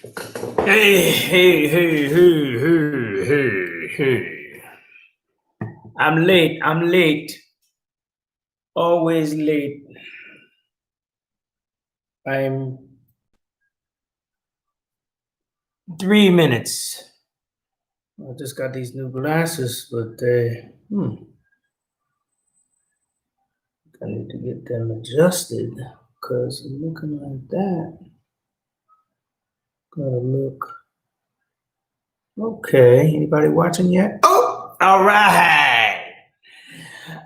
Hey. I'm late. Always late. I'm 3 minutes. I just got these new glasses, but I need to get them adjusted because I'm looking like that. Gotta look. Okay, anybody watching yet? Oh, all right.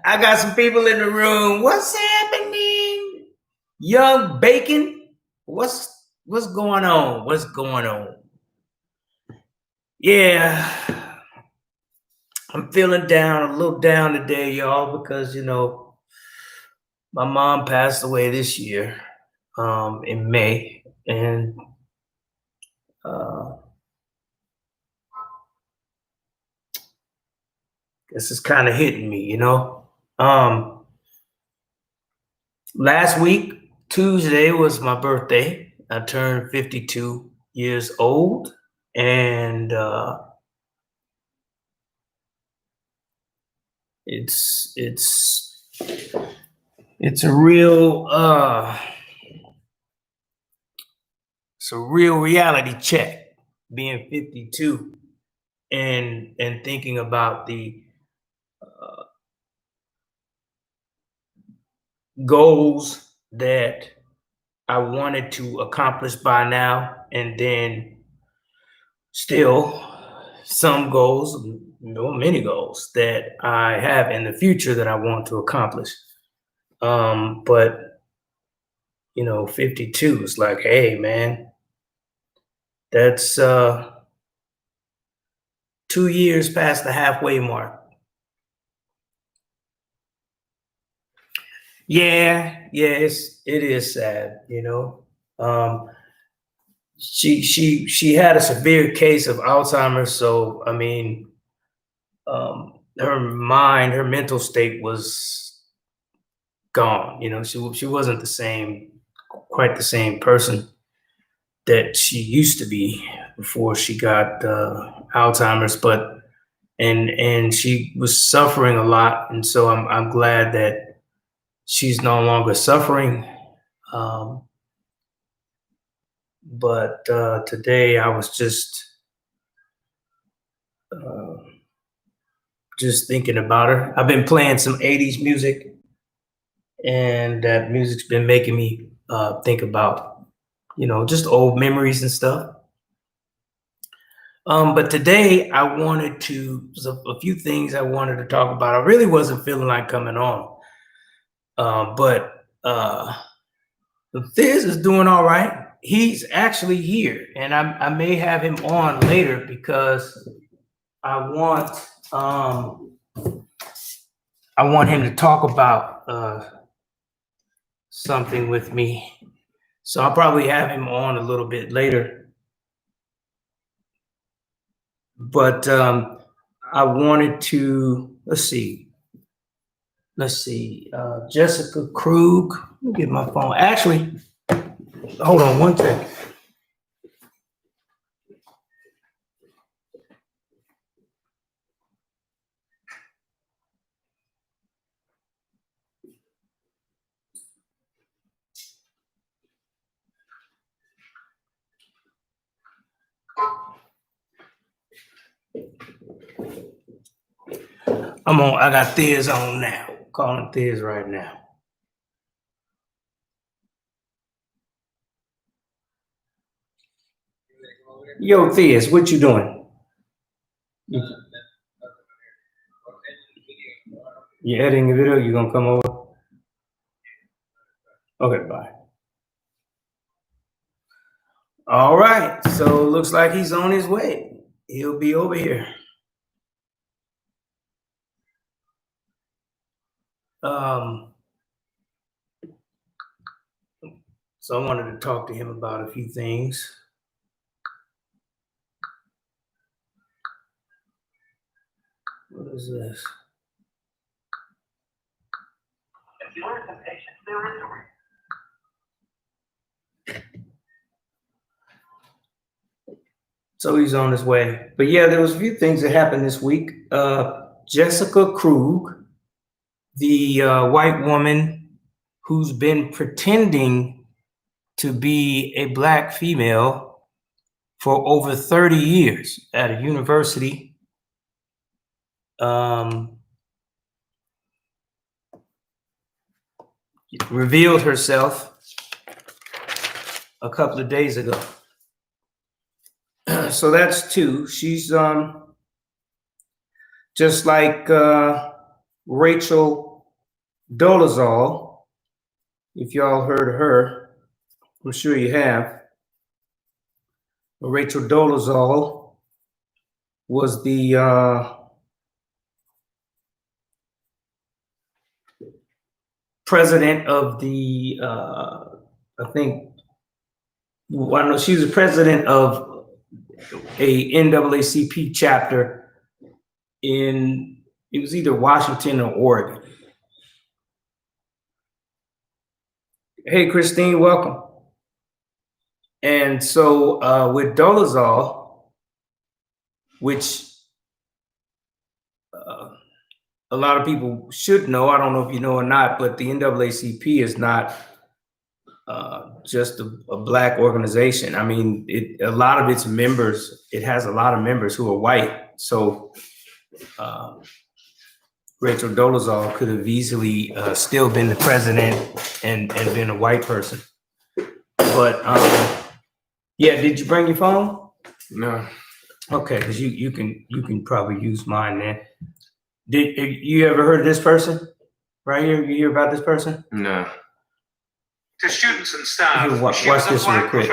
I got some people in the room. What's happening? Young Bacon? What's going on? What's going on? Yeah, I'm feeling down, a little down today, y'all, because my mom passed away this year, in May, and this is kind of hitting me, Last week, Tuesday, was my birthday. I turned 52 years old, and it's a real reality check being 52 and thinking about the goals that I wanted to accomplish by now, and then still some goals, many goals that I have in the future that I want to accomplish. But 52 is like, hey man, that's 2 years past the halfway mark. Yeah, it is sad, She had a severe case of Alzheimer's, so I mean, her mental state was gone. She wasn't quite the same person that she used to be before she got Alzheimer's, but and she was suffering a lot, and so I'm glad that she's no longer suffering. But today I was just thinking about her. I've been playing some 80s music, and that music's been making me think about, just old memories and stuff. But today there's a few things I wanted to talk about. I really wasn't feeling like coming on. But Thizz is doing all right. He's actually here, and I may have him on later because I want him to talk about something with me. So I'll probably have him on a little bit later. But I wanted to, let's see, Jessica Krug. Let me get my phone. Actually, hold on one second. I got Thizz on now. Calling Thizz right now. Yo, Thizz, what you doing? You editing the video? You gonna come over? Okay, bye. All right, so looks like he's on his way. He'll be over here. So I wanted to talk to him about a few things. What is this? If you learn some patience, there is a reason. So he's on his way. But yeah, there was a few things that happened this week. Jessica Krug, the white woman who's been pretending to be a black female for over 30 years at a university, revealed herself a couple of days ago. So that's two. She's just like Rachel Dolezal. If y'all heard of her, I'm sure you have. Rachel Dolezal was the president of the, I think, well, I know she was the president of a NAACP chapter in, it was either Washington or Oregon. Hey, Christine, welcome. And so with Dolezal, which a lot of people should know, I don't know if you know or not, but the NAACP is not just a black organization. I mean, a lot of its members, it has a lot of members who are white. So Rachel Dolezal could have easily still been the president and been a white person. But yeah, did you bring your phone? No. Okay, because you can probably use mine then. Did you ever heard of this person right here? You hear about this person? No. To students and staff, Here, watch this real quick.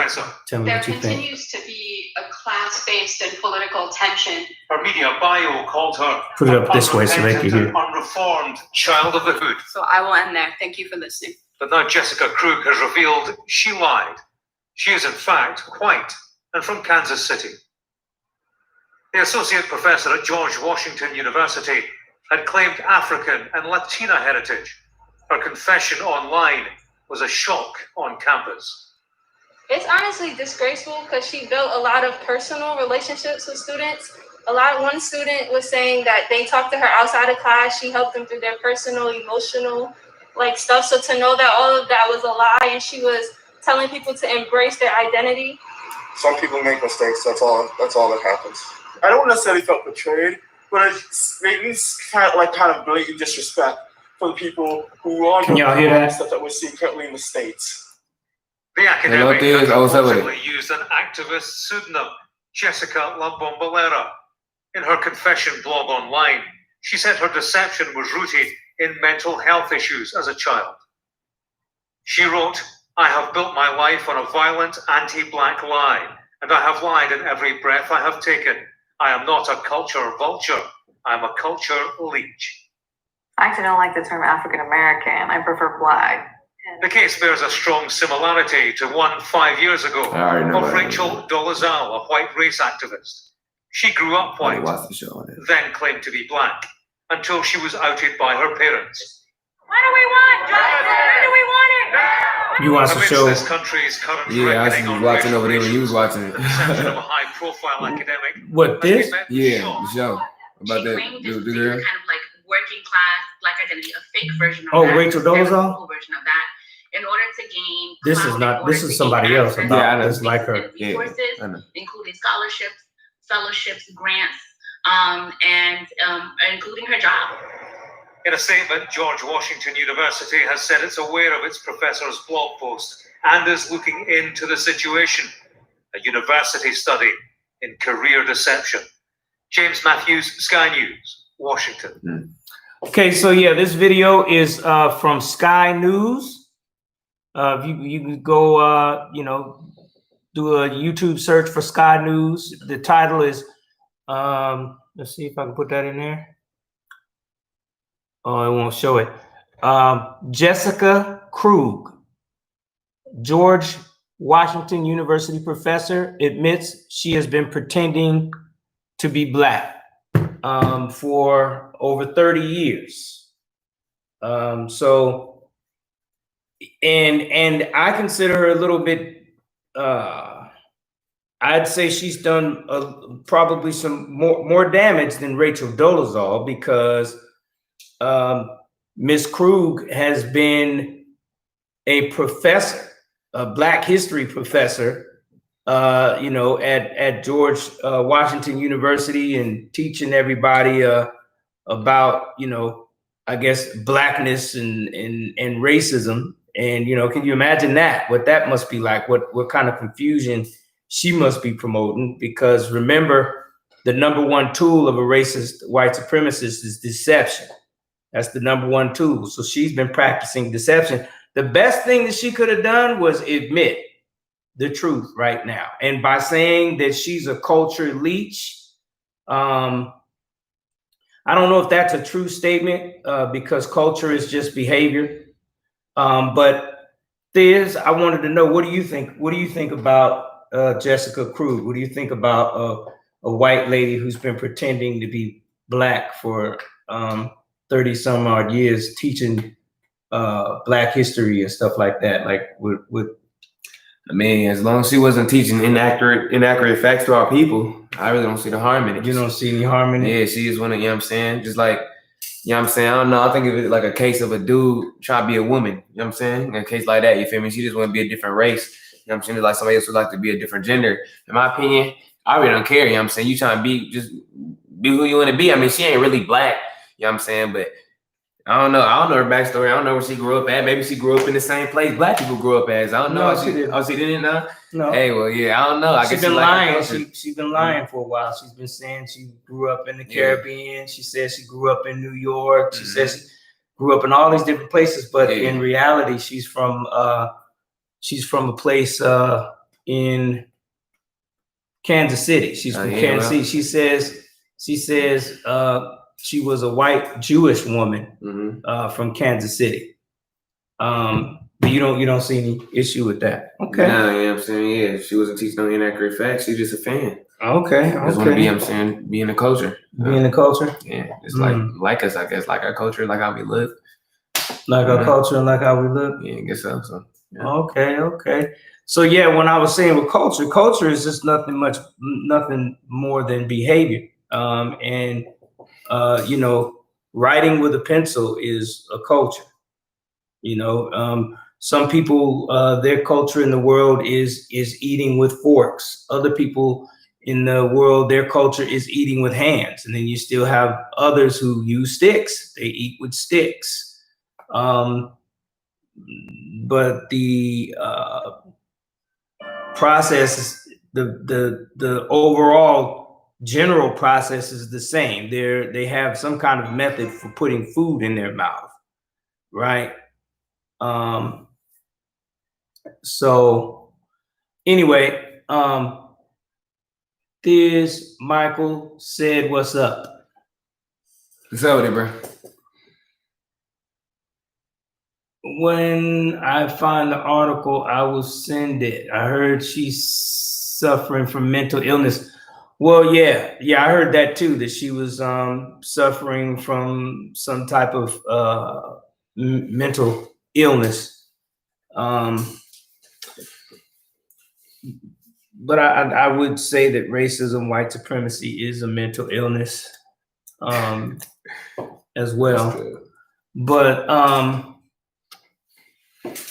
Tell me there what you think. continues to be a class-based and political tension. Her media bio called her Put it up this way so they can hear. unreformed child of the hood. So I will end there. Thank you for listening. But now Jessica Krug has revealed she lied. She is in fact white and from Kansas City. The associate professor at George Washington University had claimed African and Latina heritage. Her confession online was a shock on campus. It's honestly disgraceful because she built a lot of personal relationships with students. One student was saying that they talked to her outside of class. She helped them through their personal, emotional, stuff. So to know that all of that was a lie and she was telling people to embrace their identity. Some people make mistakes. That's all that happens. I don't necessarily felt betrayed, but it made me kind of blatant disrespect for the people who are Can y'all hear that? Stuff that we're seeing currently in the States. The academic Hello, reportedly used an activist pseudonym, Jessica La Bombalera. In her confession blog online, she said her deception was rooted in mental health issues as a child. She wrote, "I have built my life on a violent anti-black lie, and I have lied in every breath I have taken. I am not a culture vulture. I am a culture leech." I actually don't like the term African American. I prefer black. The case bears a strong similarity to one 5 years ago of Rachel Dolezal, a white race activist. She grew up white, then claimed to be black, until she was outed by her parents. What do we want, Justin? When do we want it now? You watched the show? This country's current Yeah, I was watching over there when you was watching it. The perception of a high-profile academic. What, this? Yeah, the show. About that. Kind of like working class black identity, a fake version of Oh, that. Rachel Dolezal? A version of that. In order to gain This is clout, not. in order This to is somebody gain else. access Yeah, I know. It's like her. to resources, I know. including scholarships, fellowships, grants, and including her job. In a statement, George Washington University has said it's aware of its professor's blog post and is looking into the situation. A university study in career deception. James Matthews, Sky News, Washington. Okay, so yeah, this video is from Sky News. You can go, do a YouTube search for Sky News. The title is, let's see if I can put that in there. Oh, it won't show it. Jessica Krug, George Washington University professor, admits she has been pretending to be black for over 30 years. So, and I consider her a little bit I'd say she's done probably some more damage than Rachel Dolezal, because Miss Krug has been a professor, a Black history professor, at George Washington University, and teaching everybody about, I guess, Blackness and racism. And, can you imagine what that must be like? What kind of confusion she must be promoting? Because remember, the number one tool of a racist white supremacist is deception. That's the number one tool. So she's been practicing deception. The best thing that she could have done was admit the truth right now. And by saying that she's a culture leech, I don't know if that's a true statement, because culture is just behavior. But Thiz, I wanted to know, what do you think? What do you think about Jessica Krug? What do you think about a white lady who's been pretending to be Black for 30 some odd years, teaching Black history and stuff like that? Like with I mean, as long as she wasn't teaching inaccurate facts to our people, I really don't see the harm in it. You don't see any harm in it? Yeah, she is one of, you know what I'm saying? Just like, you know what I'm saying? I don't know. I think of it like a case of a dude trying to be a woman. You know what I'm saying? In a case like that, you feel me? She just want to be a different race. You know what I'm saying? Like somebody else would like to be a different gender. In my opinion, I really don't care. You know what I'm saying? You trying to just be who you want to be. I mean, she ain't really Black. You know what I'm saying? But I don't know. I don't know her backstory. I don't know where she grew up at. Maybe she grew up in the same place Black people grew up as. I don't know. No, she didn't. Oh, she didn't know? No. Hey, well, yeah, I don't know. I She's guess been she like lying. She's been lying for a while. She's been saying she grew up in the Caribbean. She says she grew up in New York. She says she grew up in all these different places, but in reality, she's from a place in Kansas City. She's from Kansas City. She says she was a white Jewish woman from Kansas City. But you don't see any issue with that. Okay. Nah, you know what I'm saying? Yeah, she wasn't teaching no inaccurate facts. She's just a fan. Okay. Just want to be, I'm saying, be in the culture. Be in the culture? Yeah. Just like us, I guess, like our culture, like how we live. Like our culture and like how we live? Yeah, I guess so. Yeah. Okay. So yeah, when I was saying with culture is just nothing more than behavior. Writing with a pencil is a culture. Some people, their culture in the world is eating with forks. Other people in the world, their culture is eating with hands. And then you still have others who use sticks. They eat with sticks. But the process, the overall general process is the same. They have some kind of method for putting food in their mouth, right? So anyway, Thiz Michael said, what's up? What's up with it, bro? When I find the article, I will send it. I heard she's suffering from mental illness. Well, yeah, I heard that too, that she was suffering from some type of mental illness. But I would say that racism, white supremacy is a mental illness as well. But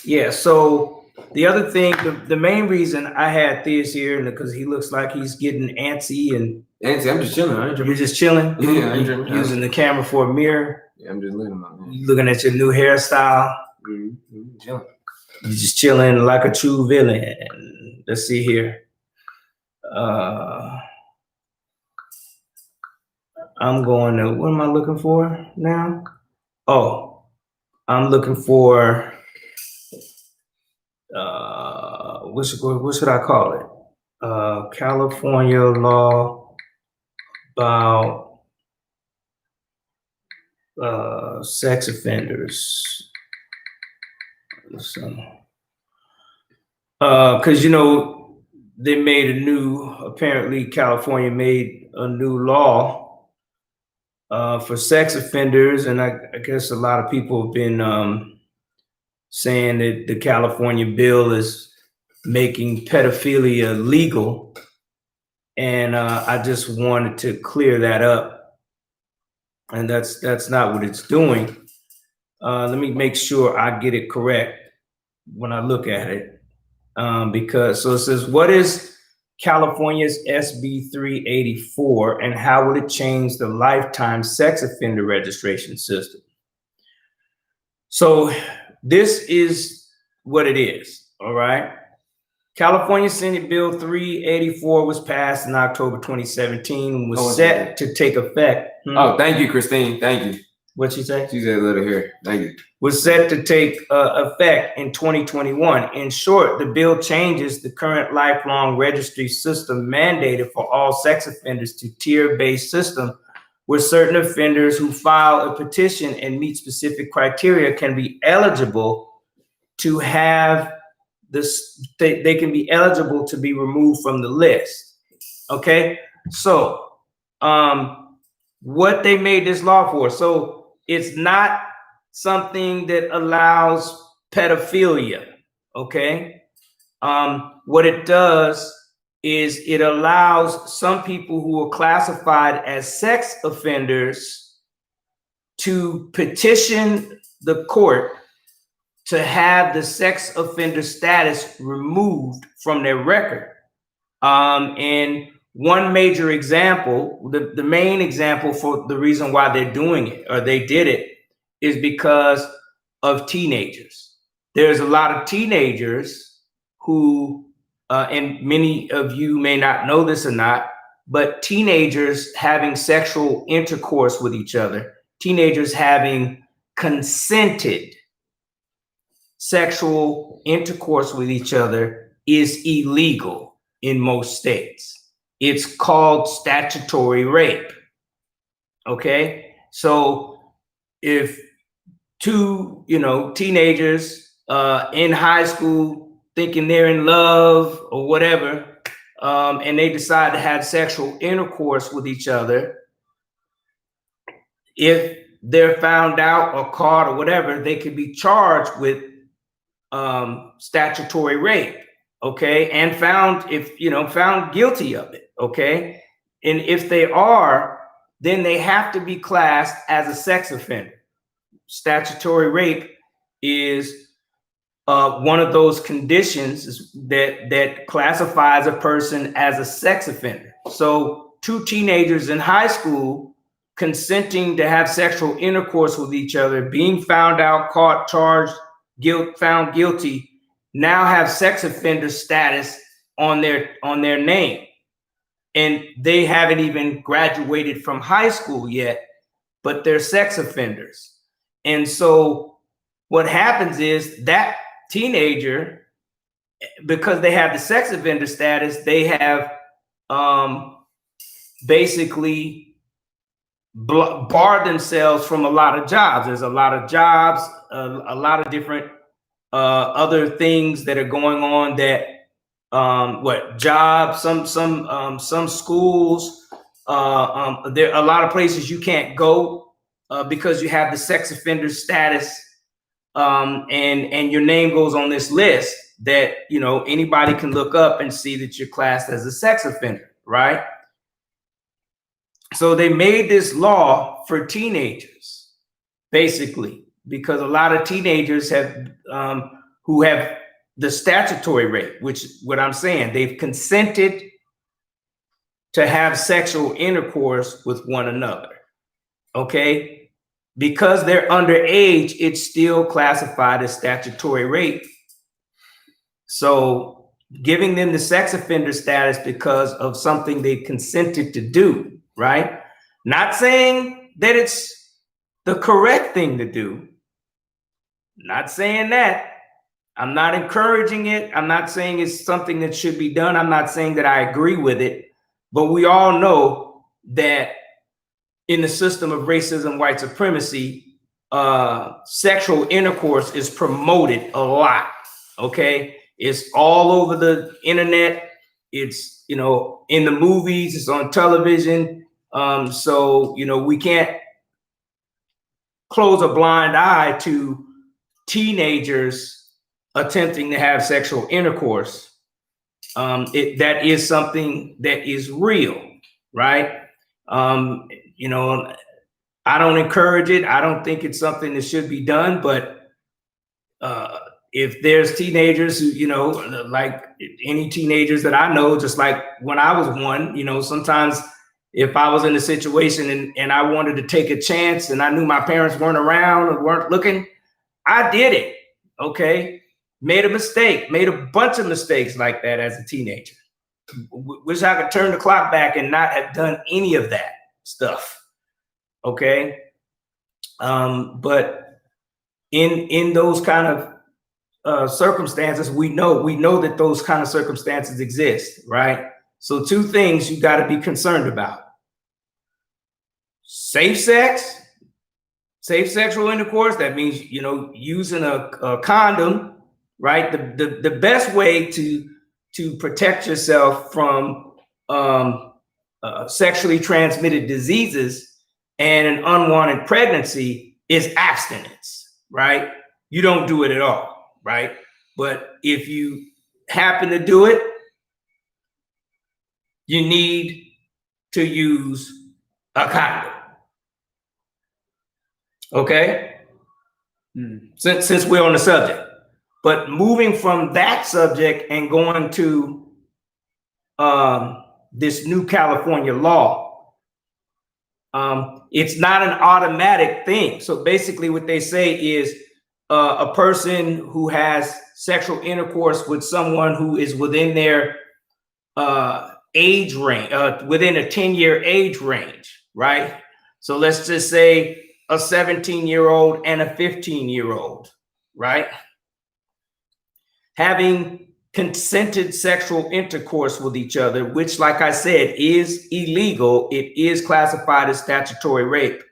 yeah, so the other thing, the main reason I had Thiz here, because he looks like he's getting antsy and I'm just chilling. You're just chilling? Yeah, I'm You're using the camera for a mirror? Yeah, I'm just looking at you looking at your new hairstyle? Chilling. You're just chilling like a true villain. Let's see here. I'm going to, what am I looking for now? Oh, I'm looking for, what should I call it? California law about sex offenders. So, because they made apparently California made a new law for sex offenders, and I guess a lot of people have been saying that the California bill is making pedophilia legal. And I just wanted to clear that up. And that's not what it's doing. Let me make sure I get it correct when I look at it. Because so it says, what is California's SB 384 and how would it change the lifetime sex offender registration system? So this is what it is, all right? California Senate Bill 384 was passed in October 2017 and was set to take effect. Oh, thank you, Christine. Thank you. What'd she say? She said a little here. Thank you. Was set to take effect in 2021. In short, the bill changes the current lifelong registry system mandated for all sex offenders to tier-based system where certain offenders who file a petition and meet specific criteria can be eligible to have this, they can be eligible to be removed from the list. Okay, so what they made this law for, so it's not something that allows pedophilia, okay? What it does is it allows some people who are classified as sex offenders to petition the court to have the sex offender status removed from their record. And one major example, the main example for the reason why they're doing it, or they did it, is because of teenagers. There's a lot of teenagers who, and many of you may not know this or not, but teenagers having sexual intercourse with each other, teenagers having consented sexual intercourse with each other is illegal in most states. It's called statutory rape. Okay, so if two, teenagers in high school thinking they're in love or whatever, and they decide to have sexual intercourse with each other, if they're found out or caught or whatever, they could be charged with statutory rape, okay, and found guilty of it, okay, and if they are, then they have to be classed as a sex offender. Statutory rape is one of those conditions that classifies a person as a sex offender. So two teenagers in high school consenting to have sexual intercourse with each other, being found out, caught, charged, found guilty, now have sex offender status on their name, and they haven't even graduated from high school yet, but they're sex offenders. And so what happens is that teenager, because they have the sex offender status, they have basically barred themselves from a lot of jobs. There's a lot of jobs, a lot of different other things that are going on that jobs, some schools, there are a lot of places you can't go because you have the sex offender status, and your name goes on this list that anybody can look up and see that you're classed as a sex offender, right? So they made this law for teenagers, basically, because a lot of teenagers have who have the statutory rape, which is what I'm saying, they've consented to have sexual intercourse with one another, okay? Because they're underage, it's still classified as statutory rape. So giving them the sex offender status because of something they consented to do, right? Not saying that it's the correct thing to do. Not saying that. I'm not encouraging it. I'm not saying it's something that should be done. I'm not saying that I agree with it. But we all know that in the system of racism, white supremacy, sexual intercourse is promoted a lot, okay? It's all over the internet. It's, in the movies, it's on television. So, we can't close a blind eye to teenagers attempting to have sexual intercourse that is something that is real, right? You know, I don't encourage it. I don't think it's something that should be done, but if there's teenagers who, you know, like any teenagers that I know, just like when I was one, you know, sometimes if I was in a situation and I wanted to take a chance and I knew my parents weren't around or weren't looking, I did it. Okay. Made a mistake, made a bunch of mistakes like that as a teenager. Wish I could turn the clock back and not have done any of that stuff. Okay. But in those kind of circumstances, we know that those kind of circumstances exist, right? So two things you got to be concerned about: safe sex, safe sexual intercourse. That means, you know, using a condom, right? The best way to protect yourself from sexually transmitted diseases and an unwanted pregnancy is abstinence, right? You don't do it at all, right? But if you happen to do it, you need to use a condom. Okay? Since we're on the subject. But moving from that subject and going to this new California law, it's not an automatic thing. So basically what they say is a person who has sexual intercourse with someone who is within their age range, within a 10-year age range, right? So let's just say a 17-year-old and a 15-year-old, right? Having consented sexual intercourse with each other, which, like I said, is illegal. It is classified as statutory rape.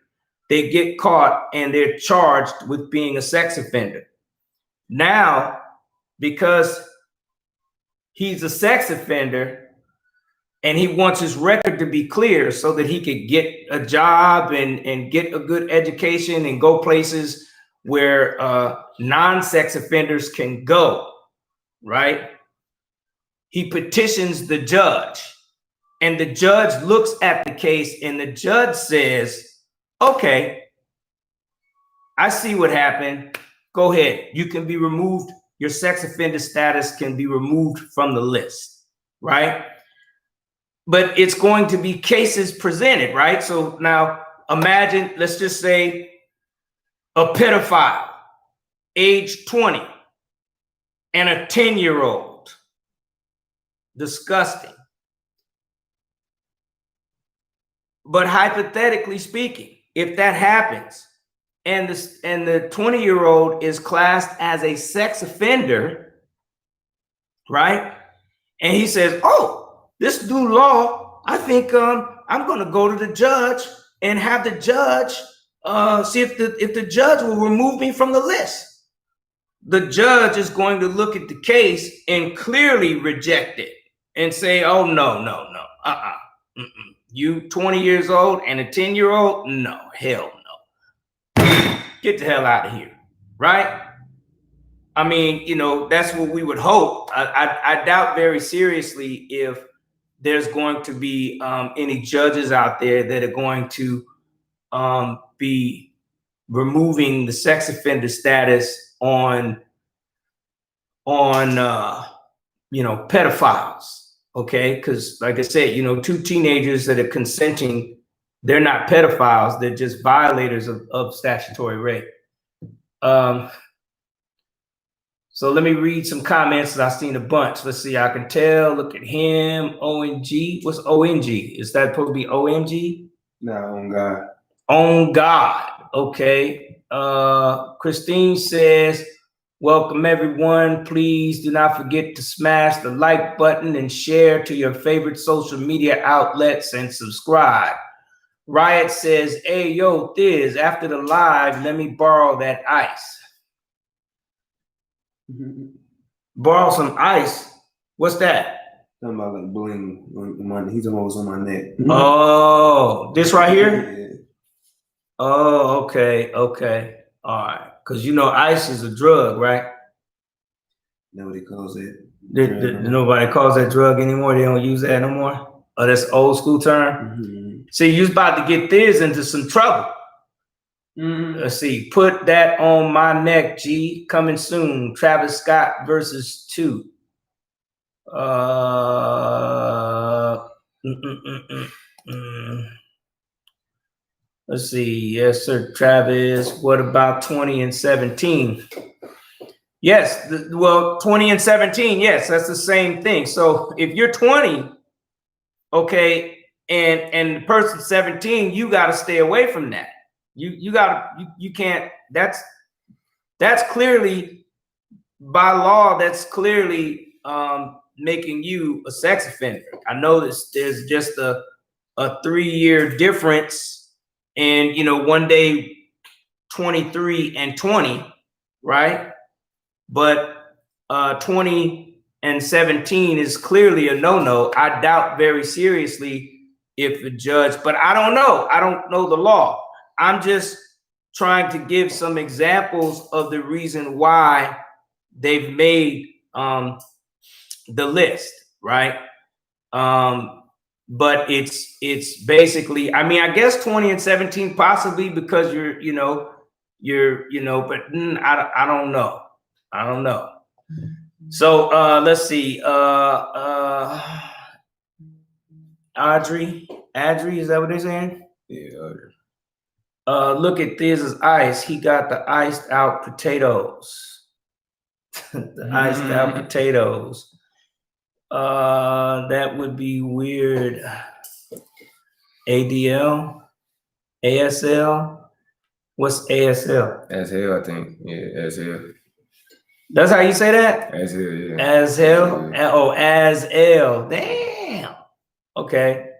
They get caught and they're charged with being a sex offender. Now, because he's a sex offender and he wants his record to be clear so that he could get a job and get a good education and go places where non-sex offenders can go, right? He petitions the judge, and the judge looks at the case and the judge says, okay, I see what happened. Go ahead. You can be removed. Your sex offender status can be removed from the list, right? But it's going to be cases presented, right? So now imagine, let's just say a pedophile, age 20, and a 10-year-old. Disgusting. But hypothetically speaking, if that happens and the 20-year-old is classed as a sex offender, right? And he says, oh, this new law, I think I'm going to go to the judge and have the judge see if the judge will remove me from the list. The judge is going to look at the case and clearly reject it and say, oh, no. You 20 years old and a 10-year-old? No, hell no. Get the hell out of here, right? I mean, you know, that's what we would hope. I doubt very seriously if there's going to be any judges out there that are going to be removing the sex offender status on you know, pedophiles. Okay, because like I said, you know, two teenagers that are consenting, they're not pedophiles, they're just violators of statutory rape. So let me read some comments. I've seen a bunch. Let's see, I can tell. Look at him. ONG. What's ONG? Is that supposed to be OMG? No, on God. On God. Okay. Christine says, welcome everyone. Please do not forget to smash the like button and share to your favorite social media outlets and subscribe. Riot says, hey, yo, Thiz, after the live, let me borrow that ice. Borrow some ice. What's that? Talking about like bling. He's almost on my neck. Oh, this right here? Yeah. Oh, okay. All right. Because you know ice is a drug, right? Know what he calls it? Nobody calls that drug anymore. They don't use that no more. Oh, that's old school term. See, you're about to get this into some trouble. Let's see. Put that on my neck, G. Coming soon. Travis Scott versus 2. Let's see. Yes, sir, Travis. What about 20 and 17? Yes. Well, 20 and 17. Yes, that's the same thing. So if you're 20, okay, and the person 17, you got to stay away from that. You can't. That's clearly by law. That's clearly making you a sex offender. I know there's just a 3-year difference, and one day 23 and 20, right? But 20 and 17 is clearly a no-no. I doubt very seriously if the judge, but I don't know. I don't know the law. I'm just trying to give some examples of the reason why they've made the list, right? But it's basically, I mean, I guess 20 and 17 possibly because you're but I don't know. I don't know. So let's see. Audrey, is that what they're saying? Yeah. Look at Thizz's ice. He got the iced out potatoes. The iced out potatoes. That would be weird. ADL, ASL. What's ASL? As hell, I think. Yeah, as hell. That's how you say that? As hell, yeah. As hell? Yeah. Oh, as L. Damn. Okay.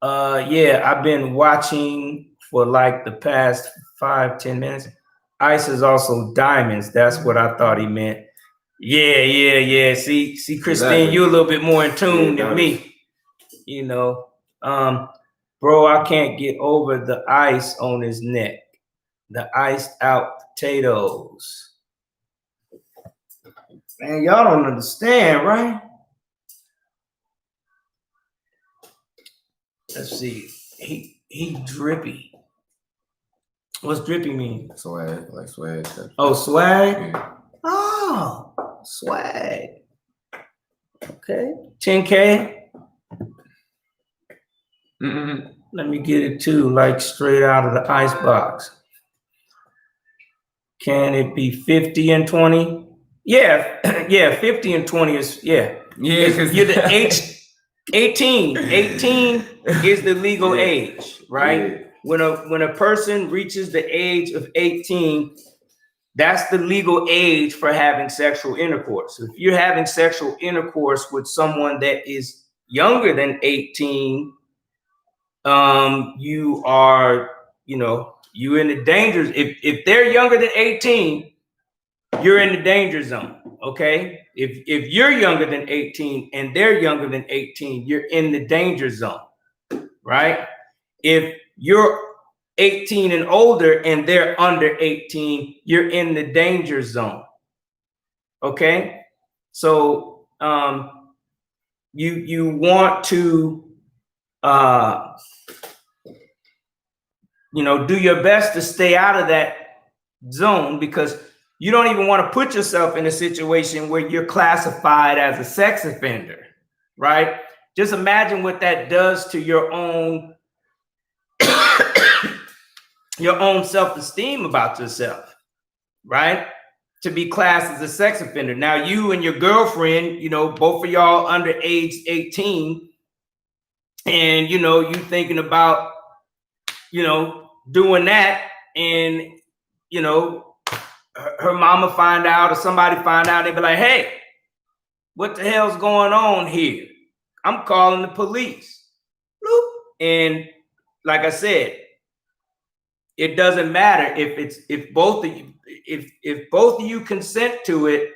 Yeah, I've been watching for like the past 5-10 minutes. Ice is also diamonds. That's what I thought he meant. Yeah. See, Christine, exactly. You're a little bit more in tune than me. Bro, I can't get over the ice on his neck. The iced out potatoes. Man, y'all don't understand, right? Let's see. He drippy. What's drippy mean? Swag, like swag. Oh, swag? Yeah. Oh, swag. Okay. 10K. Let me get it too, like straight out of the ice box. Can it be 50 and 20? Yeah, 50 and 20 is, yeah. Yeah, because you're the age 18. 18 is the legal age, right? Yeah. When a person reaches the age of 18, that's the legal age for having sexual intercourse. If you're having sexual intercourse with someone that is younger than 18, you are, you're in the dangers. If they're younger than 18, you're in the danger zone. Okay. If you're younger than 18 and they're younger than 18, you're in the danger zone, right? If you're 18 and older and they're under 18, you're in the danger zone. Okay. So, you want to, do your best to stay out of that zone, because you don't even want to put yourself in a situation where you're classified as a sex offender, right? Just imagine what that does to your own self-esteem about yourself, right? To be classed as a sex offender. Now you and your girlfriend, both of y'all under age 18, and you thinking about doing that, and her mama find out or somebody find out, they be like, hey, what the hell's going on here? I'm calling the police. Bloop. And like I said, it doesn't matter if both of you consent to it,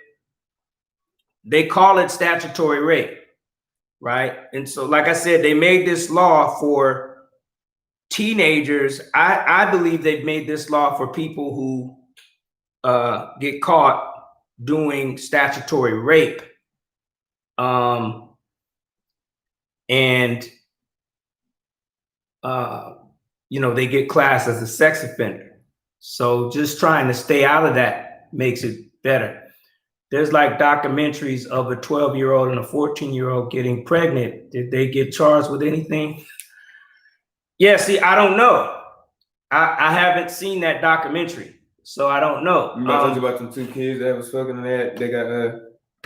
they call it statutory rape, right? And so, like I said, they made this law for teenagers. I believe they've made this law for people who get caught doing statutory rape, and they get classed as a sex offender. So just trying to stay out of that makes it better. There's like documentaries of a 12-year-old and a 14-year-old getting pregnant. Did they get charged with anything? Yeah, see, I don't know. I haven't seen that documentary, so I don't know. You talking about them 2 kids that was fucking and they got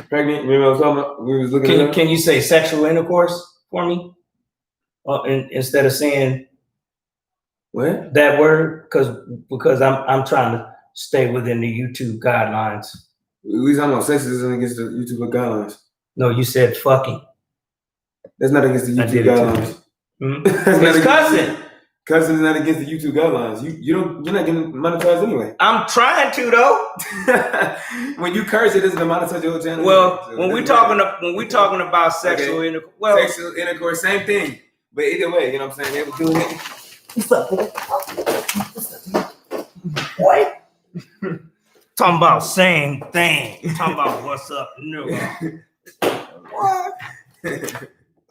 pregnant? Remember I was talking about? We was looking Can you say sexual intercourse for me? Instead of saying what? That word? Because I'm trying to stay within the YouTube guidelines. We talking about sex isn't against the YouTube guidelines. No, you said fucking. That's not against the YouTube guidelines. It's cussing. Cussing is not against the YouTube guidelines. You're not getting monetized anyway. I'm trying to though. When you curse, it doesn't monetize your channel. Well, so when we're talking about sexual intercourse, sexual intercourse, same thing. But either way, you know what I'm saying? They were doing it. What's up, what? Talking about same thing. Talking about what's up, no. What?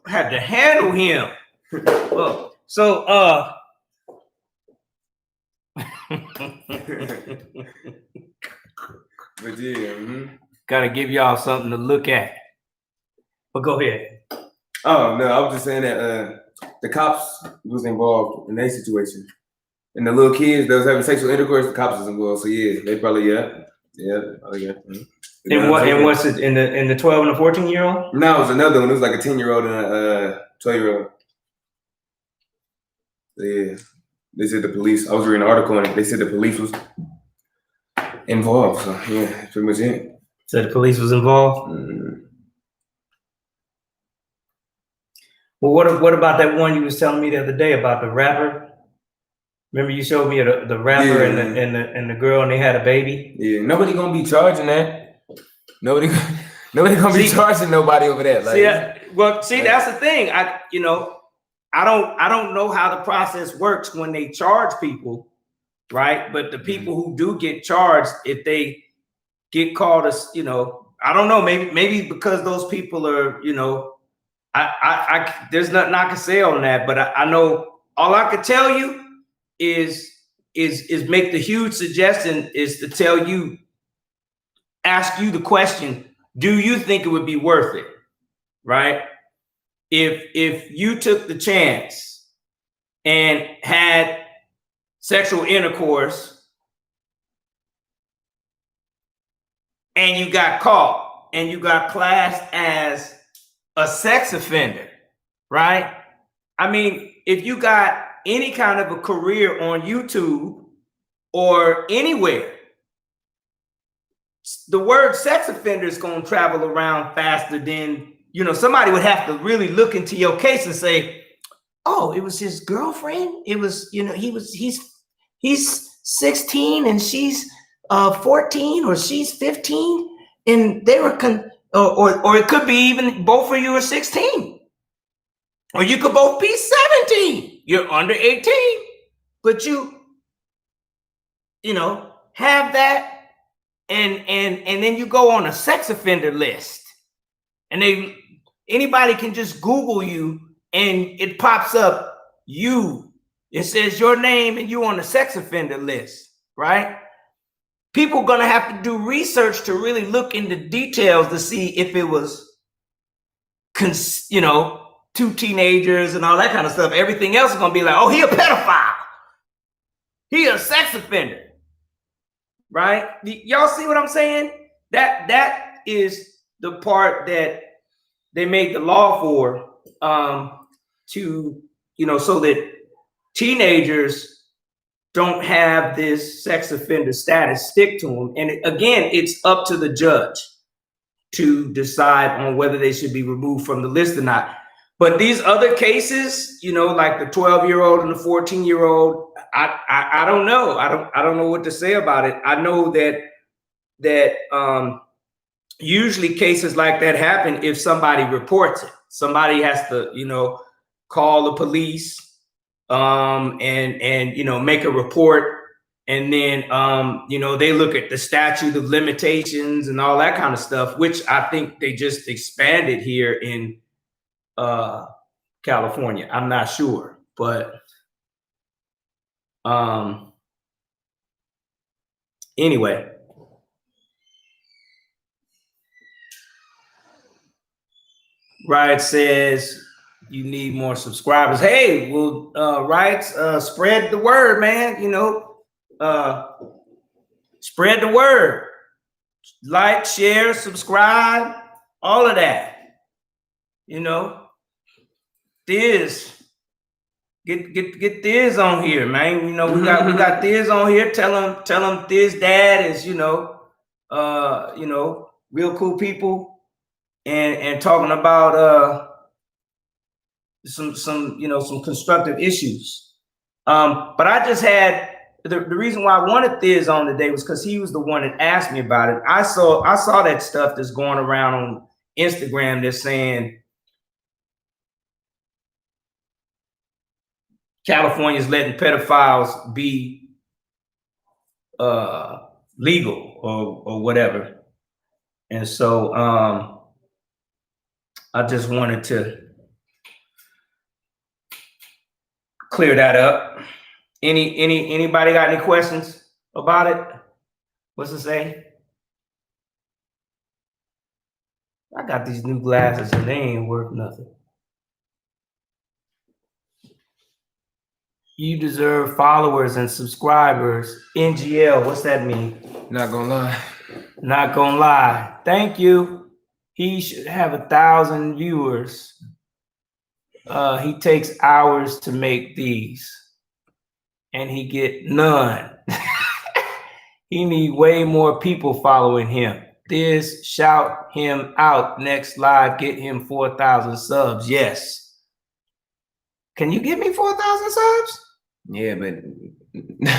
Had to handle him. Well, so but yeah, gotta give y'all something to look at. But go ahead. Oh no, I was just saying that the cops was involved in that situation, and the little kids that was having sexual intercourse, the cops was involved. So yeah, they probably yeah. And what's it in the 12 and the 14-year-old? No, it was another one. It was like a 10-year-old and a 12-year-old. Yeah, they said the police. I was reading an article on it. They said the police was involved. So yeah, that's pretty much it. Said the police was involved. Well, what about that one you was telling me the other day about the rapper? Remember you showed me the rapper and the girl and they had a baby? Yeah, nobody gonna be charging that. Nobody gonna be charging nobody over that. Like, that's the thing. I don't know how the process works when they charge people, right? But the people who do get charged, if they get called as, I don't know, maybe because those people are, I there's nothing I can say on that, but I know all I could tell you is make the huge suggestion is to ask you the question, do you think it would be worth it? Right? If you took the chance and had sexual intercourse and you got caught and you got classed as a sex offender, right? I mean, if you got any kind of a career on YouTube or anywhere, the word sex offender is going to travel around faster than, somebody would have to really look into your case and say, oh, it was his girlfriend. It was, he's 16 and she's 14 or she's 15 and they were, or it could be even both of you are 16. Or you could both be 17. You're under 18, but you have that, and then you go on a sex offender list, and anybody can just Google you, and it pops up It says your name, and you on the sex offender list, right? People are gonna have to do research to really look into details to see if it was, 2 teenagers and all that kind of stuff. Everything else is gonna be like, oh, he a pedophile. He a sex offender. Right? Y'all see what I'm saying? That is the part that they made the law for, to, so that teenagers don't have this sex offender status stick to them. And again, it's up to the judge to decide on whether they should be removed from the list or not. But these other cases, like the 12-year-old and the 14-year-old, I don't know. I don't know what to say about it. I know that usually cases like that happen if somebody reports it. Somebody has to, call the police, and make a report And then, you know, they look at the statute of limitations and all that kind of stuff, which I think they just expanded here in California. I'm not sure, but anyway. Riot says you need more subscribers. Hey, well, Riot, spread the word, man. You know, spread the word. Like, share, subscribe, all of that. You know, Thizz, get Thizz on here, man. You know, we got Thizz on here. Tell him Thizz dad is, you know, real cool people. And talking about some you know, some constructive issues. But I just had the reason why I wanted Thizz on today was because he was the one that asked me about it. I saw that stuff that's going around on Instagram that's saying California's letting pedophiles be legal or whatever. And so I just wanted to clear that up. Anybody got any questions about it? What's it say? I got these new glasses and they ain't worth nothing. You deserve followers and subscribers. NGL, what's that mean? Not gonna lie. Not gonna lie. Thank you. He should have 1,000 viewers. He takes hours to make these, and he get none. He need way more people following him. This, shout him out. Next live, get him 4,000 subs. Yes. Can you get me 4,000 subs? Yeah, but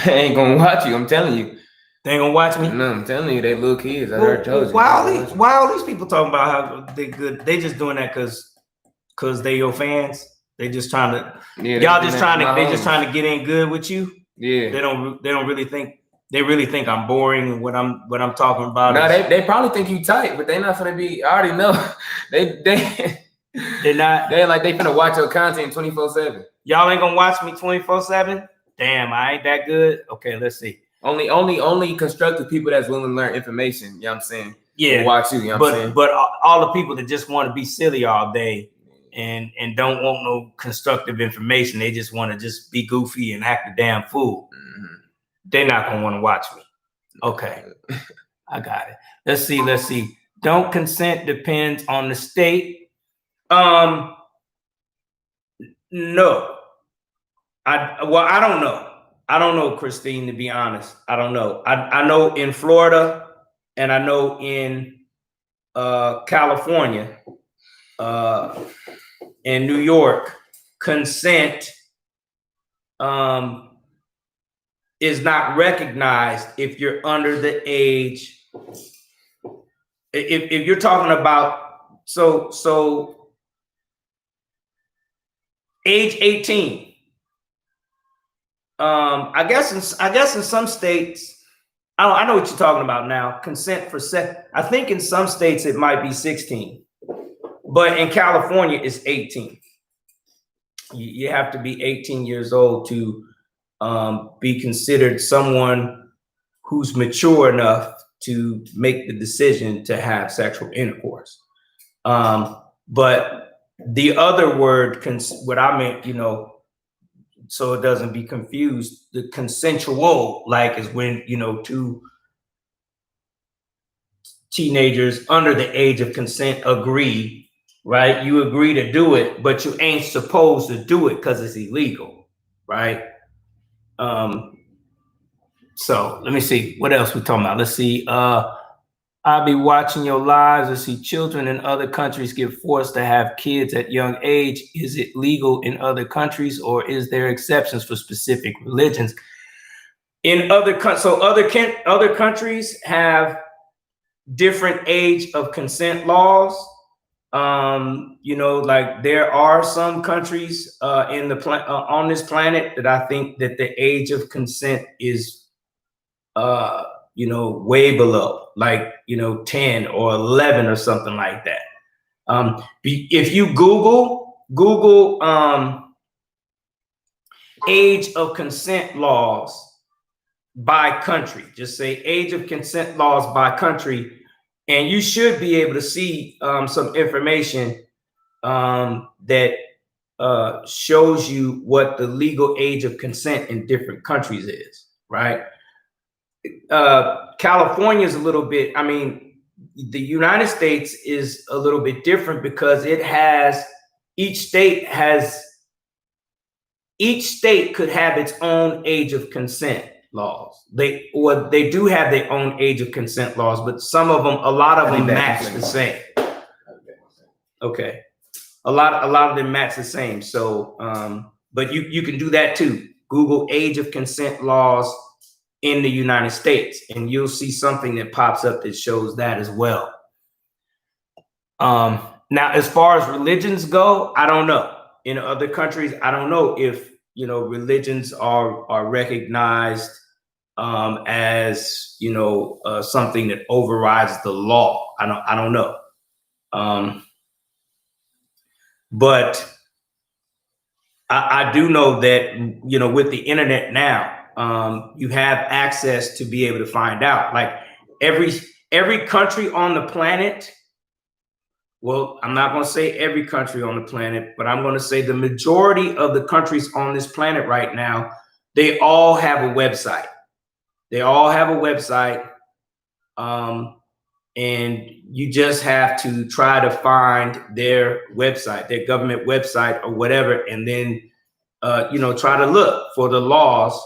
they ain't gonna watch you. I'm telling you. They ain't gonna watch me? No, I'm telling you, they little kids. I already told you. Why all these people talking about how they good? They just doing that because they your fans. They just trying to. Yeah, y'all just trying to. They just trying to get in good with you. Yeah. They don't really think. They really think I'm boring. What I'm talking about. No, they probably think you tight, but they not gonna be. I already know. They're not. They like they finna watch your content 24/7. Y'all ain't gonna watch me 24/7. Damn, I ain't that good. Okay, let's see. Only constructive people that's willing to learn information, you know what I'm saying? Yeah. Watch you, you know what I'm saying? But all the people that just want to be silly all day and don't want no constructive information, they just want to just be goofy and act a damn fool. Mm-hmm. They're not gonna want to watch me. Okay. I got it. Let's see. Don't consent depends on the state. No. I don't know. I don't know, Christine, to be honest. I don't know. I know in Florida and I know in California and New York, consent is not recognized if you're under the age. If you're talking about so age 18. I guess in some states, I know what you're talking about now. Consent for sex. I think in some states it might be 16, but in California it's 18. You have to be 18 years old to be considered someone who's mature enough to make the decision to have sexual intercourse. But the other word, what I meant, you know, so it doesn't be confused, the consensual, like, is when, you know, two teenagers under the age of consent agree, right? You agree to do it, but you ain't supposed to do it because it's illegal, right? So let me see what else we're talking about. Let's see. I'll be watching your lives to see children in other countries get forced to have kids at young age. Is it legal in other countries, or is there exceptions for specific religions? In other countries have different age of consent laws. You know, like there are some countries on this planet that I think that the age of consent is way below, like 10 or 11 or something like that. If you Google age of consent laws by country, just say age of consent laws by country, and you should be able to see some information that shows you what the legal age of consent in different countries is, right? California is a little bit, I mean, the United States is a little bit different because it has, each state could have its own age of consent laws. They do have their own age of consent laws, but some of them, a lot of them match the same. Okay. A lot of them match the same. So, but you can do that too. Google age of consent laws in the United States, and you'll see something that pops up that shows that as well. Now, as far as religions go, I don't know. In other countries, I don't know if religions are recognized as something that overrides the law. I don't know. But I do know that with the internet now, you have access to be able to find out. Like every country on the planet. Well, I'm not going to say every country on the planet, but I'm going to say the majority of the countries on this planet right now, they all have a website. They all have a website. And you just have to try to find their website, their government website or whatever, and then try to look for the laws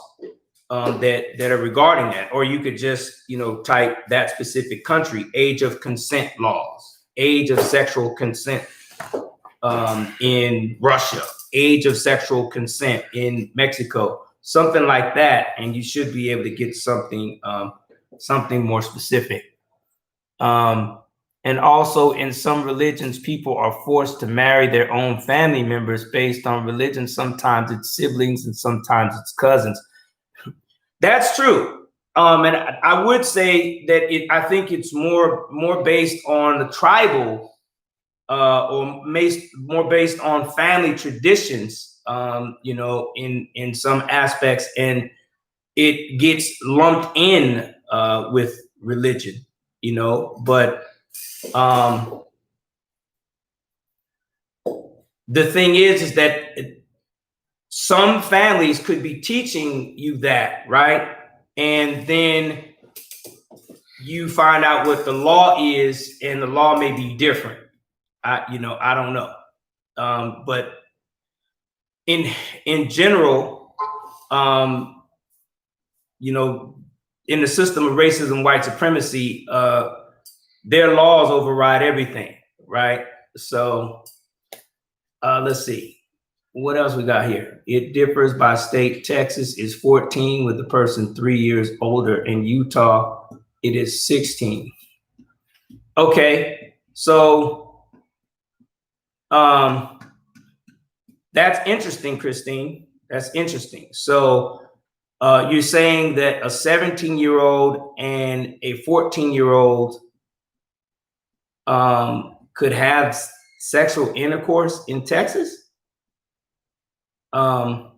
that are regarding that. Or you could just type that specific country, age of consent laws, age of sexual consent in Russia, age of sexual consent in Mexico, something like that, and you should be able to get something more specific. And also in some religions, people are forced to marry their own family members based on religion. Sometimes it's siblings and sometimes it's cousins. That's true. And I would say that I think it's more based on the tribal or more based on family traditions, in some aspects, and it gets lumped in with religion. But the thing is that some families could be teaching you that, right? And then you find out what the law is, and the law may be different. I don't know. But in general, in the system of racism, white supremacy, their laws override everything, right? So let's see. What else we got here? It differs by state. Texas is 14 with the person 3 years older. In Utah, it is 16. Okay, so that's interesting, Christine. That's interesting. So you're saying that a 17-year-old and a 14-year-old could have sexual intercourse in Texas? I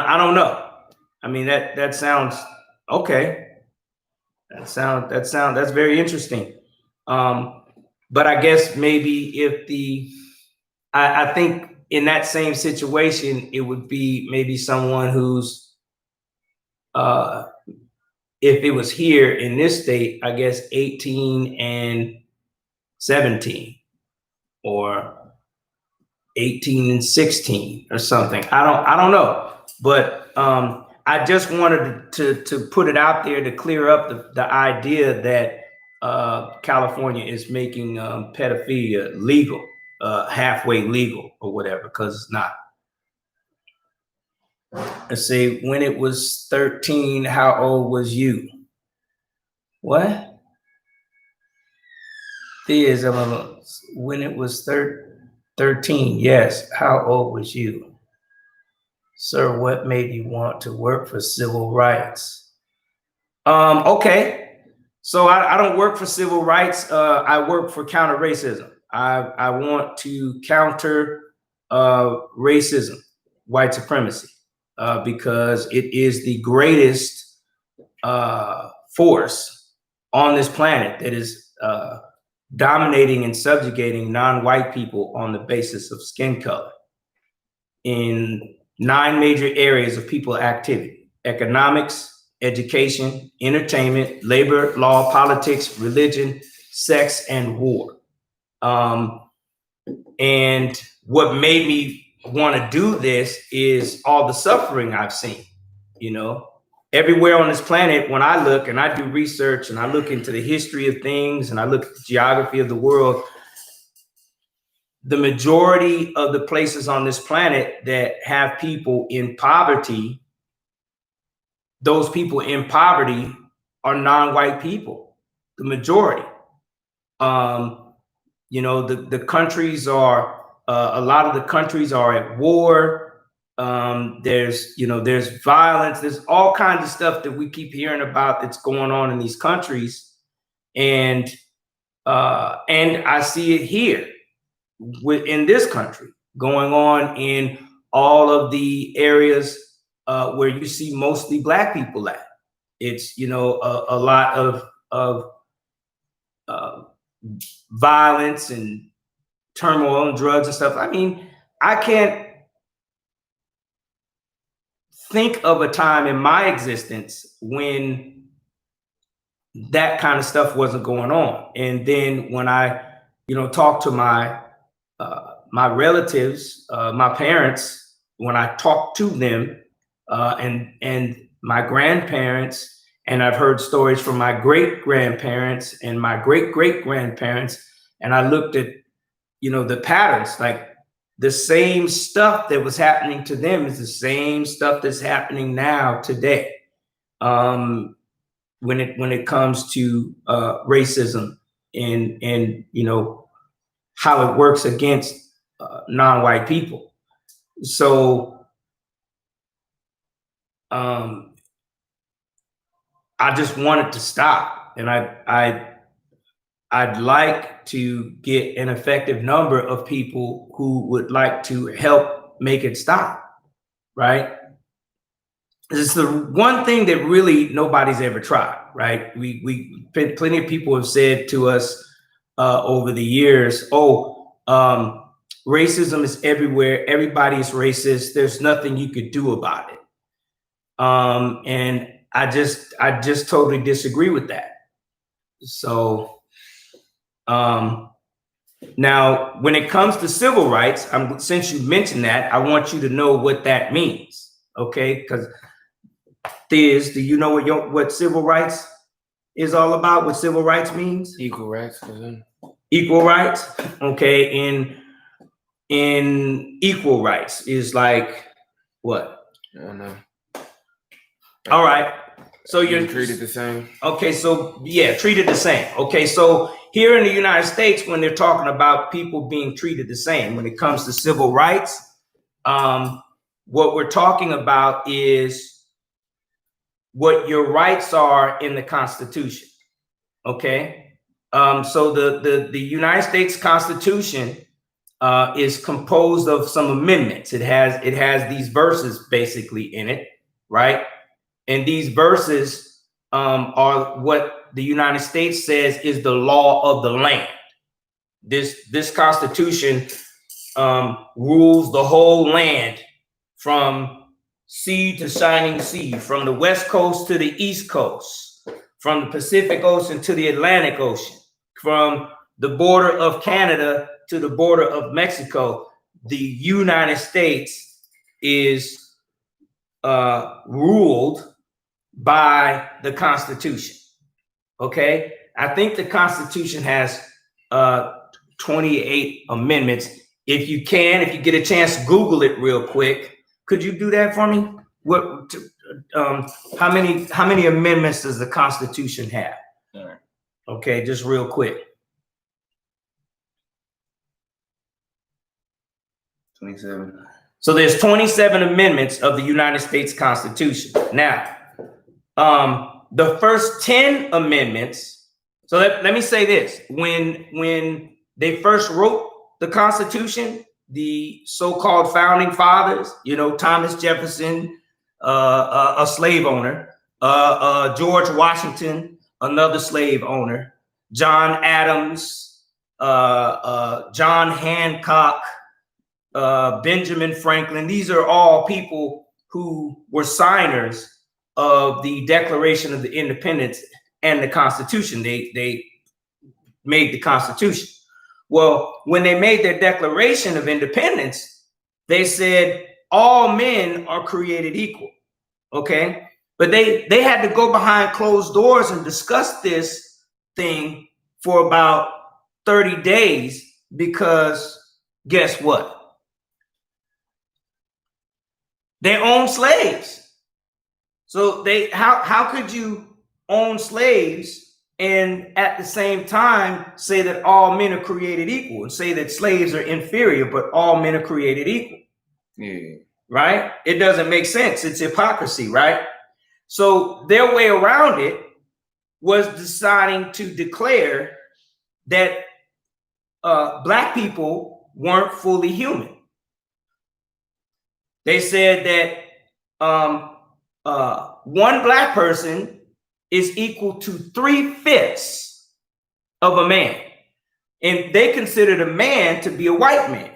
don't know. I mean, that sounds okay. That's very interesting. But I guess maybe if I think in that same situation, it would be maybe someone who's, if it was here in this state, I guess 18 and 17, or 18 and 16 or something. I don't know. But I just wanted to put it out there to clear up the idea that California is making pedophilia legal, halfway legal or whatever, because it's not. Let's see, when it was 13, how old was you? What? When it was 13. 13, yes. How old was you? Sir, what made you want to work for civil rights? Okay. So I don't work for civil rights. I work for counter racism. I want to counter racism, white supremacy, because it is the greatest force on this planet that is dominating and subjugating non-white people on the basis of skin color in 9 major areas of people activity: economics, education, entertainment, labor, law, politics, religion, sex, and war. And what made me want to do this is all the suffering I've seen. You know, everywhere on this planet, when I look and I do research and I look into the history of things and I look at the geography of the world, the majority of the places on this planet that have people in poverty, those people in poverty are non-white people, the majority. You know, the countries are, a lot of the countries are at war. There's violence, there's all kinds of stuff that we keep hearing about that's going on in these countries. And I see it here in this country going on in all of the areas where you see mostly Black people at. It's, you know, a lot of violence and turmoil and drugs and stuff. I mean, I can't think of a time in my existence when that kind of stuff wasn't going on. And then when I, you know, talk to my relatives, my parents, when I talk to them, and my grandparents, and I've heard stories from my great grandparents and my great great grandparents, and I looked at, you know, the patterns, like the same stuff that was happening to them is the same stuff that's happening now today. When it comes to racism and you know how it works against non-white people. So I just want it to stop, and I'd like to get an effective number of people who would like to help make it stop, right? It's the one thing that really nobody's ever tried, right? We plenty of people have said to us over the years, racism is everywhere. Everybody is racist. There's nothing you could do about it. And I just totally disagree with that. So now, when it comes to civil rights, since you mentioned that, I want you to know what that means, okay? Because Thiz, do you know what civil rights is all about? What civil rights means? Equal rights. Equal rights, okay? In equal rights is like what? I don't know. All right. So you're treated the same. Okay, so yeah, treated the same. Okay, so here in the United States, when they're talking about people being treated the same, when it comes to civil rights, what we're talking about is what your rights are in the Constitution. Okay, so the United States Constitution is composed of some amendments. It has these verses basically in it, right? And these verses are what the United States says is the law of the land. This Constitution rules the whole land from sea to shining sea, from the West Coast to the East Coast, from the Pacific Ocean to the Atlantic Ocean, from the border of Canada to the border of Mexico. The United States is ruled by the Constitution. Okay, I think the Constitution has 28 amendments. If you get a chance, Google it real quick. Could you do that for me? How many amendments does the Constitution have? All right. Okay, just real quick. 27. So there's 27 amendments of the United States Constitution. Now, the first 10 amendments. So let me say this: when they first wrote the Constitution, the so-called founding fathers, you know, Thomas Jefferson, a slave owner, George Washington, another slave owner, John Adams, John Hancock, Benjamin Franklin. These are all people who were signers of the Declaration of the Independence and the Constitution. They made the Constitution. Well, when they made their Declaration of Independence, they said all men are created equal. Okay, but they had to go behind closed doors and discuss this thing for about 30 days because guess what? They own slaves. So how could you own slaves and at the same time say that all men are created equal and say that slaves are inferior, but all men are created equal? Yeah. Right? It doesn't make sense. It's hypocrisy, right? So their way around it was deciding to declare that Black people weren't fully human. They said that one Black person is equal to 3/5 of a man. And they considered a man to be a white man.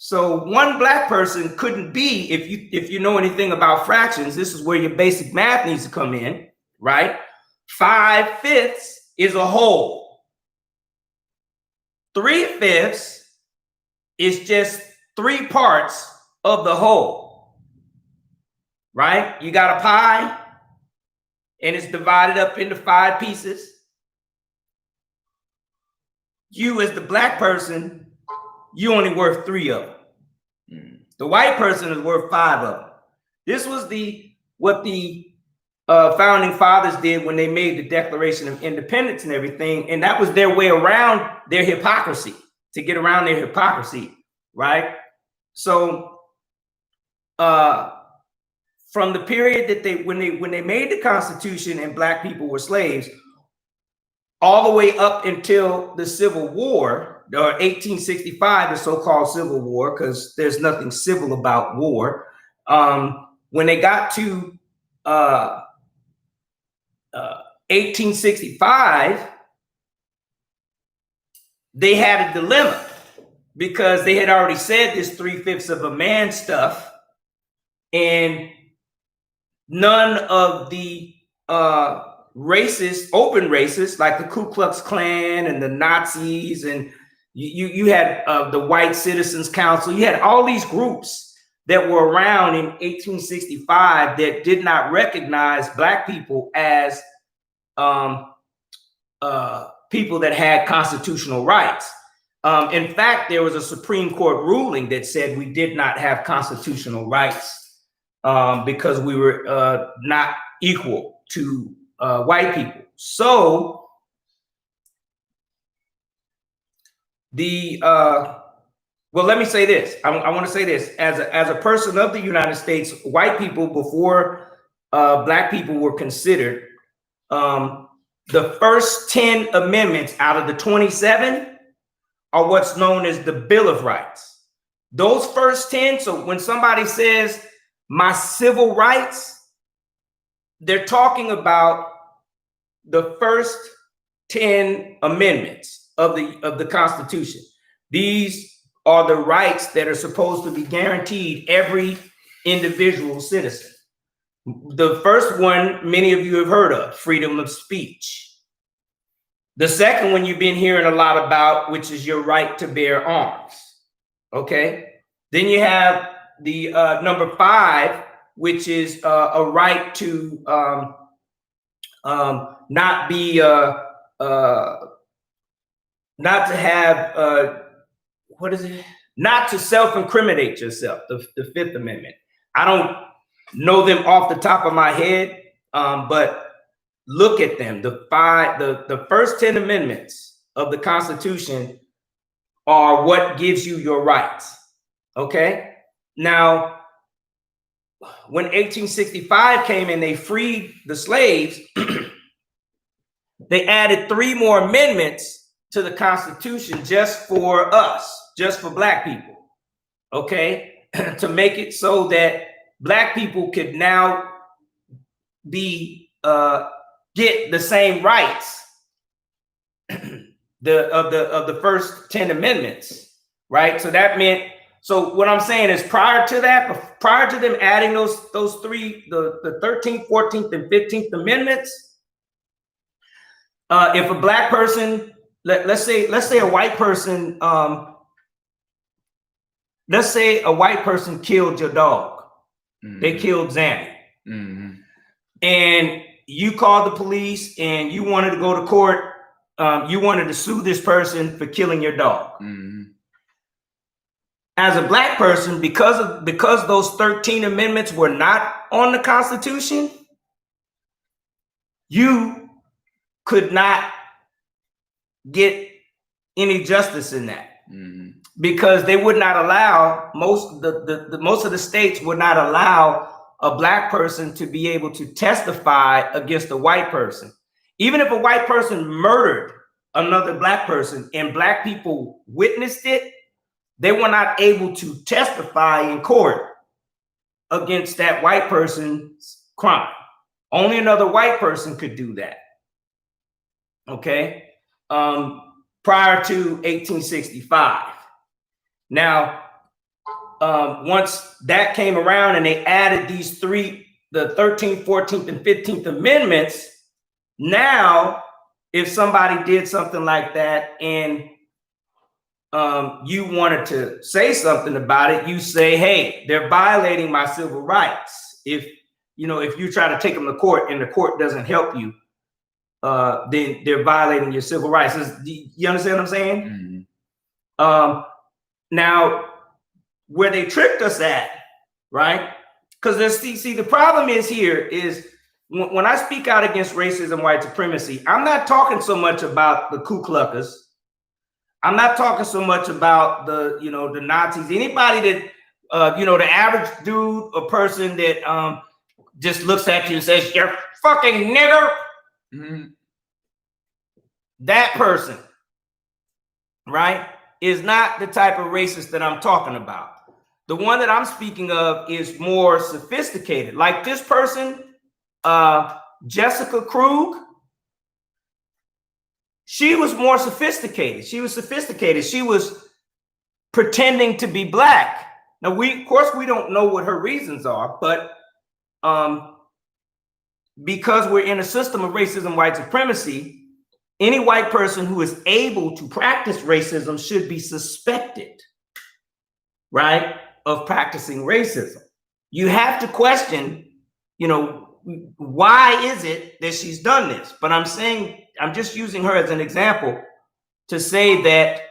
So one Black person couldn't be, if you know anything about fractions, this is where your basic math needs to come in, right? 5/5 is a whole. 3/5 is just 3 parts of the whole, right? You got a pie and it's divided up into 5 pieces. You as the Black person, you only worth 3 of them. The white person is worth 5 of them. This was what the founding fathers did when they made the Declaration of Independence and everything, and that was their way around their hypocrisy, to get around their hypocrisy, right? So from the period that when they made the Constitution and Black people were slaves, all the way up until the Civil War, or 1865, the so-called Civil War, because there's nothing civil about war. When they got to 1865, they had a dilemma because they had already said this 3/5 of a man stuff, and none of the open racists like the Ku Klux Klan and the Nazis, and you had the White Citizens Council, you had all these groups that were around in 1865 that did not recognize Black people as people that had constitutional rights. In fact, there was a Supreme Court ruling that said we did not have constitutional rights because we were not equal to white people. So well, let me say this. I want to say this as a person of the United States. White people, before Black people were considered, the first 10 amendments out of the 27 are what's known as the Bill of Rights. Those first 10. So when somebody says my civil rights, they're talking about the first 10 amendments of the Constitution. These are the rights that are supposed to be guaranteed every individual citizen. The first one, many of you have heard of, freedom of speech. The second one you've been hearing a lot about, which is your right to bear arms. Okay. Then you have the number 5, which is a right to not to have what is it? Not to self-incriminate yourself. The 5th Amendment. I don't know them off the top of my head, but look at them. The first 10 amendments of the Constitution are what gives you your rights. Okay. Now, when 1865 came and they freed the slaves, they added 3 more amendments to the Constitution just for us, just for Black people. Okay. To make it so that Black people could now be get the same rights of the first 10 amendments, right? So that meant, so what I'm saying is prior to that, prior to them adding those 3, the 13th, 14th, and 15th amendments, if a Black person, let's say a white person, let's say a white person killed your dog. Mm-hmm. They killed Zanny. Mm-hmm. And you called the police and you wanted to go to court. You wanted to sue this person for killing your dog. Mm-hmm. As a Black person, because those 13 amendments were not on the Constitution, you could not get any justice in that. Mm-hmm. Because they would not allow, most of the states would not allow a Black person to be able to testify against a white person. Even if a white person murdered another Black person and Black people witnessed it, they were not able to testify in court against that white person's crime. Only another white person could do that. Okay. Prior to 1865. Now, once that came around and they added these 3, the 13th, 14th, and 15th amendments, now if somebody did something like that and you wanted to say something about it, you say, hey, they're violating my civil rights. If you try to take them to court and the court doesn't help you, then they're violating your civil rights. You understand what I'm saying? Mm-hmm. Now, where they tricked us at, right? Because see, the problem is here is when I speak out against racism, white supremacy, I'm not talking so much about the Ku Kluxers. I'm not talking so much about the Nazis. Anybody that the average dude or person that just looks at you and says, "You're fucking nigger." Mm-hmm. That person, right, is not the type of racist that I'm talking about. The one that I'm speaking of is more sophisticated. Like this person, Jessica Krug, she was more sophisticated. She was pretending to be Black. Now, of course, we don't know what her reasons are, but because we're in a system of racism, white supremacy, any white person who is able to practice racism should be suspected, right, of practicing racism. You have to question, why is it that she's done this? But I'm just using her as an example to say that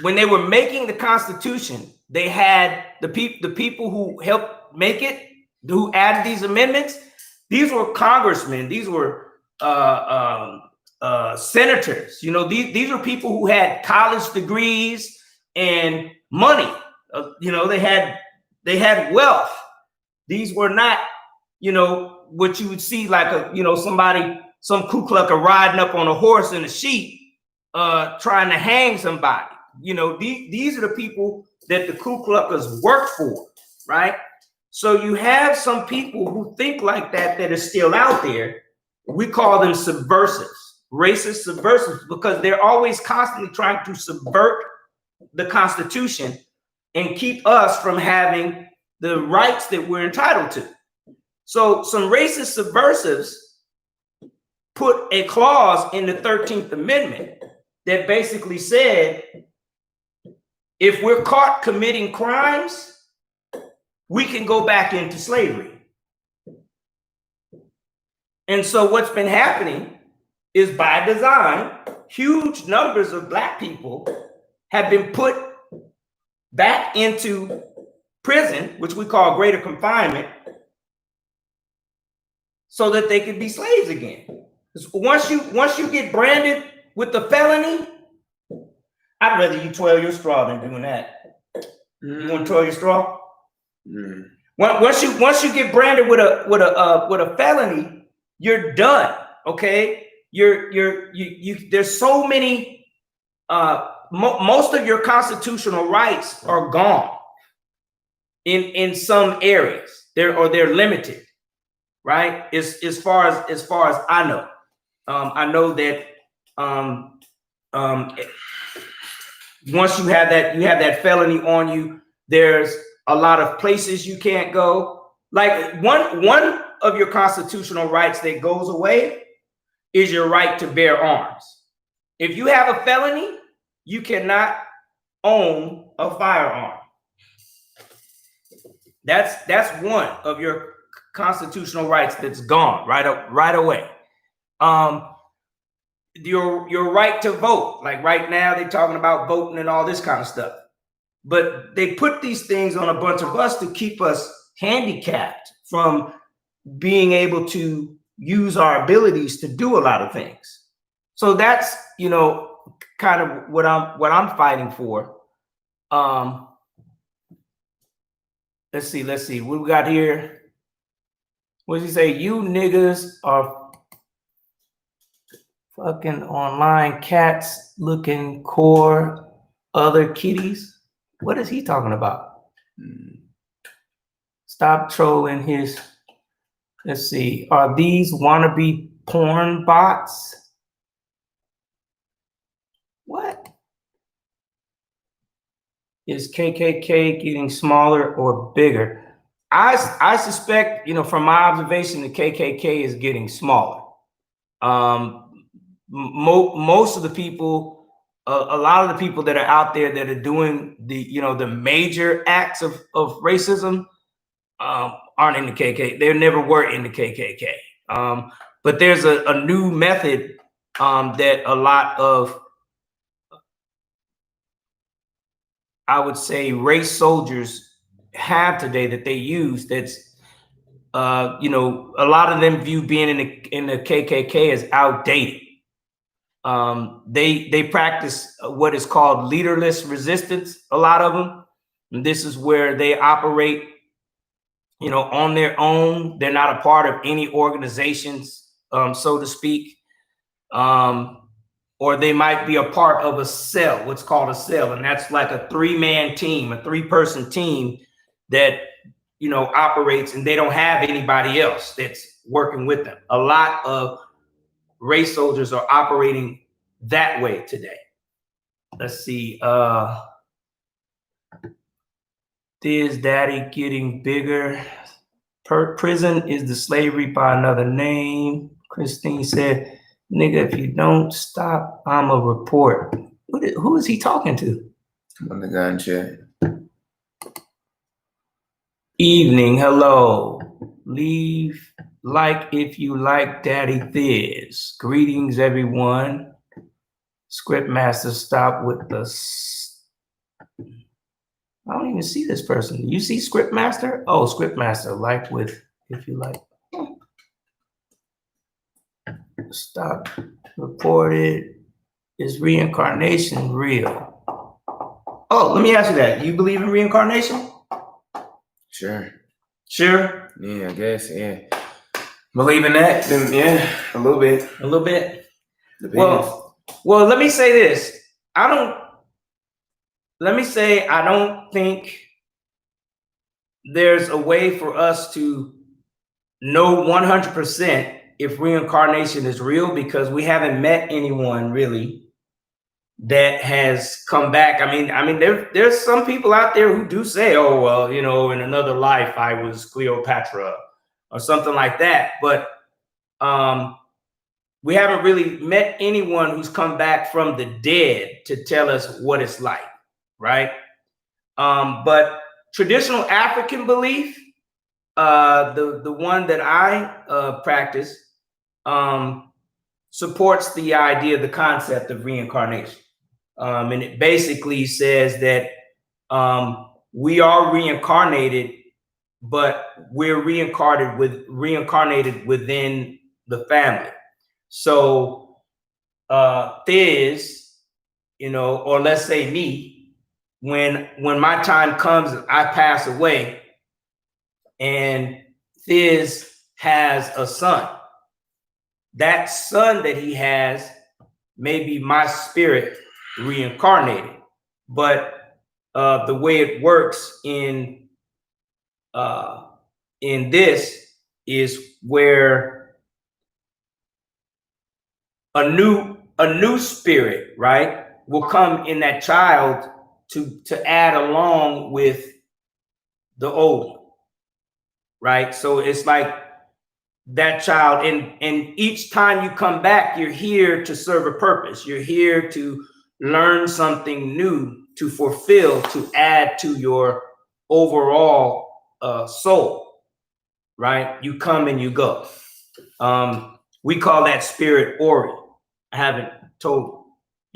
when they were making the Constitution, they had the people who helped make it, who added these amendments. These were congressmen. These were senators. These were people who had college degrees and money. They had wealth. These were not, what you would see like some Ku Kluxer riding up on a horse and a sheep, trying to hang somebody. These are the people that the Ku Kluxers work for, right? So you have some people who think like that are still out there. We call them subversives, racist subversives, because they're always constantly trying to subvert the Constitution and keep us from having the rights that we're entitled to. So some racist subversives put a clause in the 13th Amendment that basically said, if we're caught committing crimes, we can go back into slavery. And so what's been happening is, by design, huge numbers of Black people have been put back into prison, which we call greater confinement, so that they could be slaves again. Once you get branded with the felony, I'd rather you twirl your straw than doing that. You want to twirl your straw? Once you get branded with a felony, you're done. Okay, there's so many. Most of your constitutional rights are gone in some areas. They're limited, right? As far as I know. I know that once you have that felony on you, there's a lot of places you can't go. Like one of your constitutional rights that goes away is your right to bear arms. If you have a felony, you cannot own a firearm. That's one of your constitutional rights that's gone right away. Your right to vote, like right now they're talking about voting and all this kind of stuff, but they put these things on a bunch of us to keep us handicapped from being able to use our abilities to do a lot of things. So that's, you know, kind of what I'm fighting for. Let's see what we got here. What does he say? You niggas are fucking online cats looking core other kitties. What is he talking about? Stop trolling his. Let's see. Are these wannabe porn bots? What? Is KKK getting smaller or bigger? I suspect, you know, from my observation, the KKK is getting smaller. Most of the people, a lot of the people that are out there that are doing the major acts of racism aren't in the KKK. They never were in the KKK. But there's a new method that a lot of, I would say, race soldiers have today that they use. That's a lot of them view being in the KKK as outdated. They practice what is called leaderless resistance. A lot of them, and this is where they operate, on their own. They're not a part of any organizations, so to speak. Or they might be a part of a cell, what's called a cell, and that's like a three-man team, a three-person team that operates, and they don't have anybody else that's working with them. A lot of race soldiers are operating that way today. Let's see. Is daddy getting bigger? Prison is the slavery by another name. Christine said, nigga, if you don't stop, I'm a report. Who is he talking to? On the gun chat. Evening, hello. Leave like if you like Daddy Thiz. Greetings, everyone. Scriptmaster, stop with the... I don't even see this person. You see Scriptmaster? Oh, Scriptmaster, like with if you like. Stop. Reported. Is reincarnation real? Oh, let me ask you that. You believe in reincarnation? Sure. Sure? Yeah, I guess, yeah. Believe in that? Then, yeah, a little bit. A little bit? Depends. Well, let me say this. I don't think there's a way for us to know 100% if reincarnation is real, because we haven't met anyone really that has come back. I mean, there's some people out there who do say, oh, well, in another life I was Cleopatra or something like that. But we haven't really met anyone who's come back from the dead to tell us what it's like, right? But traditional African belief, the one that I practice, supports the idea, the concept of reincarnation. And it basically says that we are reincarnated, but we're reincarnated within the family. So Thiz you know, or let's say me, when my time comes, I pass away, and Thiz has a son. That son that he has may be my spirit reincarnated, but the way it works in this is where a new spirit, right, will come in that child to add along with the old one, right? So it's like that child, and each time you come back, you're here to serve a purpose. You're here to learn something new, to fulfill, to add to your overall soul, right? You come and you go. We call that spirit Ori. I haven't told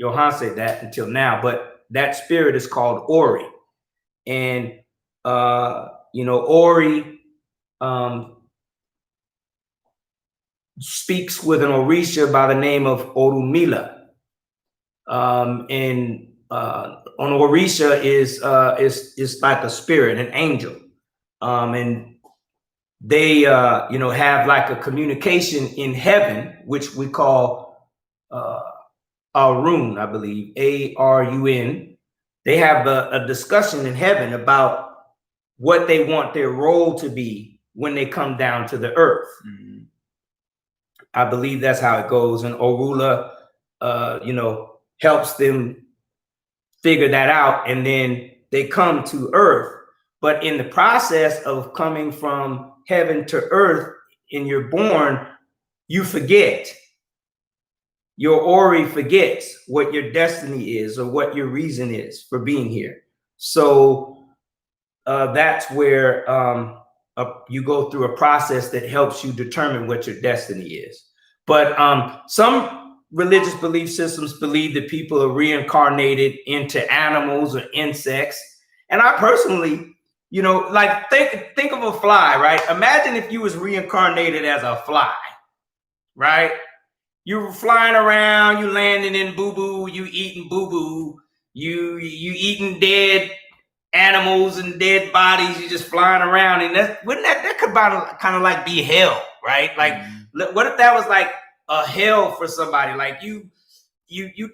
Johanse that until now, but that spirit is called Ori. And, you know, Ori speaks with an Orisha by the name of Orunmila. And an Orisha is like a spirit, an angel. And they, you know, have like a communication in heaven, which we call Arun, I believe, A-R-U-N. They have a discussion in heaven about what they want their role to be when they come down to the earth. Mm-hmm. I believe that's how it goes. And Orula, you know, helps them figure that out. And then they come to earth. But in the process of coming from heaven to earth, and you're born, you forget. Your Ori forgets what your destiny is or what your reason is for being here. So that's where you go through a process that helps you determine what your destiny is. But some religious belief systems believe that people are reincarnated into animals or insects. And I personally, you know, like think of a fly, right? Imagine if you was reincarnated as a fly, right? You were flying around, you landing in boo-boo, you eating boo-boo, you eating dead animals and dead bodies, you just flying around. And that could kind of like be hell, right? Like, what if that was like a hell for somebody? Like you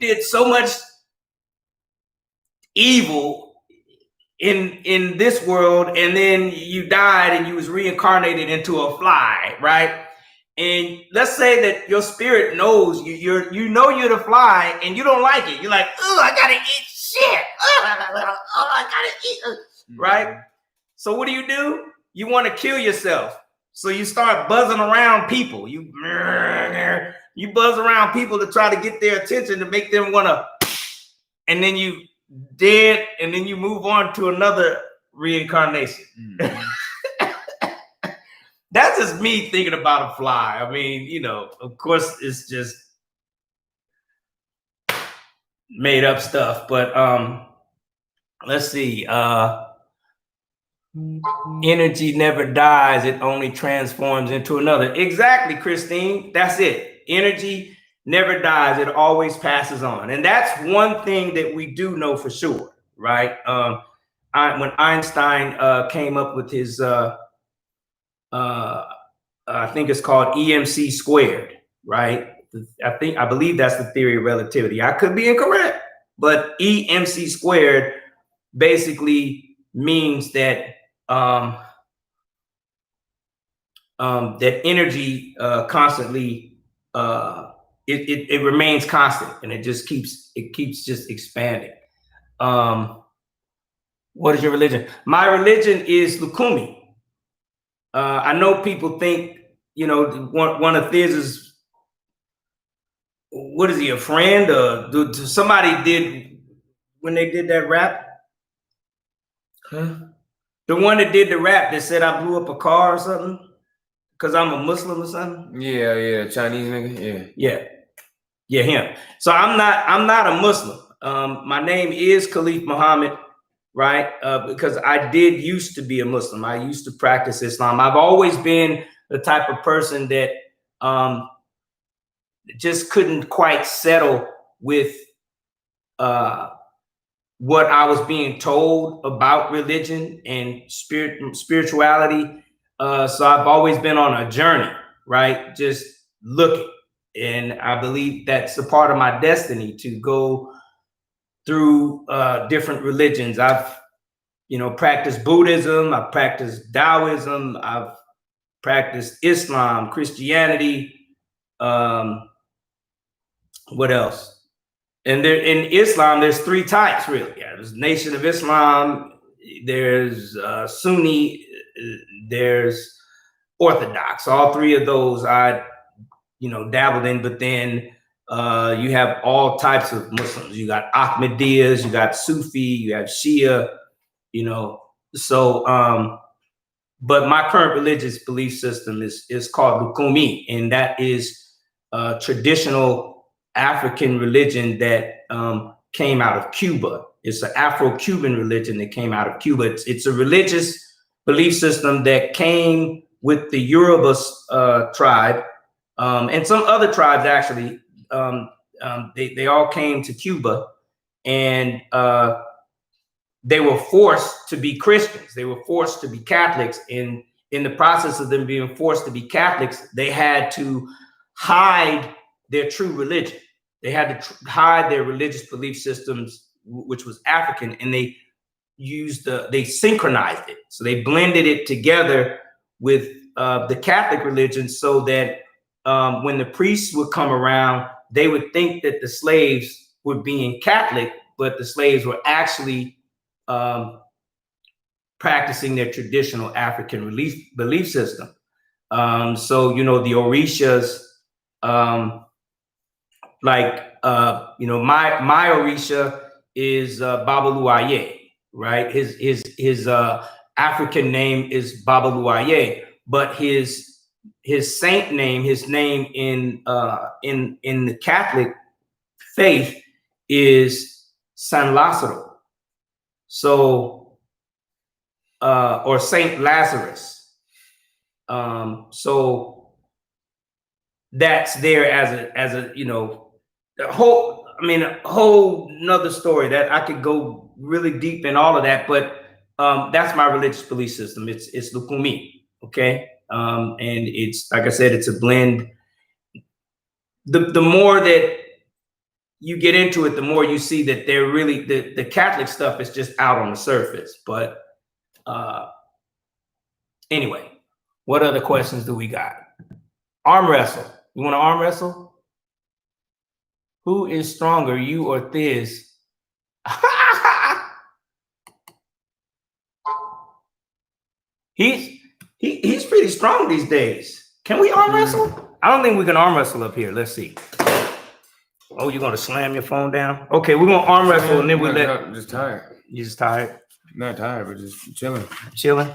did so much evil in this world, and then you died and you was reincarnated into a fly, right? And let's say that your spirit knows you're the fly, and you don't like it. You're like, oh, I gotta eat shit. Oh, I gotta eat. Right? So what do? You want to kill yourself. So you start buzzing around people. You buzz around people to try to get their attention, to make them want to, and then you dead, and then you move on to another reincarnation. That's just me thinking about a fly. I mean, you know, of course, it's just made up stuff. But let's see. Energy never dies. It only transforms into another. Exactly, Christine. That's it. Energy never dies. It always passes on. And that's one thing that we do know for sure, right? When Einstein came up with his I think it's called EMC squared, right? I believe that's the theory of relativity. I could be incorrect, but EMC squared basically means that that energy constantly it remains constant, and it keeps just expanding. What is your religion? My religion is Lukumi. I know people think, you know, one of Thizz's, what is he, a friend? Or somebody did, when they did that rap? Huh? The one that did the rap that said I blew up a car or something because I'm a Muslim or something? Yeah, Chinese nigga, yeah, him. So I'm not a Muslim. My name is Khalif Muhammad, right? Because I did used to be a Muslim. I used to practice Islam. I've always been the type of person that just couldn't quite settle with what I was being told about religion and spirituality. So I've always been on a journey, right? Just looking. And I believe that's a part of my destiny to go through different religions. I've, practiced Buddhism, I've practiced Taoism, I've practiced Islam, Christianity. What else? And there in Islam, there's 3 types really. Yeah, there's Nation of Islam, there's Sunni, there's Orthodox. All 3 of those I, dabbled in. But then you have all types of Muslims. You got Ahmadiyas, you got Sufi, you have Shia. So but my current religious belief system is called Lukumi, and that is traditional African religion that came out of Cuba. It's an Afro-Cuban religion that came out of Cuba. It's a religious belief system that came with the Yoruba tribe and some other tribes actually. They all came to Cuba, and they were forced to be Christians. They were forced to be Catholics. And in the process of them being forced to be Catholics, they had to hide their true religion. They had to hide their religious belief systems, which was African, and they they synchronized it. So they blended it together with the Catholic religion so that when the priests would come around, they would think that the slaves were being Catholic, but the slaves were actually practicing their traditional African belief system. So, the Orishas, my Orisha is Babaluaye, right? His African name is Babaluaye, but his saint name, his name in the Catholic faith is San Lazaro. So, or Saint Lazarus. So that's there as a a whole nother story that I could go really deep in all of that, but that's my religious belief system. It's Lukumi, okay? And it's, like I said, it's a blend. The more that you get into it, the more you see that they're really, the Catholic stuff is just out on the surface. But anyway, what other questions do we got? Arm wrestle. You want to arm wrestle? Who is stronger, you or Thiz? He's pretty strong these days. Can we arm wrestle? I don't think we can arm wrestle up here. Let's see. Oh, you're gonna slam your phone down? Okay, we're gonna arm wrestle and then we let. I'm just tired. You just tired? Not tired, but just chilling. Chilling.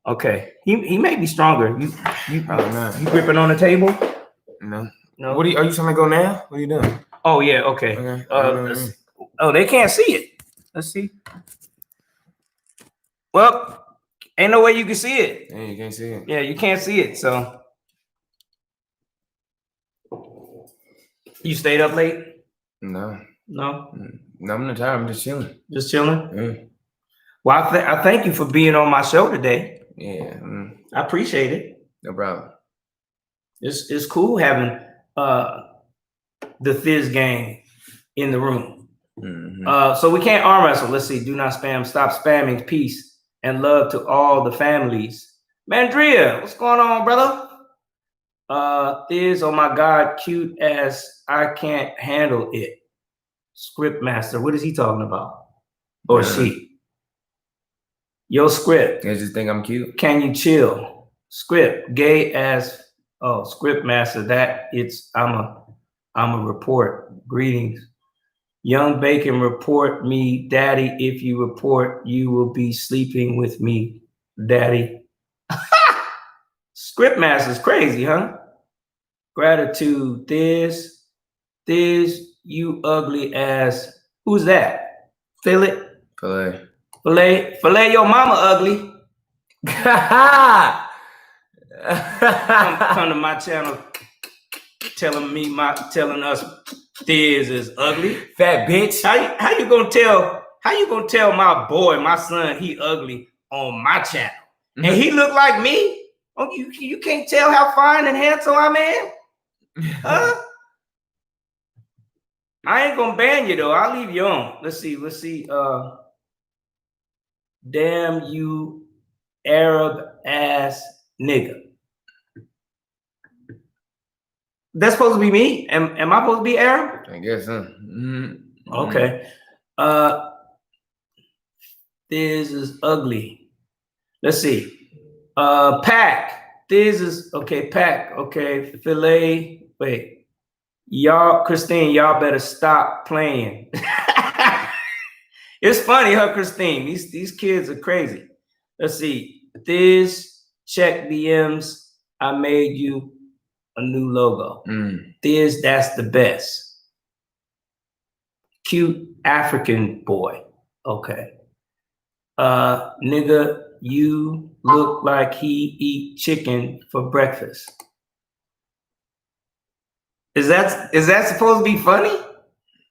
Okay. He may be stronger. You probably not. You gripping on the table? No. No. What are you trying to go now? What are you doing? Oh yeah. Okay. Oh, they can't see it. Let's see. Well, ain't no way you can see it. Yeah, you can't see it. Yeah, you can't see it. So you stayed up late? No. No, I'm not tired. I'm just chilling. Just chilling. Yeah. Well, I thank you for being on my show today. Yeah. I appreciate it. No problem. It's cool having the Thizz gang in the room. So we can't arm wrestle. Let's see. Do not spam. Stop spamming. Peace and love to all the families. Mandria, what's going on, brother? Thizz, oh my God, cute as I can't handle it. Script master, what is he talking about? Or she? Yo, Script. You just think I'm cute? Can you chill? Script, gay as Script master. I'm a report. Greetings. Young Bacon, report me, daddy. If you report, you will be sleeping with me, daddy. Script master's crazy, huh? Gratitude, Thizz, you ugly ass. Who's that? Filet your mama ugly. come to my channel telling us Thiz is ugly. Fat bitch. How you gonna tell my boy, my son, he ugly on my channel? Mm-hmm. And he look like me? Oh, you can't tell how fine and handsome I am? Huh? I ain't gonna ban you though. I'll leave you on. Let's see. Damn you, Arab ass nigga. That's supposed to be me. Am I supposed to be Arab? I guess so. Mm-hmm. Okay. This is ugly. Let's see. Pack. This is okay. Pack. Okay. Filet. Wait. Y'all, Christine, y'all better stop playing. It's funny, huh, Christine? These kids are crazy. Let's see. This check DMs. I made you a new logo. This, that's the best. Cute African boy. Okay. Nigga, you look like he eat chicken for breakfast. Is that supposed to be funny?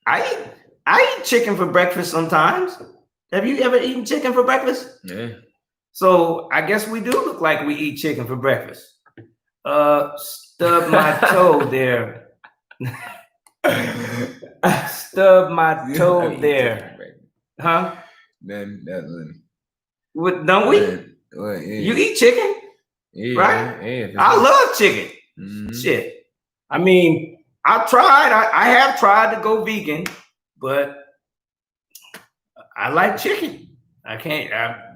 I eat chicken for breakfast sometimes. Have you ever eaten chicken for breakfast? Yeah. So I guess we do look like we eat chicken for breakfast. Stub my toe there. Stub my toe there. Huh? Then that's What, don't we? Well, yeah. You eat chicken? Yeah, right? Yeah, I love chicken. Shit. I mean, I have tried to go vegan, but I like chicken.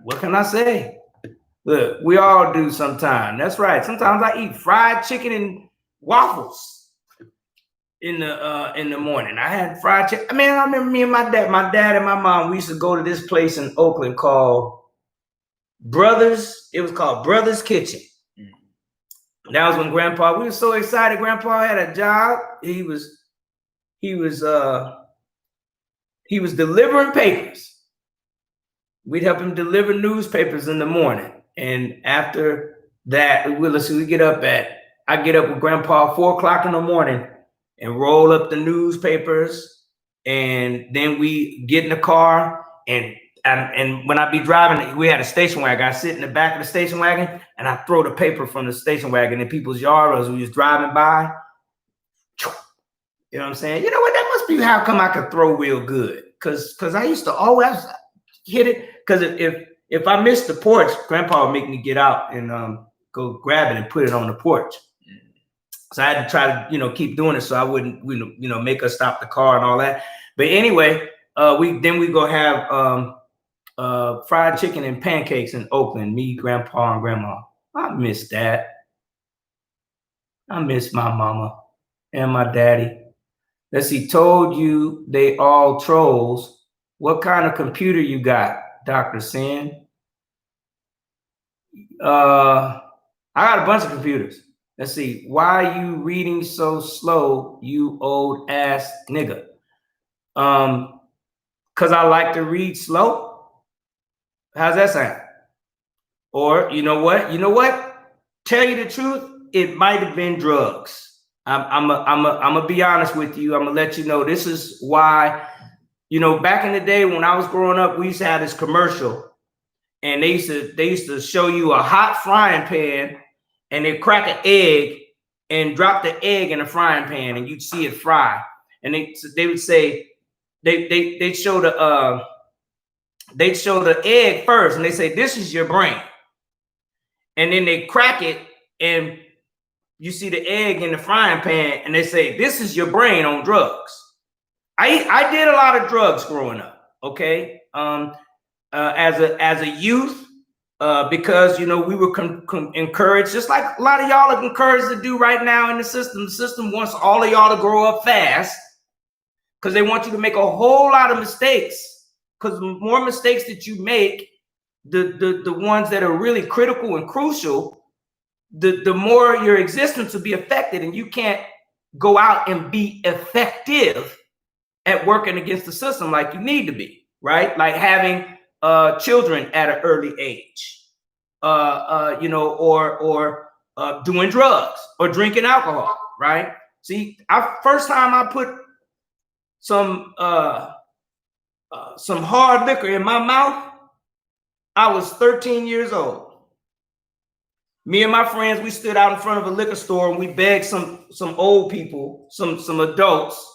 What can I say? Look, we all do sometimes. That's right. Sometimes I eat fried chicken and waffles in the morning. I had fried chicken. I mean, I remember me and my dad and my mom, we used to go to this place in Oakland called Brothers. It was called Brothers Kitchen. That was when Grandpa, we were so excited. Grandpa had a job. He was delivering papers. We'd help him deliver newspapers in the morning. And after that, I get up with Grandpa 4 o'clock in the morning and roll up the newspapers. And then we get in the car and when I be driving, we had a station wagon. I sit in the back of the station wagon and I throw the paper from the station wagon in people's yards as we was driving by. You know what I'm saying? You know what? That must be how come I could throw real good. Cause I used to always hit it. Cause if I missed the porch, Grandpa would make me get out and go grab it and put it on the porch. So I had to try to, keep doing it so I wouldn't, make us stop the car and all that. But anyway, we go have fried chicken and pancakes in Oakland, me, Grandpa, and Grandma. I miss that. I miss my mama and my daddy. Let's see, told you they all trolls. What kind of computer you got, Dr. Syn? I got a bunch of computers. Let's see, why you reading so slow, you old ass nigga? Because I like to read slow. How's that sound? Or you know what? Tell you the truth, it might have been drugs. I'm gonna be honest with you. I'm gonna let you know this is why. Back in the day when I was growing up, we used to have this commercial, and they used to show you a hot frying pan, and they crack an egg and drop the egg in a frying pan, and you'd see it fry. And they would say they'd show the egg first, and they say, this is your brain. And then they crack it, and you see the egg in the frying pan, and they say, this is your brain on drugs. I did a lot of drugs growing up, okay? As a youth, because, we were encouraged, just like a lot of y'all are encouraged to do right now in the system. The system wants all of y'all to grow up fast because they want you to make a whole lot of mistakes. Because the more mistakes that you make, the ones that are really critical and crucial, the more your existence will be affected, and you can't go out and be effective at working against the system like you need to be, right? Like having children at an early age, or doing drugs or drinking alcohol, right? See, first time I put some hard liquor in my mouth, I was 13 years old. Me and my friends, we stood out in front of a liquor store and we begged some old people, some adults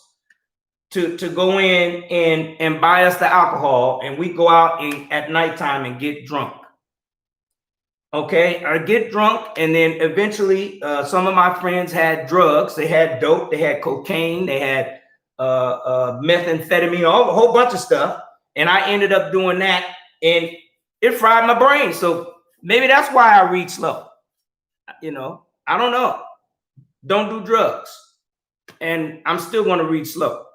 to go in and buy us the alcohol, and we go out at nighttime and get drunk. Okay, I get drunk, and then eventually some of my friends had drugs. They had dope, they had cocaine, they had methamphetamine, a whole bunch of stuff. And I ended up doing that, and it fried my brain. So maybe that's why I read slow. You know, I don't know. Don't do drugs. And I'm still going to read slow.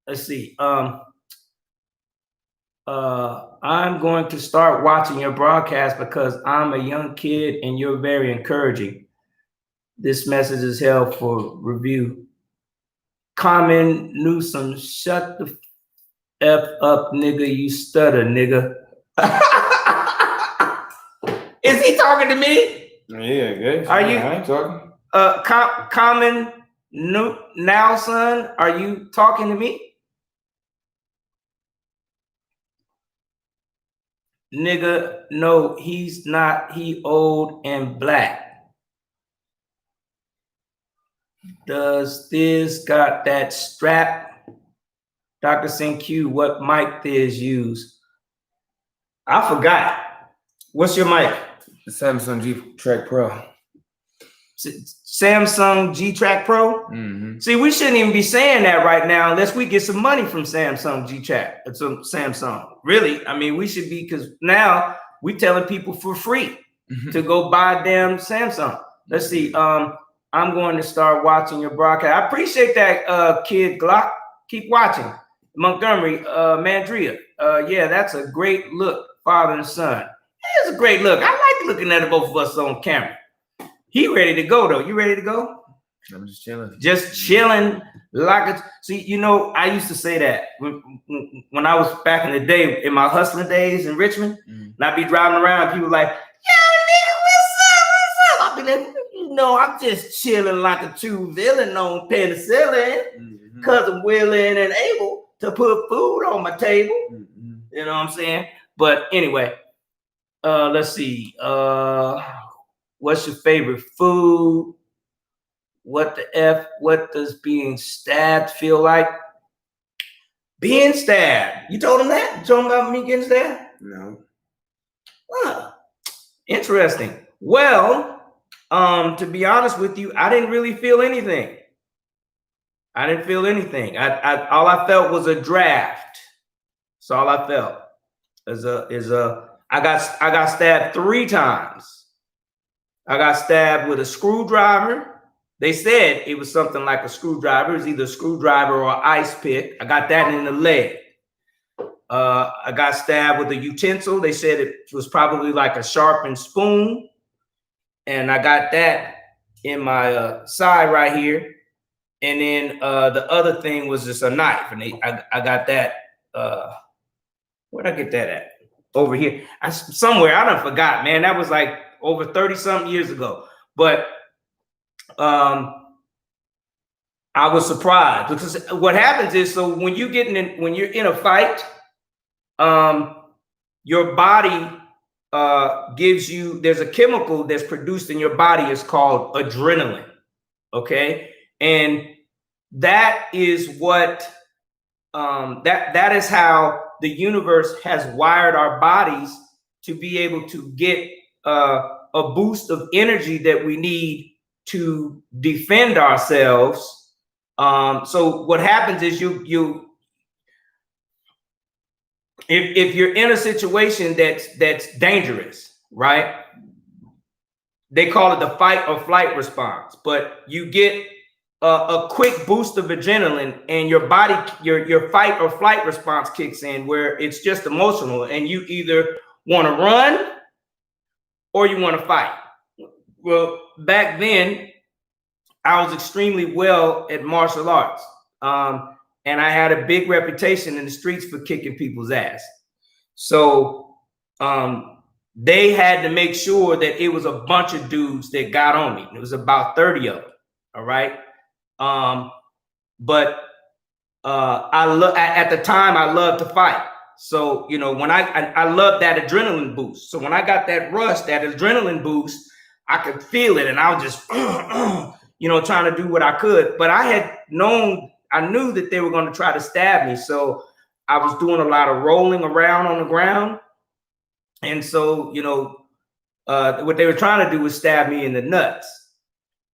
Let's see. I'm going to start watching your broadcast because I'm a young kid and you're very encouraging. This message is held for review. Common Newsome, shut the F up, nigga. You stutter, nigga. Is he talking to me? Yeah, good. Are you? I ain't talking. Common now, son. Are you talking to me? Nigga, no, he's not. He old and black. Does Thiz got that strap? Dr.SYN-Q, what mic Thiz use? I forgot. What's your mic? The Samsung G-Track Pro. Samsung G-Track Pro? Mm-hmm. See, we shouldn't even be saying that right now unless we get some money from Samsung G-Track. It's a Samsung. Really, I mean, we should be, because now we telling people for free to go buy a damn Samsung. Let's see. I'm going to start watching your broadcast. I appreciate that, Kid Glock. Keep watching. Montgomery, Mandria. Yeah, that's a great look, father and son. It's a great look. I like looking at both of us on camera. He ready to go though. You ready to go? I'm just chilling. Just chilling like a. See, you know, I used to say that when I was back in the day, in my hustling days in Richmond, and I'd be driving around, people like, yo, nigga, what's up? I'd be like, you know, I'm just chilling like a true villain on penicillin because I'm willing and able to put food on my table. You know what I'm saying? But anyway, let's see. What's your favorite food? What the F? What does being stabbed feel like? Being stabbed. You told him that? You told him about me getting stabbed? No. Huh. Interesting. Well, to be honest with you, I didn't really feel anything. I didn't feel anything. All I felt was a draft. That's all I felt. I got stabbed 3 times. I got stabbed with a screwdriver. They said it was something like a screwdriver. It was either a screwdriver or an ice pick. I got that in the leg. I got stabbed with a utensil. They said it was probably like a sharpened spoon. And I got that in my side right here. And then the other thing was just a knife. And I got that. Where'd I get that at? Over here. Somewhere. I done forgot, man. That was like over 30-something years ago. But I was surprised because what happens is, so when you're in a fight, your body gives you, there's a chemical that's produced in your body. It's called adrenaline. Okay. And that is what, that is how the universe has wired our bodies to be able to get a boost of energy that we need to defend ourselves. So what happens is if you're in a situation that's dangerous, right? They call it the fight or flight response, but you get a quick boost of adrenaline and your body, your fight or flight response kicks in, where it's just emotional and you either want to run or you want to fight. Well, back then I was extremely well at martial arts. And I had a big reputation in the streets for kicking people's ass. So they had to make sure that it was a bunch of dudes that got on me. It was about 30 of them. All right. But at the time I loved to fight. So, you know, when I love that adrenaline boost. So when I got that rush, that adrenaline boost, I could feel it, and I was just, you know, trying to do what I could. But I knew that they were going to try to stab me. So I was doing a lot of rolling around on the ground. And so, you know, what they were trying to do was stab me in the nuts.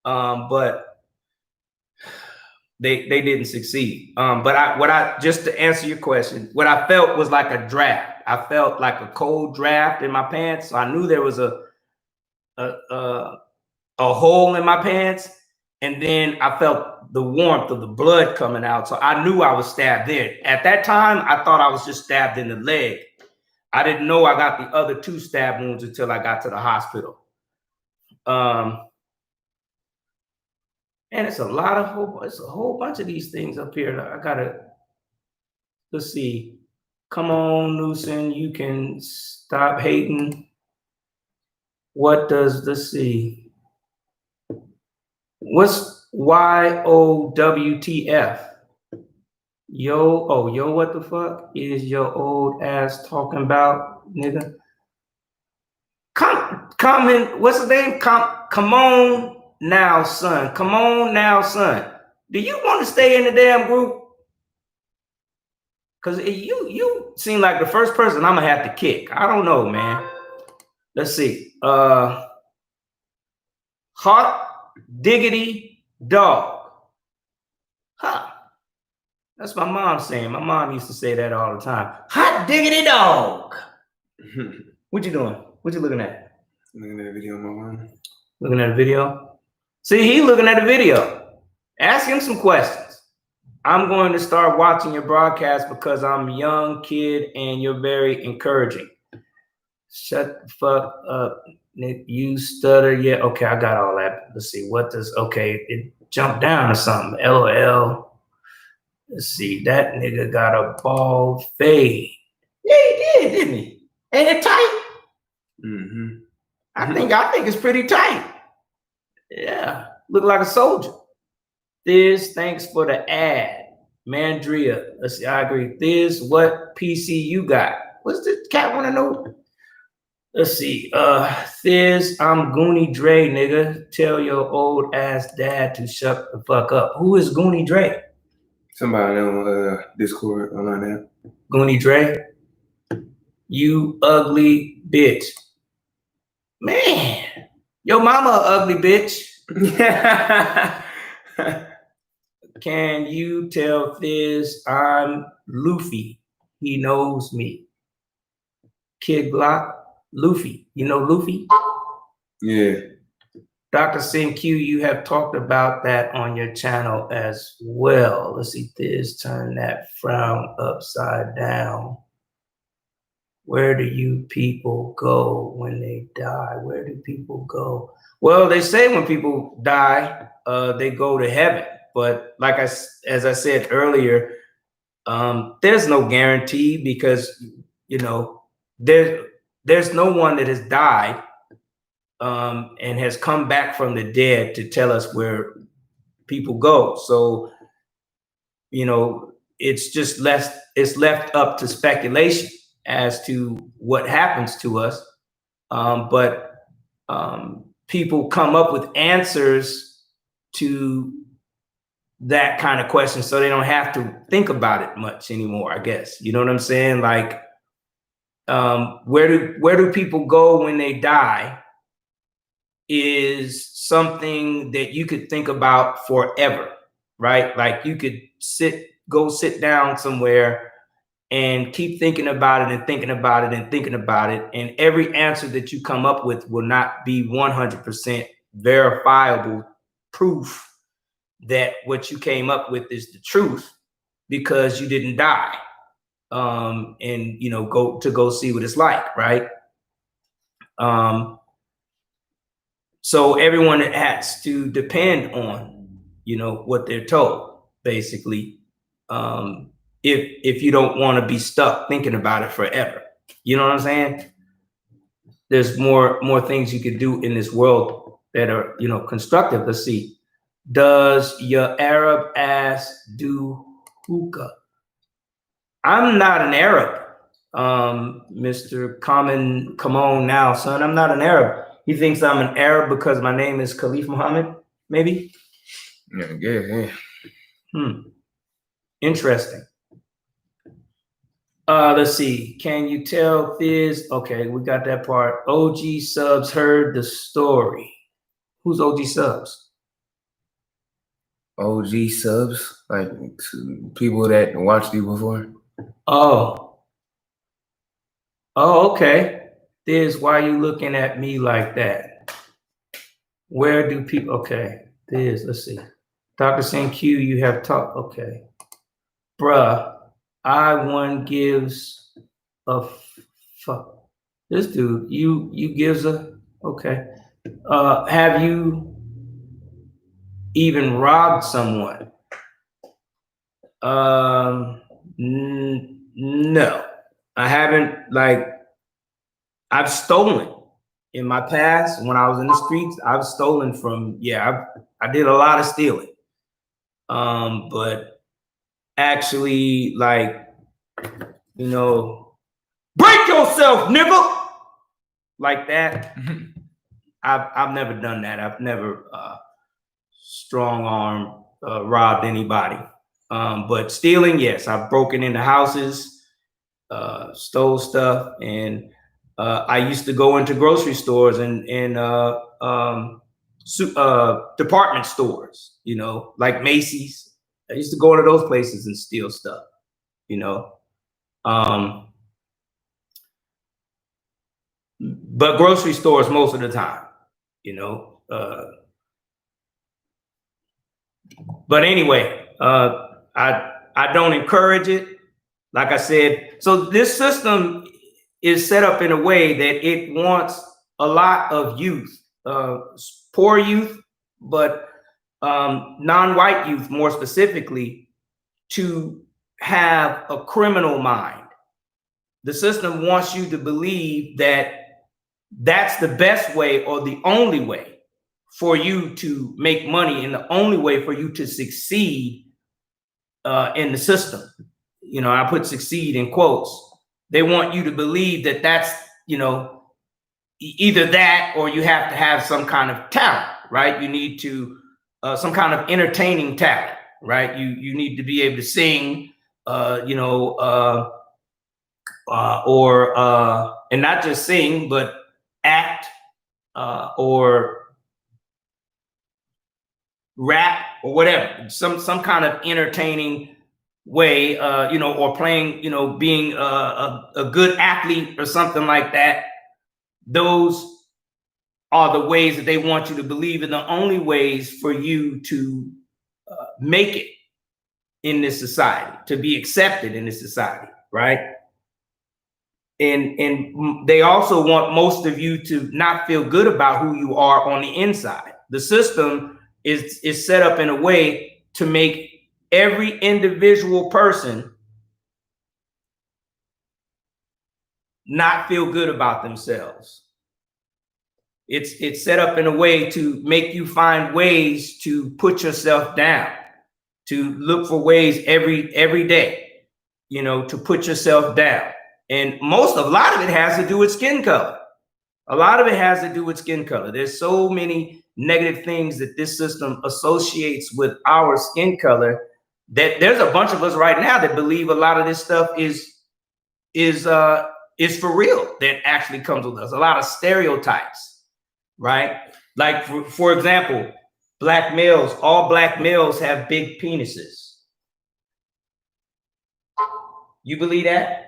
But they didn't succeed. But just to answer your question, what I felt was like a draft. I felt like a cold draft in my pants. So I knew there was a hole in my pants, and then I felt the warmth of the blood coming out. So I knew I was stabbed there. At that time, I thought I was just stabbed in the leg. I didn't know I got the other 2 stab wounds until I got to the hospital. And it's a whole bunch of these things up here. Let's see. Come on, Newsom, you can stop hating. What does let's see? What's YOWTF? Yo, what the fuck is your old ass talking about, nigga? Come in, what's his name? Come on now, son. Come on now, son. Do you want to stay in the damn group? Because you seem like the first person I'm gonna have to kick. I don't know, man. Let's see. Hot diggity dog. Huh. That's my mom saying. My mom used to say that all the time. Hot diggity dog. What you doing? What you looking at? Looking at a video on my phone. Looking at a video? See, he looking at a video. Ask him some questions. I'm going to start watching your broadcast because I'm a young kid and you're very encouraging. Shut the fuck up, Nick. You stutter. Yeah, okay, I got all that. Let's see. It jumped down or something. LOL. Let's see. That nigga got a bald fade. Yeah, he did, didn't he? Ain't it tight? Mm-hmm. I think it's pretty tight. Yeah, look like a soldier. Thiz, thanks for the ad. Mandria, let's see, I agree. Thiz, what PC you got? What's the cat want to know? Let's see. Thiz, I'm Goonie Dre, nigga. Tell your old ass dad to shut the fuck up. Who is Goonie Dre? Somebody on Discord online there. Goonie Dre? You ugly bitch. Man, your mama ugly bitch. Can you tell Thiz I'm Luffy? He knows me. Kid Glock, Luffy. You know Luffy? Yeah. Dr.SYN-Q, you have talked about that on your channel as well. Let's see, Thiz, turn that frown upside down. Where do you people go when they die? Where do people go? Well, they say when people die, they go to heaven. But as I said earlier, there's no guarantee because, you know, there's no one that has died and has come back from the dead to tell us where people go. So, you know, it's left up to speculation as to what happens to us. But people come up with answers to that kind of question so they don't have to think about it much anymore, I guess. You know what I'm saying? Like, where do people go when they die is something that you could think about forever, right? Like you could go sit down somewhere and keep thinking about it and thinking about it and thinking about it. And every answer that you come up with will not be 100% verifiable proof that what you came up with is the truth because you didn't die. And, you know, go see what it's like, right? So everyone has to depend on, you know, what they're told, basically. If you don't want to be stuck thinking about it forever, you know what I'm saying? There's more things you could do in this world that are, you know, constructive. Let's see. Does your Arab ass do hookah. I'm not an Arab, Mr. Come on now, son. I'm not an Arab. He thinks I'm an Arab because my name is Khalif Muhammad, maybe? Yeah. Interesting. Let's see. Can you tell Fizz? Okay, we got that part. OG Subs heard the story. Who's OG Subs? OG subs, like people that watched you before. Oh, okay. Fizz, why are you looking at me like that? Where do people? Okay, Fizz, let's see. Dr.SYN-Q, you have talked. Okay, bruh. I1 gives a fuck. This dude, you gives a okay. Have you even robbed someone? No, I haven't. Like, I've stolen in my past when I was in the streets. I've stolen from. Yeah, I did a lot of stealing. But actually, like, you know, break yourself, nigga, like that. I've never done that. I've never strong arm robbed anybody. But stealing, yes, I've broken into houses, stole stuff, and I used to go into grocery stores and department stores, you know, like Macy's. I used to go into those places and steal stuff, you know. But grocery stores most of the time, you know. But anyway, I don't encourage it. Like I said, so this system is set up in a way that it wants a lot of youth, poor youth, but non-white youth more specifically, to have a criminal mind. The system wants you to believe that that's the best way or the only way for you to make money and the only way for you to succeed in the system. You know, I put succeed in quotes. They want you to believe that that's, you know, either that or you have to have some kind of talent, right? You need to, some kind of entertaining talent, right? You need to be able to sing, you know, and not just sing, but act or rap or whatever, some kind of entertaining way, you know, or playing, you know, being a good athlete or something like that. Those are the ways that they want you to believe in, the only ways for you to make it in this society, to be accepted in this society, right? And they also want most of you to not feel good about who you are on the inside. The system is set up in a way to make every individual person not feel good about themselves. It's set up in a way to make you find ways to put yourself down, to look for ways every day, you know, to put yourself down. And a lot of it has to do with skin color. A lot of it has to do with skin color. There's so many negative things that this system associates with our skin color that there's a bunch of us right now that believe a lot of this stuff is for real, that actually comes with us. A lot of stereotypes, right? Like, for example, black males, all black males have big penises. You believe that?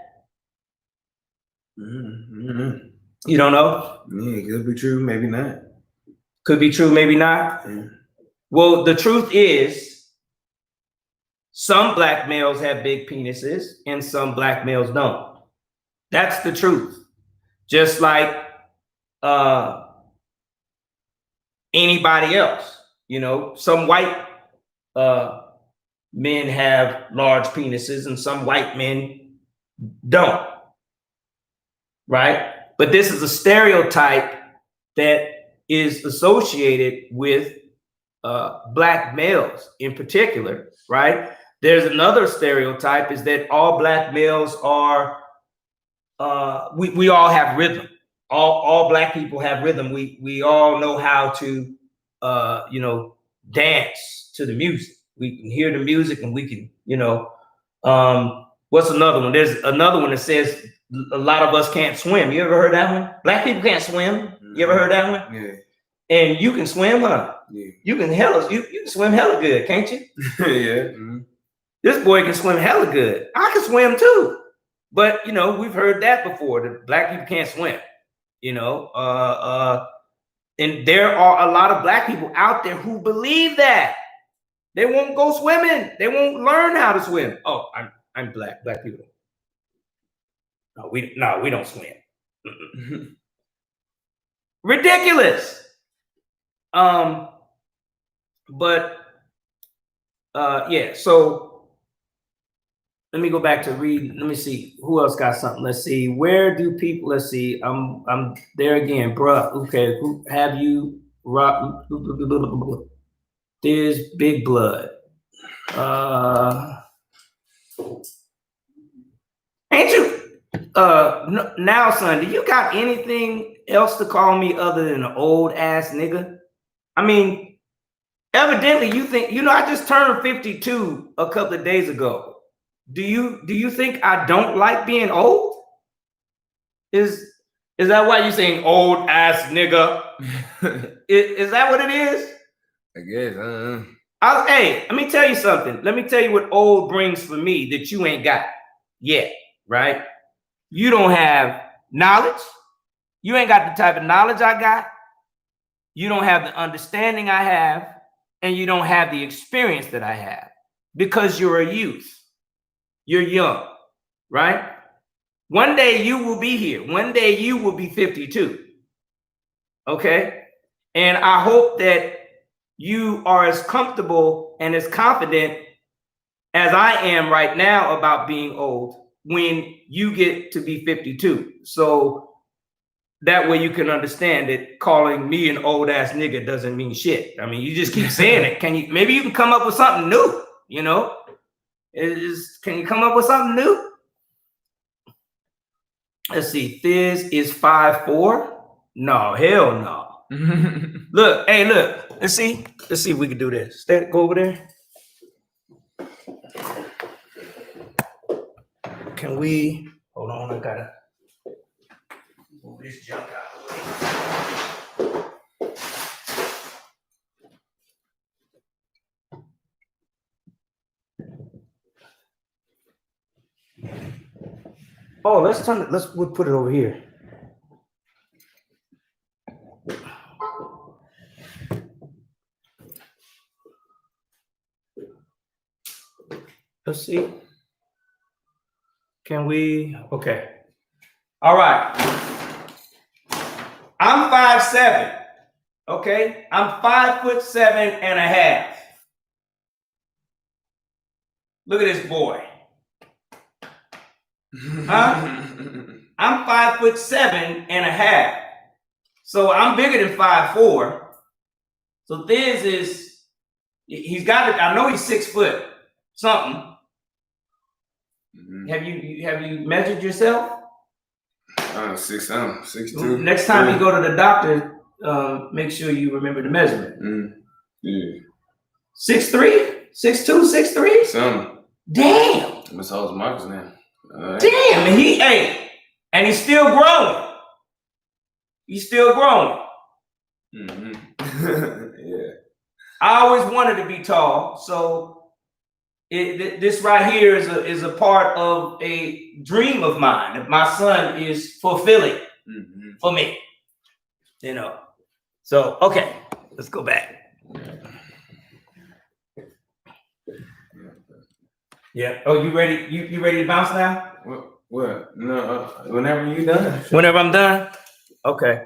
Mm-hmm. You don't know? Yeah, it could be true, maybe not. Could be true, maybe not. Yeah. Well, the truth is, some black males have big penises and some black males don't. That's the truth. Just like anybody else, you know, some white men have large penises and some white men don't, right? But this is a stereotype that is associated with black males in particular, right? There's another stereotype is that all Black males are, we all have rhythm. All Black people have rhythm. We all know how to, dance to the music. We can hear the music and we can, what's another one? There's another one that says a lot of us can't swim. You ever heard that one? Black people can't swim. You ever heard that one? Yeah. And you can swim, huh? Yeah. You can swim hella good, can't you? Yeah. This boy can swim hella good. I can swim too. But we've heard that before, that Black people can't swim. And there are a lot of Black people out there who believe that. They won't go swimming. They won't learn how to swim. Oh, I'm Black. Black people. No, we don't swim. Ridiculous. Yeah, so let me go back to read. Let me see who else got something. Let's see. Where do people, let's see. I'm there again, bruh. Okay, who have you rock? There's Big Blood. Ain't you now, son, do you got anything else to call me other than an old ass nigga? I mean, evidently you think, I just turned 52 a couple of days ago. Do you think I don't like being old? Is that why you're saying old ass nigga? Is that what it is? I guess. Hey, let me tell you something. Let me tell you what old brings for me that you ain't got yet, right? You don't have knowledge. You ain't got the type of knowledge I got. You don't have the understanding I have, and you don't have the experience that I have because you're a youth. You're young, right? One day you will be here. One day you will be 52. Okay? And I hope that you are as comfortable and as confident as I am right now about being old when you get to be 52. So that way you can understand that calling me an old ass nigga doesn't mean shit. I mean, you just keep saying it. Maybe you can come up with something new, Can you come up with something new? Let's see. Thiz is 5'4". No, hell no. Look. Let's see if we can do this. Go over there. Can we hold on? I gotta move this junk out of the way. Oh, we'll put it over here. Let's see. Can we? Okay. All right. I'm 5'7". Okay. I'm 5'7.5". Look at this boy. Huh? I'm 5'7.5". So I'm bigger than 5'4". So Thiz he's got it. I know he's 6 foot something. Have you measured yourself? 6'2". Next time you go to the doctor, make sure you remember the measurement. Yeah. 6'3", 6'2", 6'3". Something. Damn. Miss Hall's Marcus now. Right. Damn, and he's still growing. He's still growing. Yeah. I always wanted to be tall, so this right here is a part of a dream of mine that my son is fulfilling for me. So okay, let's go back. Yeah. Oh, you ready? You ready to bounce now? What? No. Whenever you done. Whenever I'm done. Okay.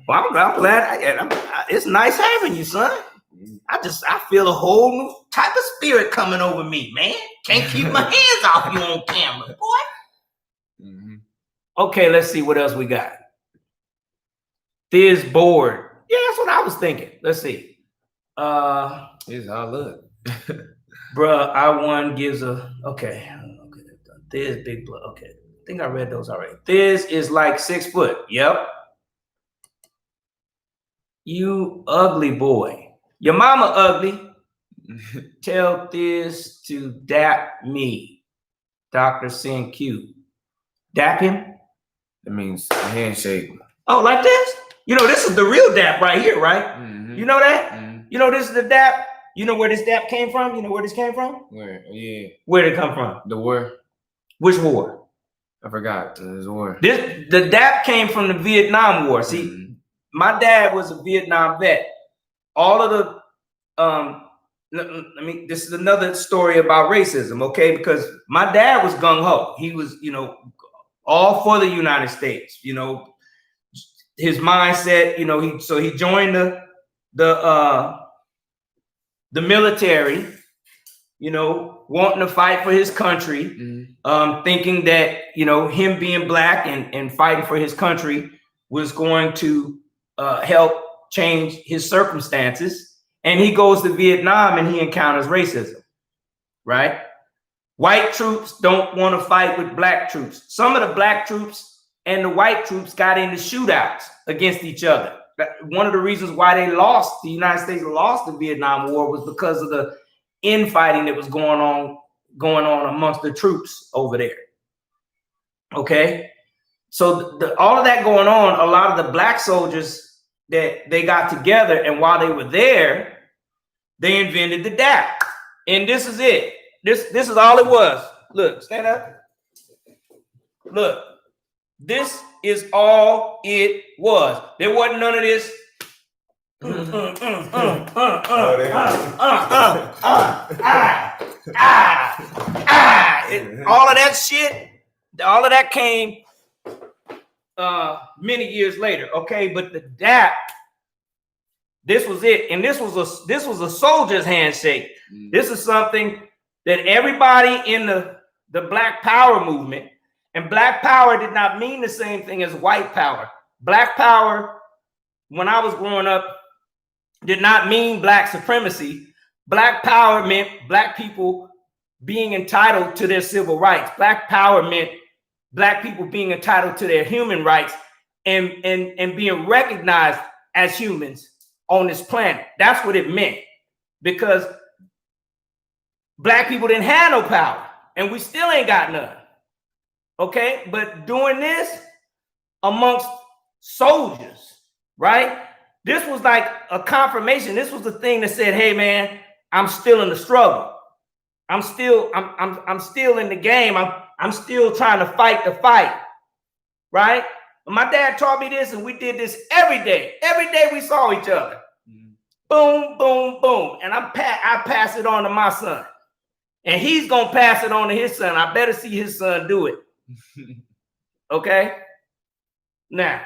Well, I'm glad. It's nice having you, son. I feel a whole new type of spirit coming over me, man. Can't keep my hands off you on camera, boy. Okay, let's see what else we got. Thiz bored. Yeah, that's what I was thinking. Let's see. Here's how I look. Bruh, I1 gives a okay. Thiz big blood. Okay. I think I read those already. Thiz is like 6 foot. Yep. You ugly boy. Your mama ugly. Tell Thiz to dap me. Dr.SYN-Q. Dap him? That means a handshake. Oh, like this? You know, this is the real dap right here, right? Mm-hmm. You know that? Mm-hmm. You know this is the dap? You know where this dap came from? You know where this came from? Where? Yeah. Where did it come from? The war. Which war? I forgot. This war. The dap came from the Vietnam War. See, my dad was a Vietnam vet. All of the this is another story about racism, okay? Because my dad was gung-ho. He was, you know, all for the United States, you know. His mindset, you know, he joined the military, you know, wanting to fight for his country, thinking that, you know, him being black and fighting for his country was going to help change his circumstances. And he goes to Vietnam and he encounters racism, right? White troops don't want to fight with black troops. Some of the black troops and the white troops got into shootouts against each other. One of the reasons why the United States lost the Vietnam War was because of the infighting that was going on amongst the troops over there. Okay, so all of that going on, a lot of the black soldiers that they got together, and while they were there, they invented the dap. And this is it. This is all it was. Look, stand up. Look, this is all it was. There wasn't none of this. All of that shit, all of that came many years later, okay? But the dap, this was it, and this was a soldier's handshake. This is something that everybody in the Black Power movement, and Black Power did not mean the same thing as white power. Black Power, when I was growing up, did not mean black supremacy. Black Power meant black people being entitled to their civil rights. Black Power meant black people being entitled to their human rights and being recognized as humans on this planet. That's what it meant, because black people didn't have no power, and we still ain't got none. Okay, but doing this amongst soldiers, right? This was like a confirmation. This was the thing that said, hey man, I'm still in the struggle. I'm still in the game. I'm still trying to fight the fight, right? My dad taught me this, and we did this every day. Every day we saw each other. Boom, boom, boom. And I pass it on to my son. And he's going to pass it on to his son. I better see his son do it. Okay? Now,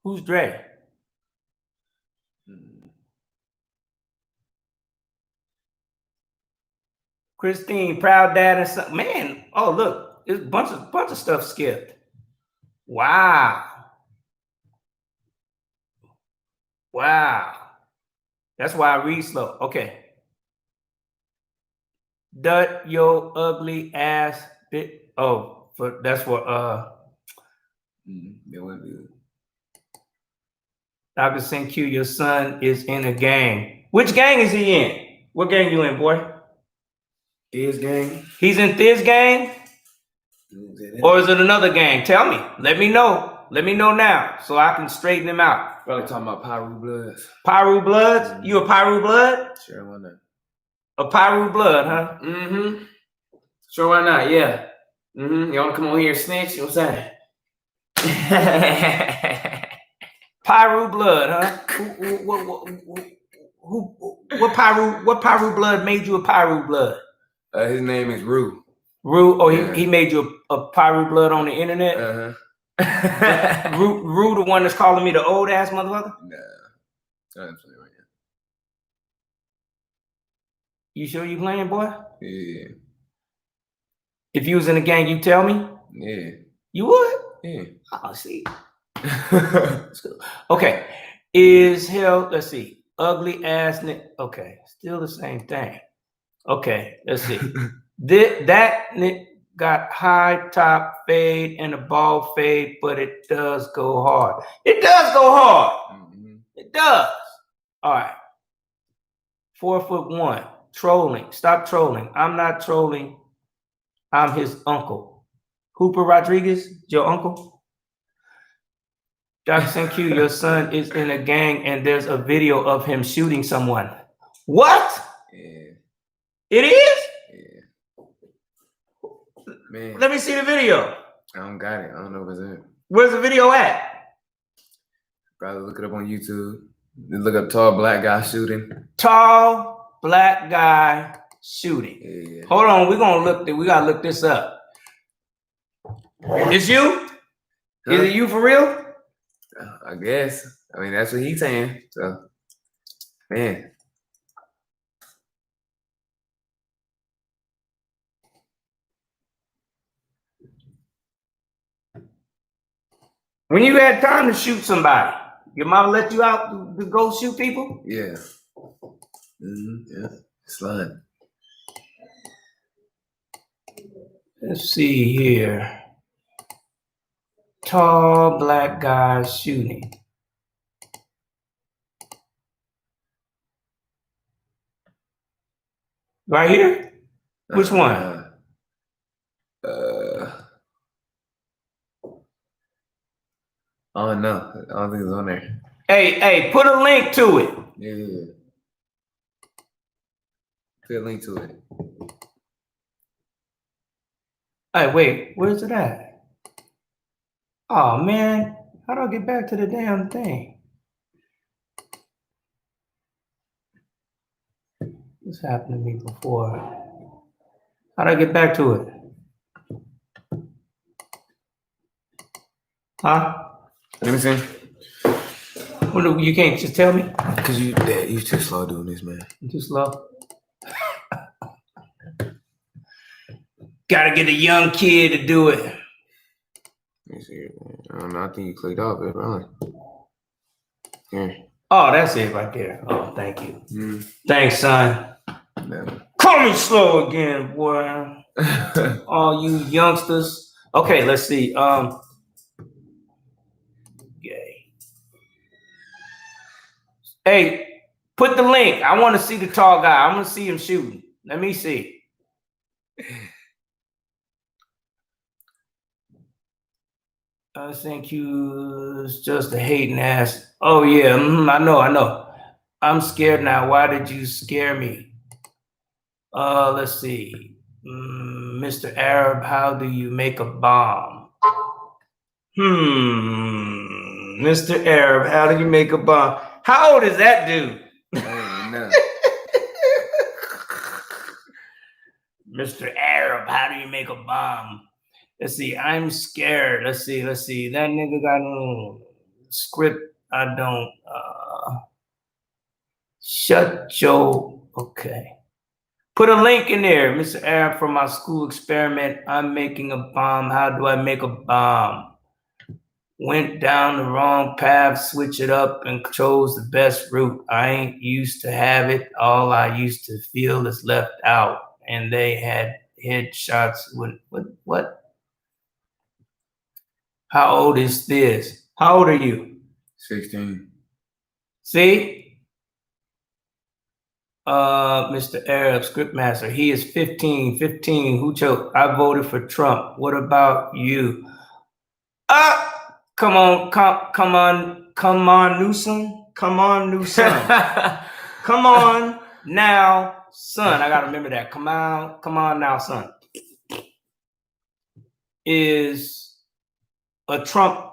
who's Dre? Christine, proud dad and son. Man, oh look, there's a bunch of stuff skipped. Wow. Wow. That's why I read slow. Okay. Dut your ugly ass bit. Oh, that's what Dr.SYN-Q, your son is in a gang. Which gang is he in? What gang you in, boy? Thiz gang. He's in Thiz gang? Or is it another gang? Tell me. Let me know. Let me know now so I can straighten him out. Probably talking about Pyru Bloods. Pyru Bloods? You a Pyru Blood? Sure, why not? A Pyru Blood, huh? Mm-hmm. Sure, why not? Yeah. Mm-hmm. You want to come on here and snitch? What's that? Pyru Blood, huh? What Pyru Blood made you a Pyru Blood? His name is Rue. Rue? Oh, he made you a Pyru Blood on the internet? Uh-huh. Rue, the one that's calling me the old ass motherfucker? Nah. I'm playing right now. You sure you playing, boy? Yeah. If you was in the gang, you tell me? Yeah. You would? Yeah. Oh, see. Okay. Is hell, let's see. Ugly ass okay, still the same thing. Okay, let's see. That got high top fade and a ball fade, but it does go hard. It does go hard. It does. All right. 4'1". Trolling. Stop trolling. I'm not trolling. I'm his uncle. Hooper Rodriguez, your uncle? Dr.SYN-Q, your son is in a gang and there's a video of him shooting someone. What? Yeah. It is? Yeah. Man. Let me see the video. I don't got it. I don't know what's it. Where's the video at? Probably look it up on YouTube. Look up tall black guy shooting. Tall black guy shooting. Yeah. Hold on, we gotta look this up. It's you? Huh? Is it you for real? I guess. I mean, that's what he's saying. So, man. When you had time to shoot somebody, your mom let you out to go shoot people? Yeah. Yeah. It's fun. Let's see here. Tall black guy shooting. Right here? Which one? I don't know. I don't think it's on there. Hey, put a link to it. Yeah. Put a link to it. Hey, wait, where's it at? Oh man, how do I get back to the damn thing? This happened to me before. How do I get back to it? Huh? Let me see. What, you can't just tell me? Cause you too slow doing this, man. I'm too slow. Gotta get a young kid to do it. Let me see. I don't know. I think you clicked off it, right? Here. Oh, that's it right there. Oh, thank you. Thanks, son. No. Call me slow again, boy. All you youngsters. Okay, let's see. Hey, put the link. I want to see the tall guy. I want to see him shooting. Let me see. I think you's just a hating ass. Oh yeah, I know. I'm scared now. Why did you scare me? Let's see. Mr. Arab, how do you make a bomb? Mr. Arab, how do you make a bomb? How old is that dude? I don't know. Mr. Arab, how do you make a bomb? Let's see, I'm scared. Let's see. That nigga got no script. I don't. Shut your. Okay. Put a link in there, Mr. Arab, for my school experiment. I'm making a bomb. How do I make a bomb? Went down the wrong path, switch it up, and chose the best route. I ain't used to have it. All I used to feel is left out. And they had headshots with what? How old is this? How old are you? 16. See? Mr. Arab, Scriptmaster, he is 15. 15. Who chose? I voted for Trump. What about you? Come on, Newsom. Come on, Newsom. Come on now, son. I gotta remember that. Come on now, son. Is a Trump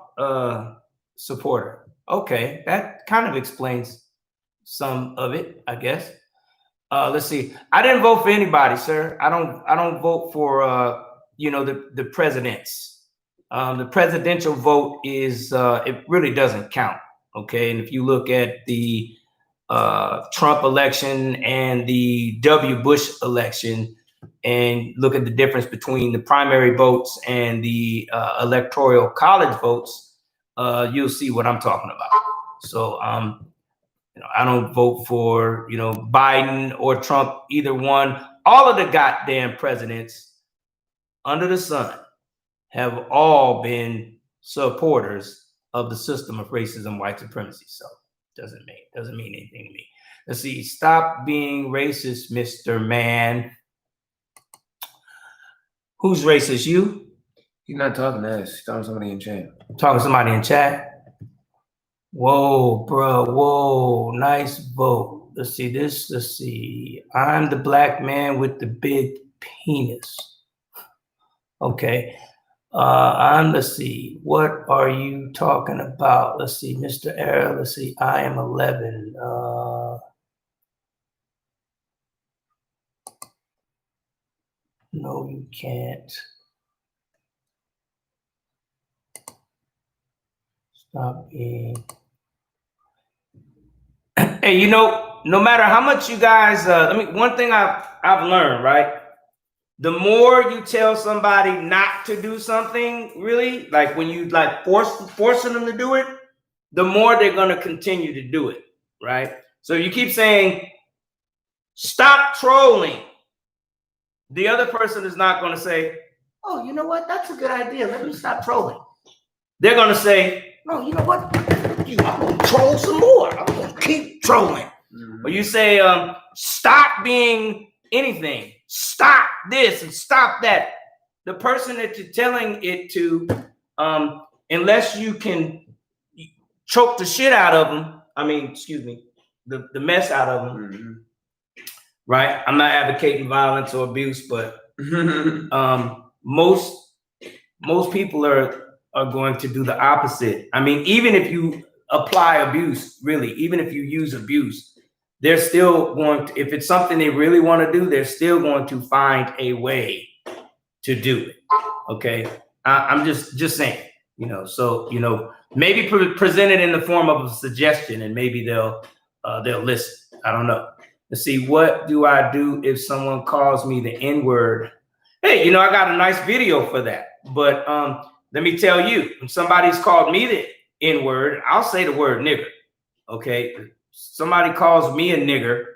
supporter. Okay, that kind of explains some of it, I guess. Let's see. I didn't vote for anybody, sir. I don't vote for the presidents. The presidential vote is it really doesn't count. Okay, and if you look at the Trump election and the W. Bush election, and look at the difference between the primary votes and the electoral college votes, you'll see what I'm talking about. So, I don't vote for, Biden or Trump, either one. All of the goddamn presidents under the sun have all been supporters of the system of racism, white supremacy. So doesn't mean anything to me. Let's see. Stop being racist, Mr. Man. Who's racist? You? He's not talking to us. He's talking to somebody in chat. Talking to somebody in chat? Whoa, bro. Whoa. Nice vote. Let's see this. Let's see. I'm the black man with the big penis. Okay. Let's see. What are you talking about? Let's see. Mr. Era. Let's see. I am 11. No, you can't. Stop being. Hey, no matter how much you guys, one thing I've learned, right? The more you tell somebody not to do something, really, like when you forcing them to do it, the more they're gonna continue to do it, right? So you keep saying, stop trolling. The other person is not gonna say, oh, you know what? That's a good idea. Let me stop trolling. They're gonna say, no, you know what? I'm gonna troll some more. I'm gonna keep trolling. Or you say, stop being anything. Stop this and stop that. The person that you're telling it to, unless you can choke the shit out of them, the mess out of them, right? I'm not advocating violence or abuse, but most people are going to do the opposite. Even if you apply abuse, really, even if you use abuse, they're still going to, if it's something they really want to do, they're still going to find a way to do it. Okay. I'm just saying, so, maybe present it in the form of a suggestion and maybe they'll listen. I don't know. Let's see. What do I do if someone calls me the N-word? Hey, I got a nice video for that. But let me tell you, when somebody's called me the N-word, I'll say the word nigger. Okay. Somebody calls me a nigger.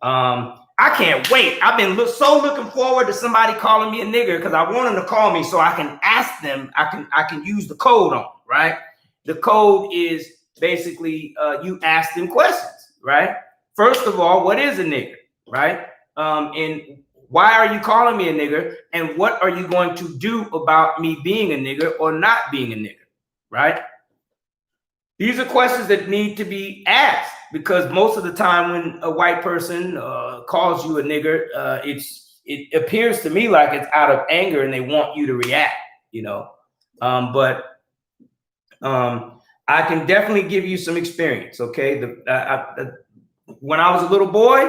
I can't wait. I've been looking forward to somebody calling me a nigger because I want them to call me so I can ask them. I can use the code on, right? The code is basically you ask them questions, right? First of all, what is a nigger, right? And why are you calling me a nigger? And what are you going to do about me being a nigger or not being a nigger, right? These are questions that need to be asked because most of the time when a white person calls you a nigger, it appears to me like it's out of anger and they want you to react, but I can definitely give you some experience, okay? When I was a little boy,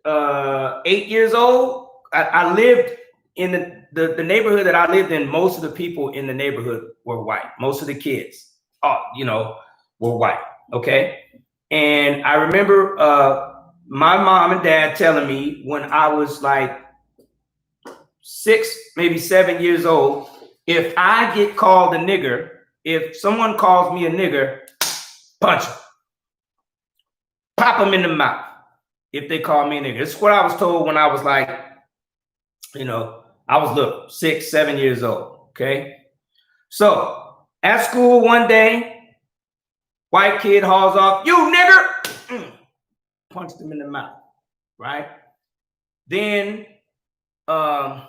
8 years old, I lived in the neighborhood that I lived in. Most of the people in the neighborhood were white. Most of the kids, were white. Okay. And I remember my mom and dad telling me when I was like 6, maybe 7 years old, if I get called a nigger, if someone calls me a nigger, punch them. Pop them in the mouth if they call me a nigger. This is what I was told when I was like, I was little, 6, 7 years old. Okay. So at school one day, white kid hauls off, you nigger, punched him in the mouth, right? Then another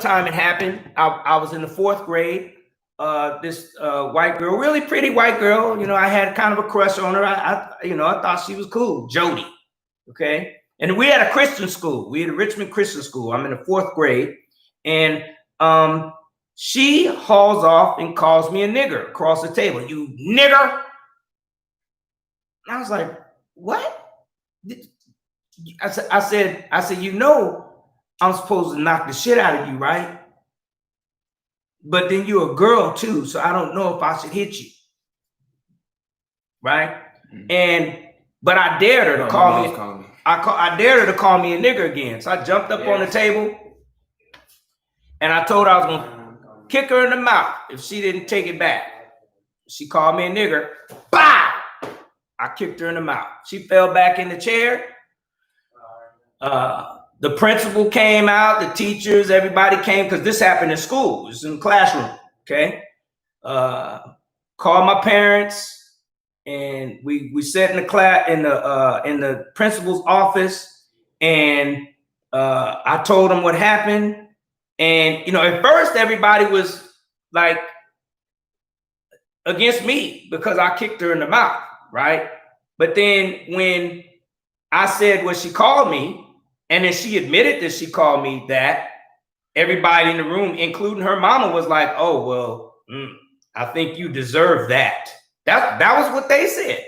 time it happened, I was in the 4th grade. This white girl, really pretty white girl, I had kind of a crush on her. I thought she was cool, Jody, okay? And we had a Christian school. We had a Richmond Christian school. I'm in the 4th grade. And she hauls off and calls me a nigger across the table. You nigger. And I was like, what? I said, I'm supposed to knock the shit out of you, right? But then you're a girl too, so I don't know if I should hit you. Right? But I dared her to call me. I dared her to call me a nigger again. So I jumped up on the table and I told her I was gonna kick her in the mouth if she didn't take it back. She called me a nigger. Bow! I kicked her in the mouth. She fell back in the chair. The principal came out, the teachers, everybody came, because this happened in school. It was in the classroom, okay? Called my parents, and we sat in the class in the principal's office, and I told them what happened. And, you know, at first everybody was like against me because I kicked her in the mouth, right? But then when I said what she called me, and then she admitted that she called me that, everybody in the room, including her mama, was like, oh, well, I think you deserve that. That was what they said.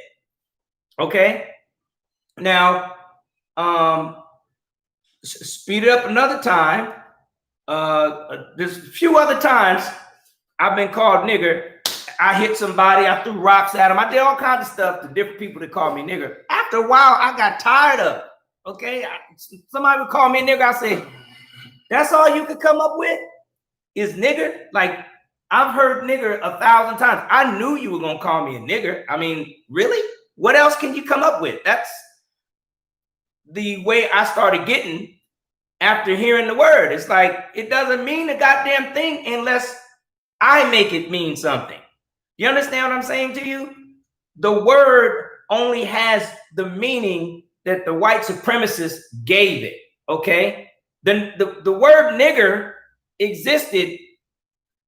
Okay. Now, speed it up another time. There's a few other times I've been called nigger. I hit somebody, I threw rocks at them. I did all kinds of stuff to different people that called me nigger. After a while, I got tired of it. Okay, somebody would call me a nigger. I say, that's all you could come up with is nigger? Like, I've heard nigger 1,000 times. I knew you were gonna call me a nigger. I mean, really? What else can you come up with? That's the way I started getting after hearing the word. It's like, it doesn't mean a goddamn thing unless I make it mean something. You understand what I'm saying to you? The word only has the meaning that the white supremacists gave it, okay? The word nigger existed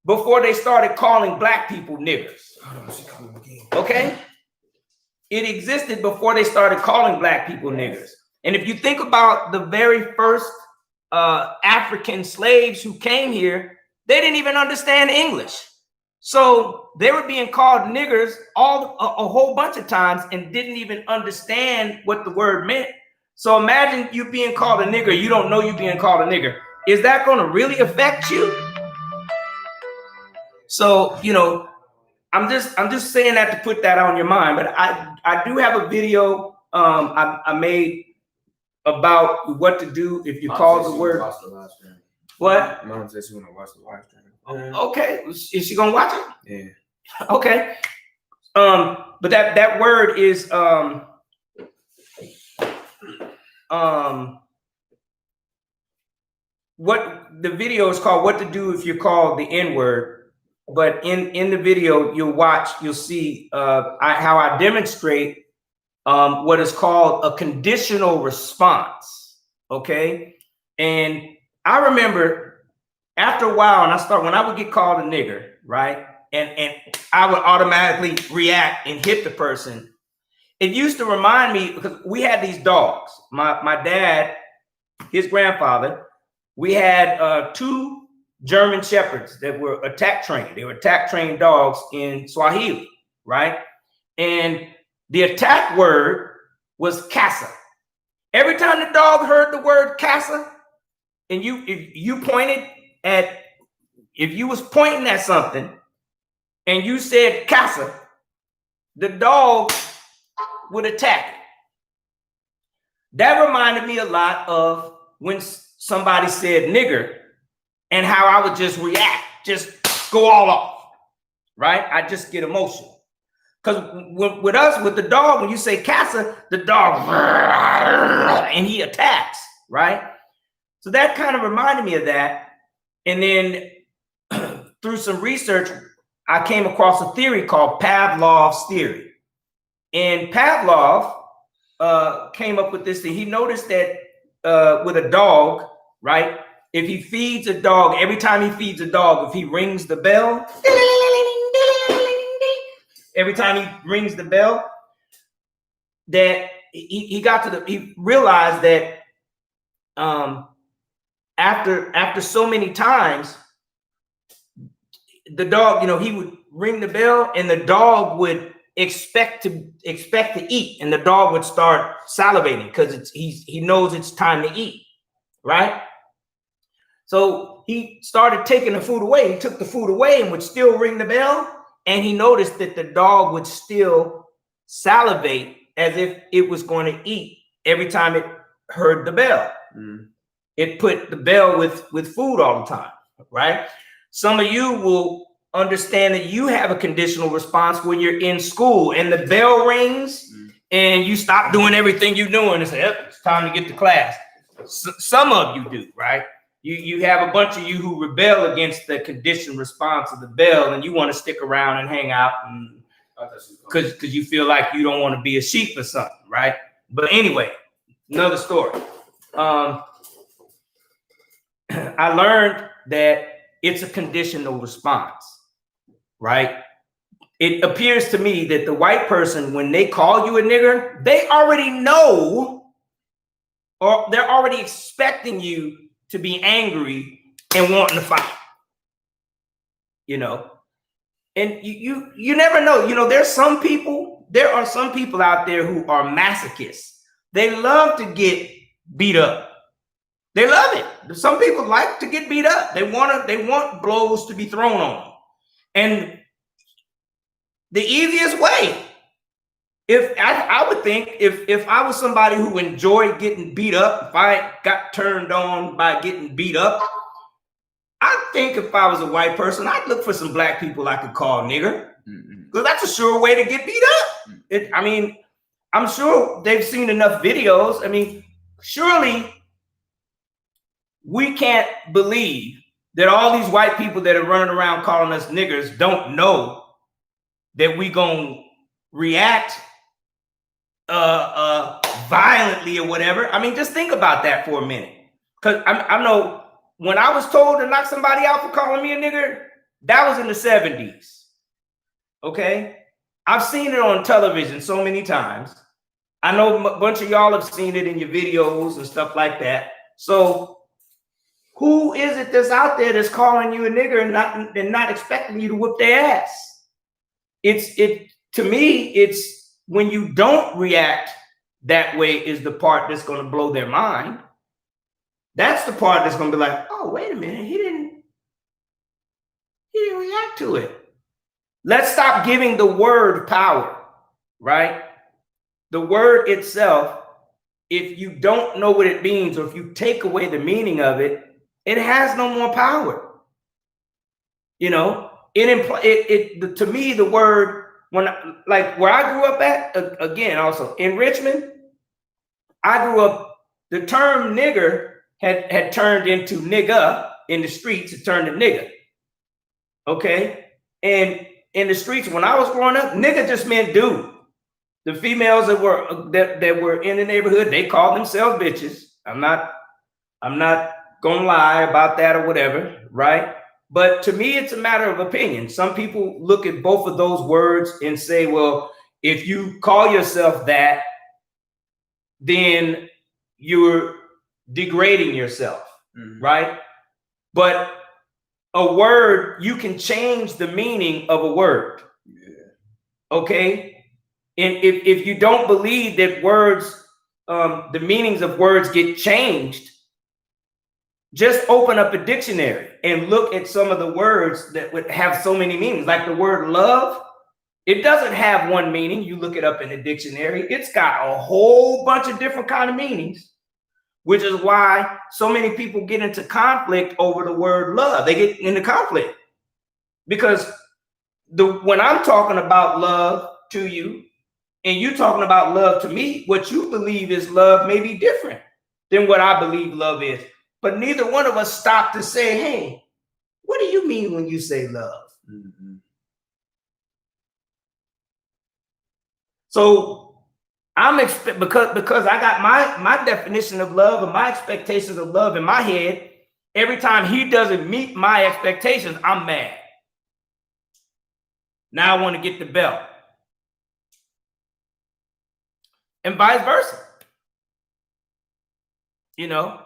before they started calling black people niggers, okay? It existed before they started calling black people niggers. And if you think about the very first African slaves who came here, they didn't even understand English. So they were being called niggers a whole bunch of times and didn't even understand what the word meant. So imagine you being called a nigger, you don't know you're being called a nigger. Is that going to really affect you? So, you know, I'm just saying that to put that on your mind. But I do have a video I made about what to do if you call the word. What? Mom said she want to watch the live stream. Okay, is she gonna watch it? Yeah. Okay. But that word is what the video is called, what to do if you're called the N-word. But in the video you'll see how I demonstrate what is called a conditional response. Okay. And I remember after a while, when I would get called a nigger, right? And I would automatically react and hit the person. It used to remind me, because we had these dogs. My dad, his grandfather, we had 2 German shepherds that were attack trained. They were attack trained dogs in Swahili, right? And the attack word was casa. Every time the dog heard the word casa, and if you was pointing at something and you said casa, the dog would attack it. That reminded me a lot of when somebody said nigger and how I would just react, just go all off, right? I just get emotional. Because with the dog, when you say casa, the dog, and he attacks, right? So that kind of reminded me of that. And then through some research, I came across a theory called Pavlov's theory. And Pavlov came up with this thing. He noticed that with a dog, right? If he feeds a dog, every time he feeds a dog, if he rings the bell, every time he rings the bell, that he realized that after so many times, the dog, he would ring the bell and the dog would expect to eat, and the dog would start salivating because he knows it's time to eat, right? So he started taking the food away. He took the food away and would still ring the bell, and he noticed that the dog would still salivate as if it was going to eat every time it heard the bell. Mm. It put the bell with food all the time, right? Some of you will understand that you have a conditional response when you're in school and the bell rings and you stop doing everything you're doing and say, "Yep, it's time to get to class." Some of you do, right? You have a bunch of you who rebel against the conditioned response of the bell, and you want to stick around and hang out because you feel like you don't want to be a sheep or something, right? But anyway, another story. I learned that it's a conditional response, right? It appears to me that the white person, when they call you a nigger, they already know, or they're already expecting you to be angry and wanting to fight, you know? And you never know. You know, there are some people out there who are masochists. They love to get beat up. They love it. Some people like to get beat up. They want blows to be thrown on them. And the easiest way, if I would think, if I was somebody who enjoyed getting beat up, if I got turned on by getting beat up, I think if I was a white person, I'd look for some black people I could call nigger, because that's a sure way to get beat up. I mean, I'm sure they've seen enough videos. I mean, surely we can't believe that all these white people that are running around calling us niggers don't know that we gonna react violently or whatever. I mean, just think about that for a minute. Because I know when I was told to knock somebody out for calling me a nigger, that was in the 70s. Okay? I've seen it on television so many times. I know a bunch of y'all have seen it in your videos and stuff like that. So who is it that's out there that's calling you a nigger and not expecting you to whoop their ass? To me, it's when you don't react that way is the part that's going to blow their mind. That's the part that's going to be like, oh, wait a minute, he didn't react to it. Let's stop giving the word power, right? The word itself, if you don't know what it means, or if you take away the meaning of it, it has no more power. You know, to me, the word, like where I grew up at, again, also in Richmond, I grew up, the term nigger had turned into nigga in the streets, it turned to nigga. Okay? And in the streets, when I was growing up, nigga just meant dude. The females that were in the neighborhood, they called themselves bitches. I'm not gonna lie about that or whatever, right? But to me, it's a matter of opinion. Some people look at both of those words and say, well, if you call yourself that, then you're degrading yourself, right? But a word, you can change the meaning of a word. Okay? And if you don't believe that words, the meanings of words get changed, just open up a dictionary and look at some of the words that would have so many meanings. Like the word love, it doesn't have one meaning. You look it up in the dictionary, it's got a whole bunch of different kind of meanings, which is why so many people get into conflict over the word love. They get into conflict because when I'm talking about love to you and you talking about love to me, what you believe is love may be different than what I believe love is. But neither one of us stopped to say, hey, what do you mean when you say love? So I'm because I got my definition of love and my expectations of love in my head. Every time he doesn't meet my expectations, I'm mad. Now I want to get the belt. And vice versa. You know?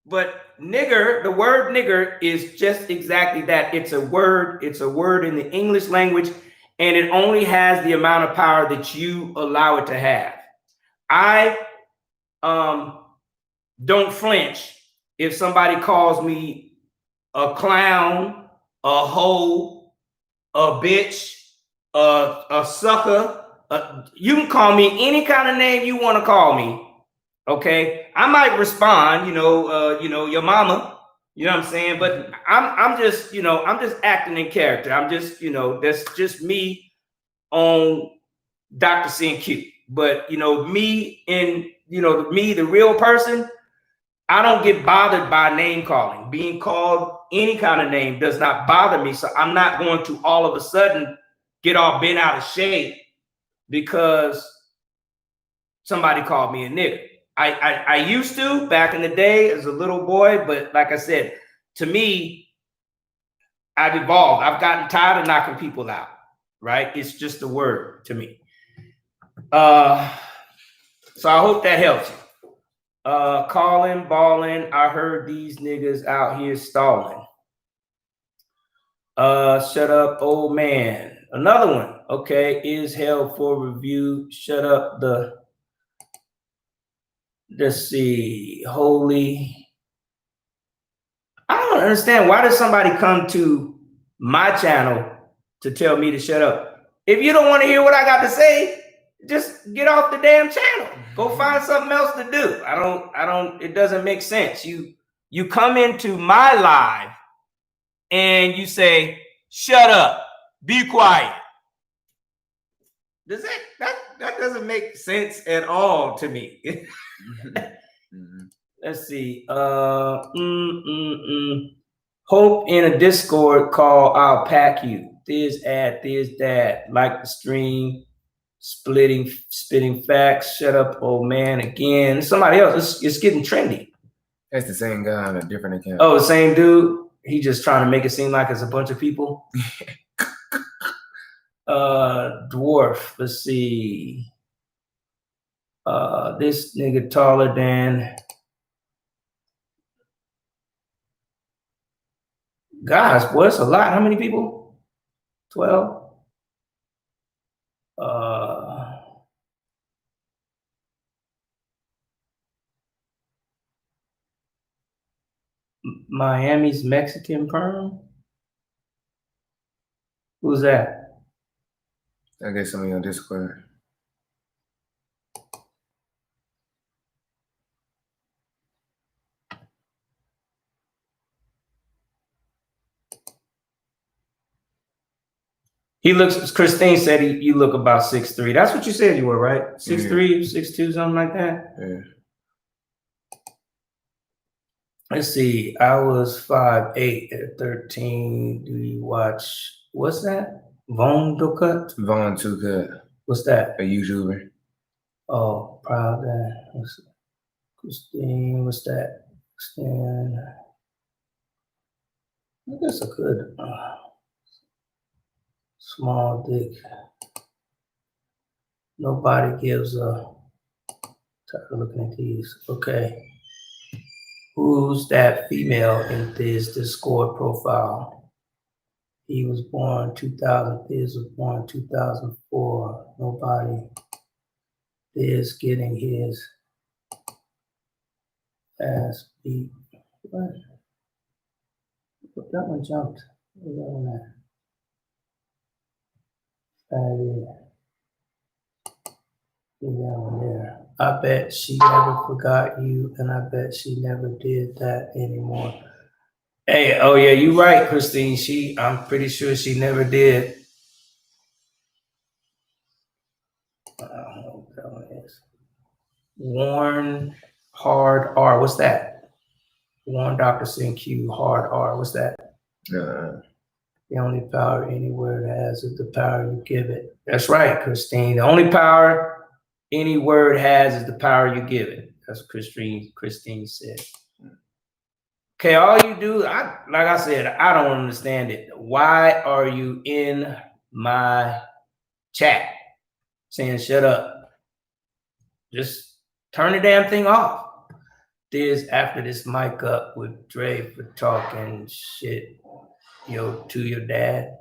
But nigger, the word nigger is just exactly that. It's a word in the English language, and it only has the amount of power that you allow it to have. I don't flinch if somebody calls me a clown, a hoe, a bitch, a sucker. You can call me any kind of name you want to call me. Okay, I might respond, your mama, You know what I'm saying? But I'm just, you know, I'm just acting in character. I'm just, you know, that's just me on Dr.SYN-Q. But you know, me in, you know, me, the real person, I don't get bothered by name calling. Being called any kind of name does not bother me. So I'm not going to all of a sudden get all bent out of shape because somebody called me a nigger. I used to back in the day as a little boy, but like I said, to me, I've evolved. I've gotten tired of knocking people out, right? It's just a word to me. So I hope that helps you. Calling, balling, I heard these niggas out here stalling. Shut up, old man. Another one. Okay, is held for review. Shut up let's see, holy. I don't understand. Why does somebody come to my channel to tell me to shut up? If you don't want to hear what I got to say, just get off the damn channel. Go find something else to do. I don't, it doesn't make sense. You come into my live and you say, shut up, be quiet. Does that doesn't make sense at all to me. Let's see. Hope in a Discord call, I'll pack you. This that, like the stream, spitting facts. Shut up, old man. Again, somebody else. It's getting trendy. That's the same guy on a different account. Oh, the same dude. He just trying to make it seem like it's a bunch of people. Dwarf. Let's see. This nigga taller than. Guys, boy, it's a lot. How many people? 12. Miami's Mexican perm. Who's that? I guess somebody on Discord. He looks. Christine said you look about 6'3". That's what you said you were, right? 6'3", 6'2", something like that. Yeah. Let's see. I was 5'8" at 13. Do you watch? What's that? Von Dukat? Von Dukat. What's that? A YouTuber. Oh, proud that. Christine, what's that? Christine. That's a good small dick. Nobody gives a. Looking at these. Okay. Who's that female in this Discord profile? He was born 2000. This was born 2004. Nobody is getting his ass beat. What? That one jumped. Where's that one at? That one there. I bet she never forgot you, and I bet she never did that anymore. Hey, oh yeah, you're right, Christine. I'm pretty sure she never did. I don't know what that one is. Warren Hard R. What's that? Warren Dr.SYN-Q Hard R. What's that? The only power any word has is the power you give it. That's right, Christine. The only power any word has is the power you give it. That's what Christine said. Okay, all you do, like I said, I don't understand it. Why are you in my chat saying shut up? Just turn the damn thing off. After this mic up with Dre for talking shit to your dad.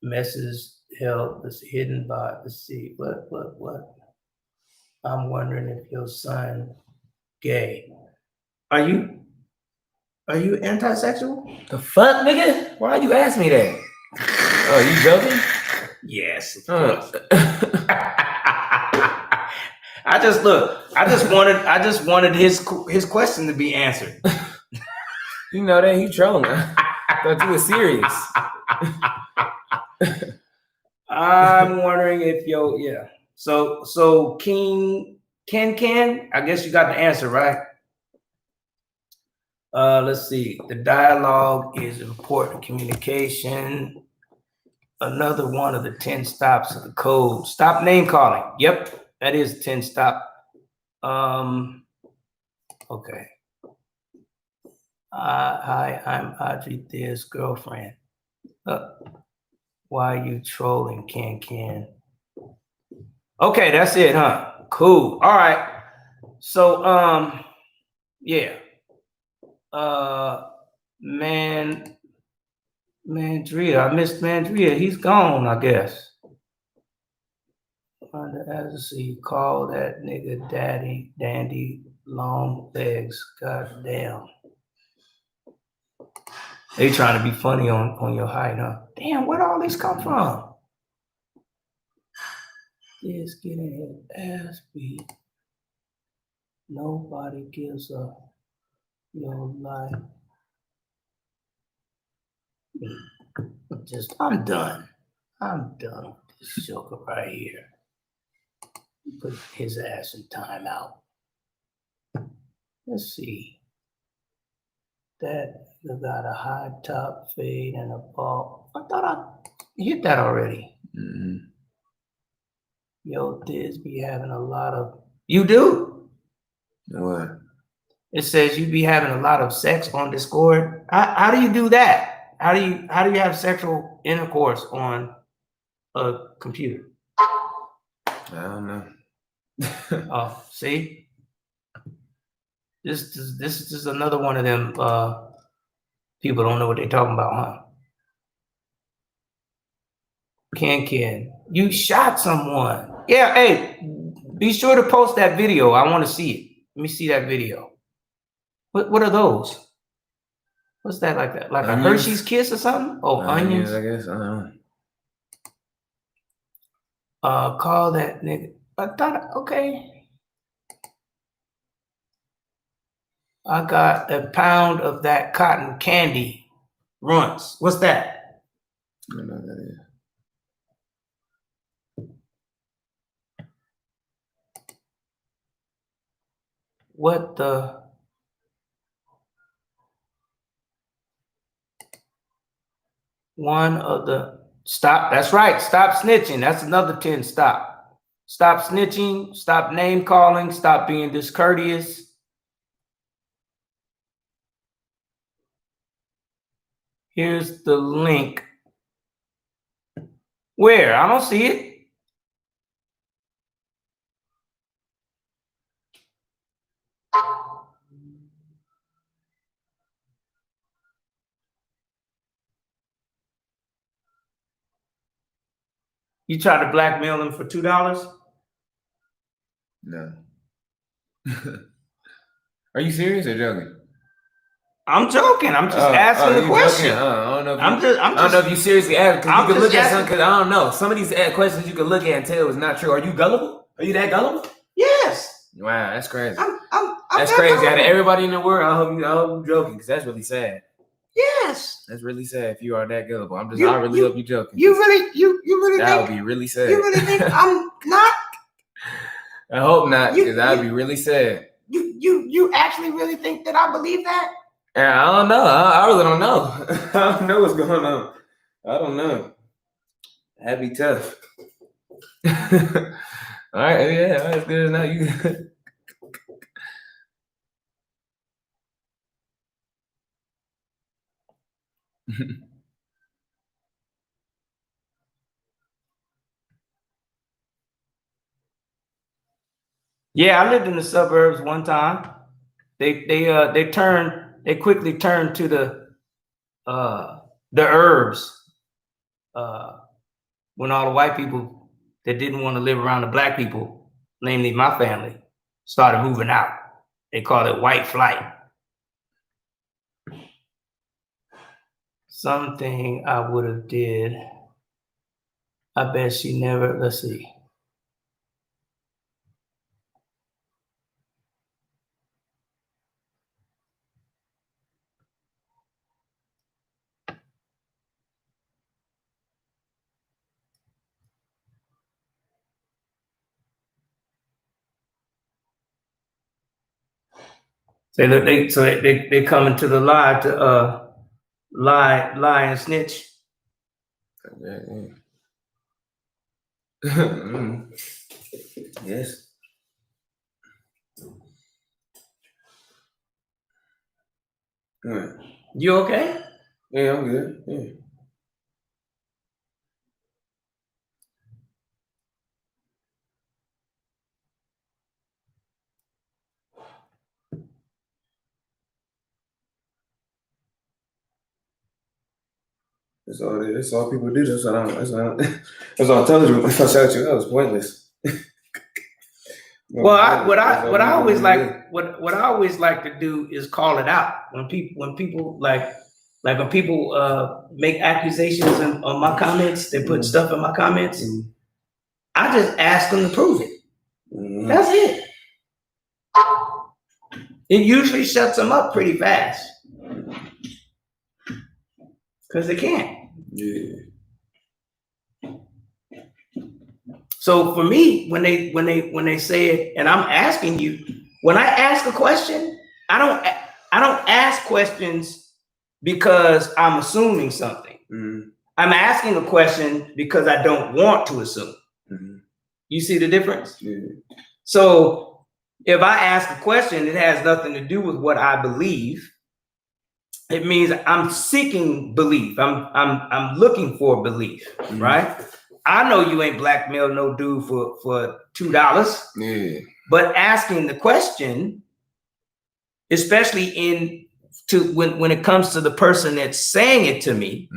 Messes held this hidden by the sea. What? I'm wondering if your son gay. Are you anti-sexual? The fuck, nigga? Why you ask me that? Oh, you joking? Yes. I just wanted his question to be answered. You know that he trolling. I thought you were serious. I'm wondering if So Ken, I guess you got the answer, right? Let's see. The dialogue is important communication. Another one of the 10 stops of the code. Stop name calling. Yep, that is 10 stop. Okay. Hi, I'm Audrey Thiz's girlfriend. Why are you trolling, Ken? Okay, that's it, huh? Cool. All right. So, yeah. Mandria. I missed Mandria. He's gone, I guess. As he called that nigga dandy, long legs. Goddamn. They trying to be funny on your height, huh? Damn, where'd all these come from? This getting his ass beat. Nobody gives a your life. I'm done. I'm done with this joker right here. Put his ass in timeout. Let's see. That got a high top fade and a ball. I thought I hit that already. Mm-hmm. Yo, Thiz be having a lot of. You do? What? It says you be having a lot of sex on Discord. How do you do that? How do you have sexual intercourse on a computer? I don't know. Oh, see? This is another one of them people don't know what they're talking about, huh? Ken, you shot someone. Yeah, hey, be sure to post that video. I want to see it. Let me see that video. What are those? What's that like that? Like onions? A Hershey's Kiss or something? Oh, onions. I guess. I don't know. Call that nigga. I thought, okay. I got a pound of that cotton candy. Runts. What's that? I don't know what that is. What the? One of the stop. That's right. Stop snitching. That's another 10 stop. Stop snitching. Stop name calling. Stop being discourteous. Here's the link. Where? I don't see it. You tried to blackmail him for $2? No. Are you serious or joking? I'm joking. I'm just asking the question. I don't know. I don't know if you seriously asked, because you can look at something. Because I don't know. Some of these questions you can look at and tell it's not true. Are you gullible? Are you that gullible? Yes. Wow, that's crazy. I'm that's crazy. Out of everybody in the world, I hope you're joking, because that's really sad. Yes. That's really sad if you are that gullible. I really hope you're joking. You really that would be really sad. You really think I'm not? I hope not, because that would be really sad. You actually really think that I believe that? Yeah, I don't know. I really don't know. I don't know what's going on. I don't know. That'd be tough. All right, yeah, that's good as now. You. Yeah, I lived in the suburbs one time. They quickly turned to the herbs when all the white people that didn't want to live around the black people, namely my family, started moving out. They called it white flight. Something I would have did. I bet she never. Let's see. So they come into the lie to lie and snitch. Yes. You okay? Yeah, I'm good. Yeah. That's all it is. That's all people do. That's what I told you. If I shot you, that was pointless. Well, what I always like to do is call it out when people when people make accusations on my comments. They put stuff in my comments. I just ask them to prove it. That's it. It usually shuts them up pretty fast because they can't. Yeah. So for me, when they say it, and I'm asking you, when I ask a question, I don't ask questions because I'm assuming something. I'm asking a question because I don't want to assume. You see the difference? Yeah. So if I ask a question, it has nothing to do with what I believe. It means I'm seeking belief. I'm looking for belief, right? I know you ain't blackmailed no dude for $2. Yeah. But asking the question, especially when it comes to the person that's saying it to me,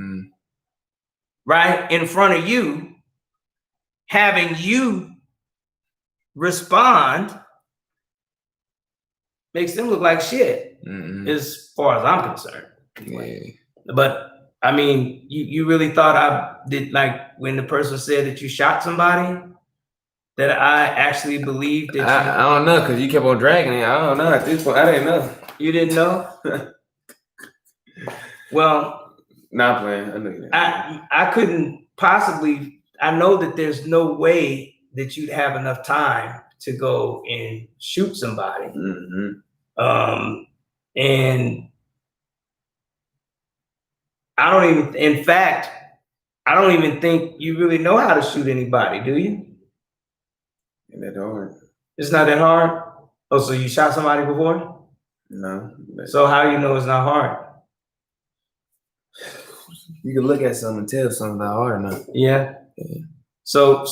right, in front of you, having you respond makes them look like shit, as far as I'm concerned. Yeah. But I mean, you really thought I did, like when the person said that you shot somebody, that I actually believed that I don't know, because you kept on dragging it. I don't know. At this point, I didn't know. You didn't know? Well, not playing. I know you didn't. I couldn't possibly. I know that there's no way that you'd have enough time to go and shoot somebody. And I don't even. In fact, I don't even think you really know how to shoot anybody, do you? Ain't that hard. It's not that hard? Oh, so you shot somebody before? No. So how do you know it's not hard? You can look at something and tell if something's not hard or not. Yeah. So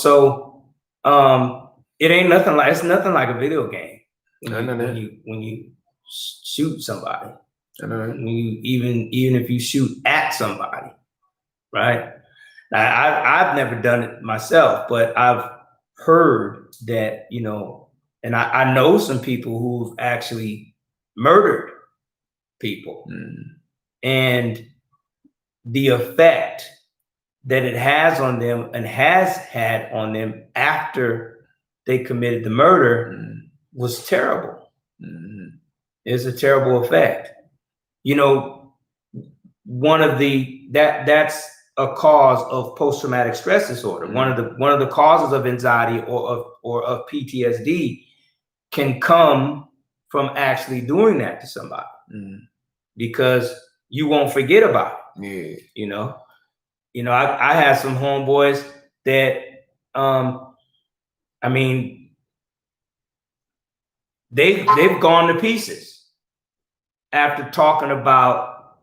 it ain't nothing like, it's nothing like a video game. When you shoot somebody. I know that. When you, even if you shoot at somebody, right? Now, I've never done it myself, but I've heard that, you know, and I know some people who've actually murdered people. And the effect that it has on them and has had on them after they committed the murder was terrible. It's a terrible effect. You know, that's a cause of post-traumatic stress disorder. One of the causes of anxiety or of PTSD can come from actually doing that to somebody, because you won't forget about it. You know, I had some homeboys that, I mean, they've gone to pieces after talking about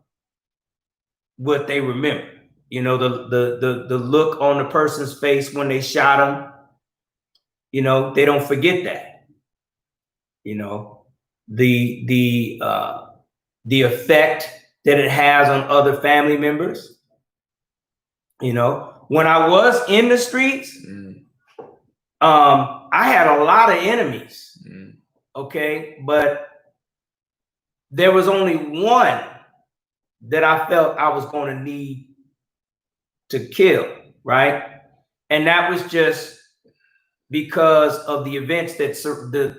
what they remember. You know, the look on the person's face when they shot them, you know, they don't forget that. You know, the effect that it has on other family members. You know, when I was in the streets, I had a lot of enemies. Okay, but there was only one that I felt I was going to need to kill, right? And that was just because of the events that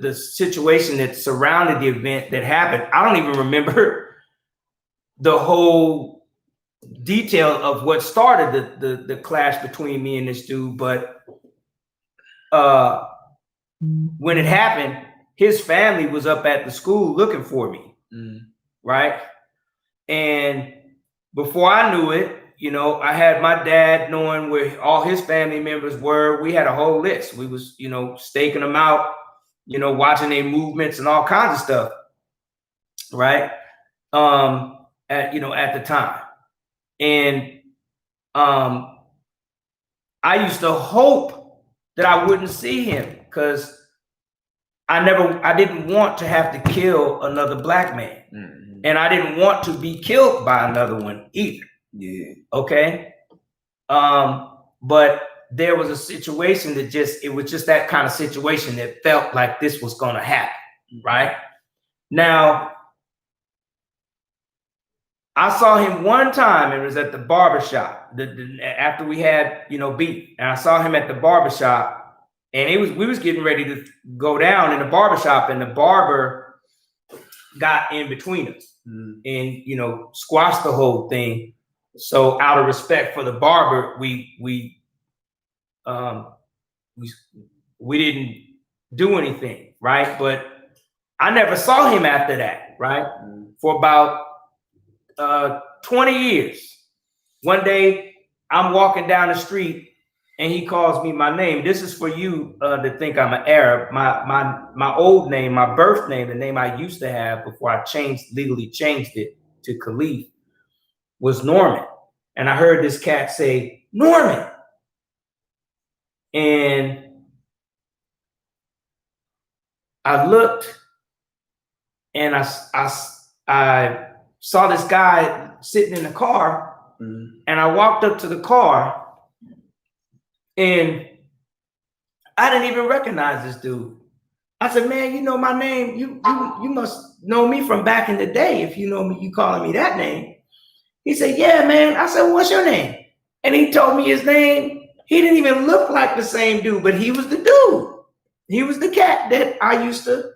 the situation that surrounded the event that happened. I don't even remember the whole detail of what started the clash between me and this dude, but when it happened, his family was up at the school looking for me. right? And before I knew it, you know, I had my dad knowing where all his family members were. We had a whole list. We was, you know, staking them out, you know, watching their movements and all kinds of stuff, right? At, you know, at the time. And I used to hope that I wouldn't see him because I didn't want to have to kill another black man. And I didn't want to be killed by another one either. Yeah. Okay. But there was a situation that it was just that kind of situation that felt like this was going to happen. Right now, I saw him one time. It was at the barbershop after we had, you know, beef. And I saw him at the barbershop, and we was getting ready to go down in the barbershop, and the barber got in between us and, you know, squashed the whole thing. So out of respect for the barber, we didn't do anything, right? But I never saw him after that, right? For about 20 years. One day I'm walking down the street and he calls me my name. This is for you to think I'm an Arab. My old name, my birth name, the name I used to have before I legally changed it to Khalif, was Norman. And I heard this cat say, Norman. And I looked and I saw this guy sitting in the car, and I walked up to the car, and I didn't even recognize this dude. I said, man, you know my name. You must know me from back in the day if you know me, you calling me that name. He said, yeah, man. I said, what's your name? And he told me his name. He didn't even look like the same dude, but he was the dude. He was the cat that I used to,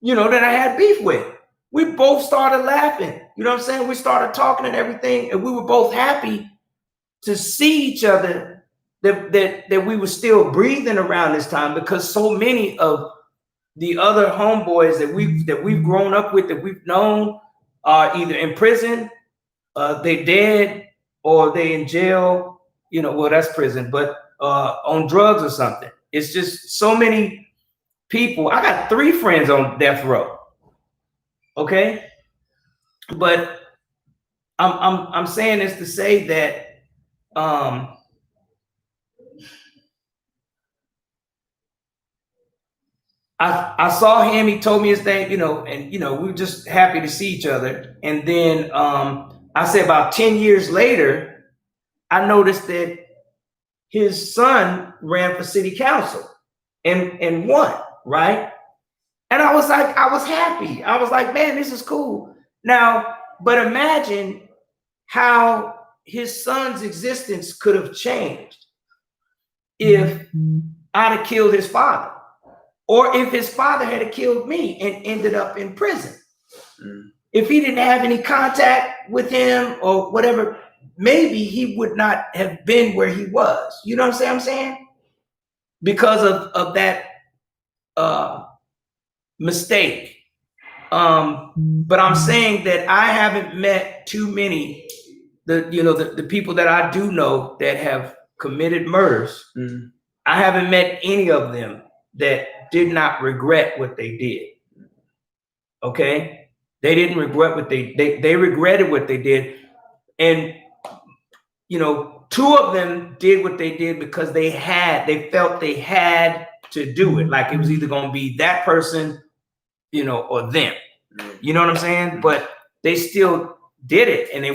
you know, that I had beef with. We both started laughing. You know what I'm saying? We started talking and everything, and we were both happy to see each other, that we were still breathing around this time, because so many of the other homeboys that we've grown up with, that we've known, are either in prison, they dead, or they in jail. You know, well, that's prison, but on drugs or something. It's just so many people. I got 3 friends on death row. Okay, but I'm saying this to say that I saw him. He told me his name, you know, and you know, we were just happy to see each other. And then I said about 10 years later, I noticed that his son ran for city council and won, right? And I was like, I was happy. I was like, man, this is cool. Now, but imagine how his son's existence could have changed if I'd have killed his father, or if his father had killed me and ended up in prison. If he didn't have any contact with him or whatever, maybe he would not have been where he was. You know what I'm saying? Because of that mistake. But I'm saying that I haven't met too many, the people that I do know that have committed murders. I haven't met any of them that did not regret what they did. Okay, they didn't regret what they regretted what they did, and you know, 2 of them did what they did because they felt they had to do it. Like it was either going to be that person, you know, or them. You know what I'm saying? But they still did it, and they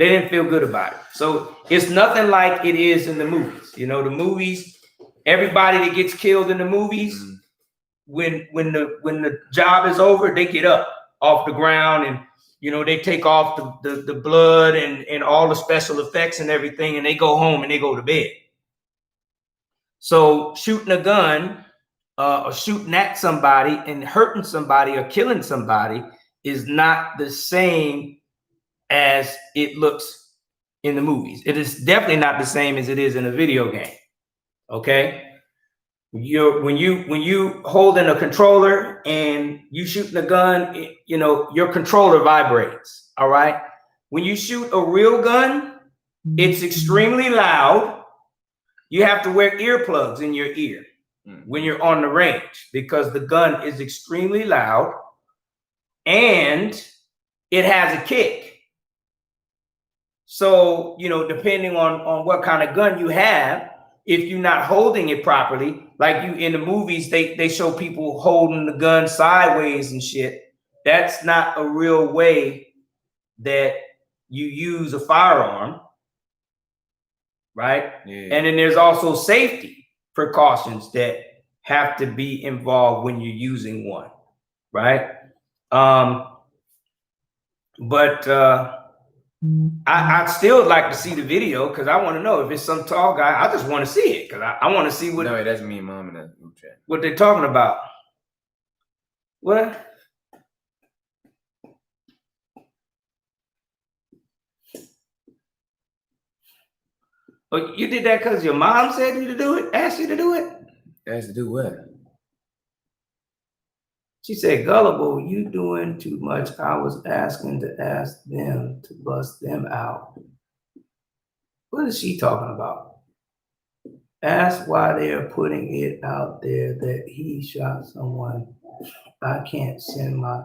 didn't feel good about it. So it's nothing like it is in the movies. You know, the movies, everybody that gets killed in the movies, when the job is over, they get up off the ground, and you know, they take off the blood and all the special effects and everything, and they go home and they go to bed. So shooting a gun or shooting at somebody and hurting somebody or killing somebody is not the same as it looks in the movies. It is definitely not the same as it is in a video game. Okay. when you holding a controller and you shooting a gun, your controller vibrates. All right. When you shoot a real gun, it's extremely loud. You have to wear earplugs in your ear when you're on the range because the gun is extremely loud and it has a kick. So, depending on what kind of gun you have, if you're not holding it properly, like you in the movies, they show people holding the gun sideways and shit. That's not a real way that you use a firearm, right? Yeah. And then there's also safety precautions that have to be involved when you're using one, right? I'd still like to see the video because I want to know if it's some tall guy. I just want to see it because I want to see what. No, that's me and Mom in that group chat. What they're talking about. What? Oh, you did that because your mom said you to do it? Asked you to do it? Asked to do what? She said, gullible, you doing too much. I was asking to ask them to bust them out. What is she talking about? Ask why they are putting it out there that he shot someone. I can't send my...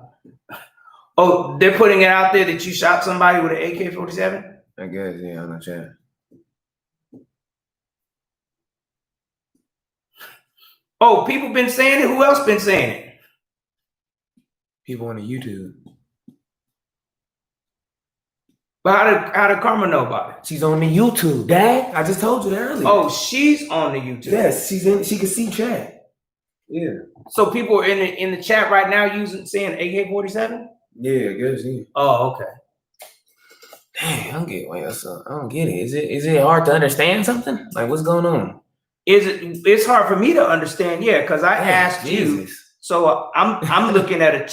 Oh, they're putting it out there that you shot somebody with an AK-47? I guess, yeah, I'm not sure. Oh, people been saying it? Who else been saying it? People on the YouTube. But how did Karma know about it? She's on the YouTube, Dad. I just told you that earlier. Oh, she's on the YouTube. Yes, she's in. She can see chat. Yeah. So people are in the chat right now saying AK-47? Yeah, I guess. Yeah. Oh, okay. Dang, I don't get it. Is it hard to understand something? Like what's going on? It's hard for me to understand, yeah, because I asked you. So I'm looking at a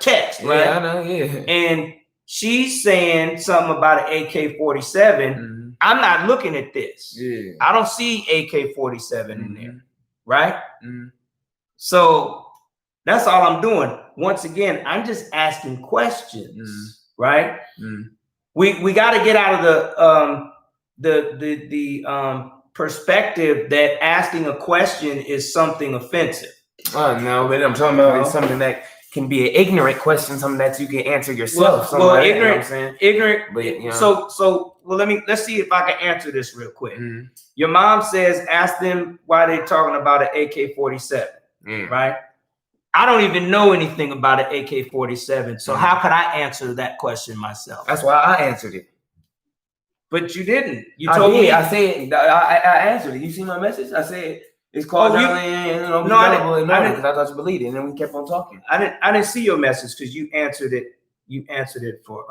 text, right? Yeah, I know, yeah. And she's saying something about an AK-47. Mm-hmm. I'm not looking at this. Yeah. I don't see AK-47 in there, right? Mm-hmm. So that's all I'm doing. Once again, I'm just asking questions, right? Mm-hmm. We got to get out of the perspective that asking a question is something offensive. Oh no, but I'm talking about it's something that can be an ignorant question, something that you can answer yourself. Well, ignorant, you know ignorant. But, So let's see if I can answer this real quick. Mm-hmm. Your mom says, ask them why they're talking about an AK-47, right? I don't even know anything about an AK-47, so how could I answer that question myself? That's why I answered it. But you didn't. You told me. I said I answered it. You see my message? I said. It's called I thought you believed it, and then we kept on talking. I didn't see your message because you answered it. You answered it for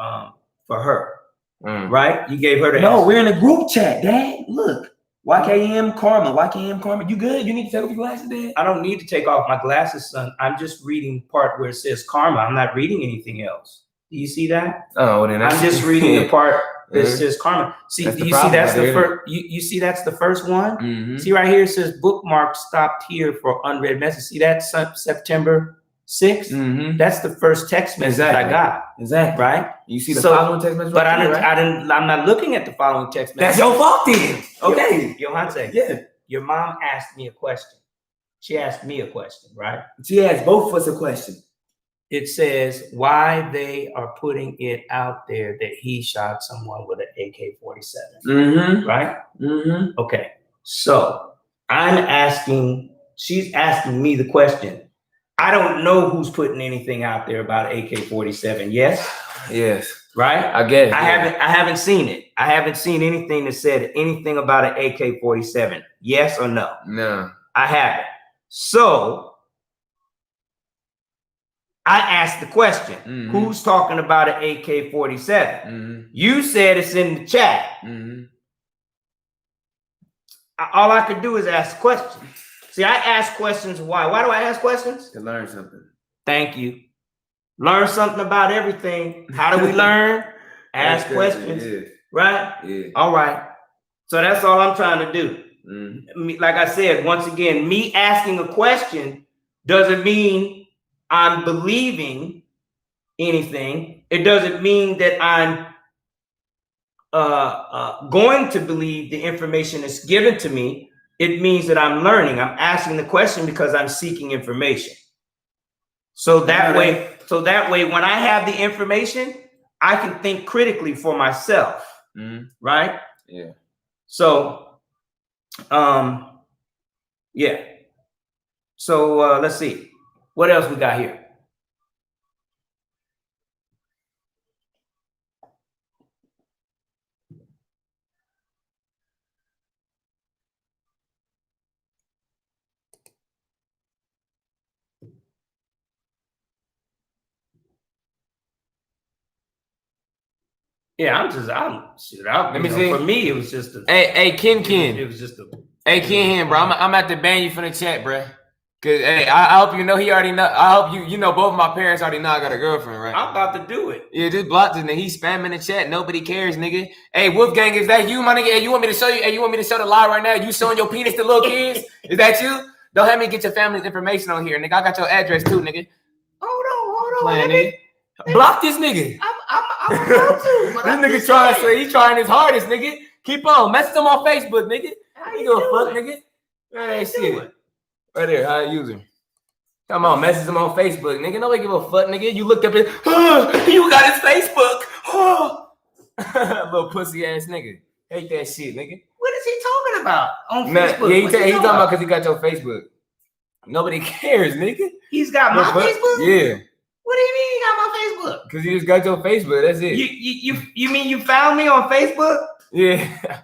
her, right? You gave her the answer. We're in a group chat, Dad. Look, YKM Karma. You good? You need to take off your glasses, Dad? I don't need to take off my glasses, son. I'm just reading part where it says Karma. I'm not reading anything else. Do you see that? Oh, then I'm just reading the part. This is Karma. See, you see that's the first. You see that's the first one. Mm-hmm. See right here it says bookmark stopped here for unread message. See that September 6th? Mm-hmm. That's the first text message I got. Exactly. Right. You see the following text message. But I'm not looking at the following text message. That's your fault, then. Okay. Yohanse. Yeah. Your mom asked me a question. She asked me a question, right? She asked both of us a question. It says why they are putting it out there that he shot someone with an AK-47, right? Mm-hmm. Okay, so she's asking me the question. I don't know who's putting anything out there about AK-47. Yes, right. I guess I haven't seen it. I haven't seen anything that said anything about an AK-47. Yes or no? No, I haven't. So. I asked the question, who's talking about an AK-47? You said it's in the chat. All I could do is ask questions. See, I ask questions. Why? Why do I ask questions? To learn something. Thank you. Learn something about everything. How do we learn? Ask questions. Right? Yeah. All right. So that's all I'm trying to do. Like I said, once again, me asking a question doesn't mean I'm believing anything. It doesn't mean that I'm going to believe the information that's given to me. It means that I'm learning. I'm asking the question because I'm seeking information. So that way, when I have the information, I can think critically for myself. Right? Yeah. So, yeah. So let's see. What else we got here? Yeah, Let me see. For me, it was just a. Hey, Ken. It was just a. Hey, Ken, bro. I'm at to ban you from the chat, bro. Cause hey, I hope you know he already know. I hope you know both of my parents already know I got a girlfriend, right? I'm about to do it. Yeah, just block this nigga. He's spamming the chat. Nobody cares, nigga. Hey, Wolfgang, is that you, my nigga? Hey, you want me to show you? Hey, you want me to show the lie right now? You showing your penis to little kids? Is that you? Don't have me get your family's information on here, nigga. I got your address too, nigga. Hold on. Playing, nigga. Block this nigga. I'm about to. But This nigga trying to say he trying his hardest, nigga. Keep on. Message him on Facebook, nigga. How You you give a doing? fuck, nigga. How That you shit. doing? Right there, how you use him. Come on, message him on Facebook, nigga. Nobody give a fuck, nigga. You looked up at, you got his Facebook. Little pussy ass nigga. Hate that shit, nigga. What is he talking about on Nah, Facebook? yeah, What's he talking talking about because he got your Facebook. Nobody cares, nigga. He's got my Facebook? Yeah. What do you mean he got my Facebook? Because he just got your Facebook. That's it. You mean you found me on Facebook? Yeah.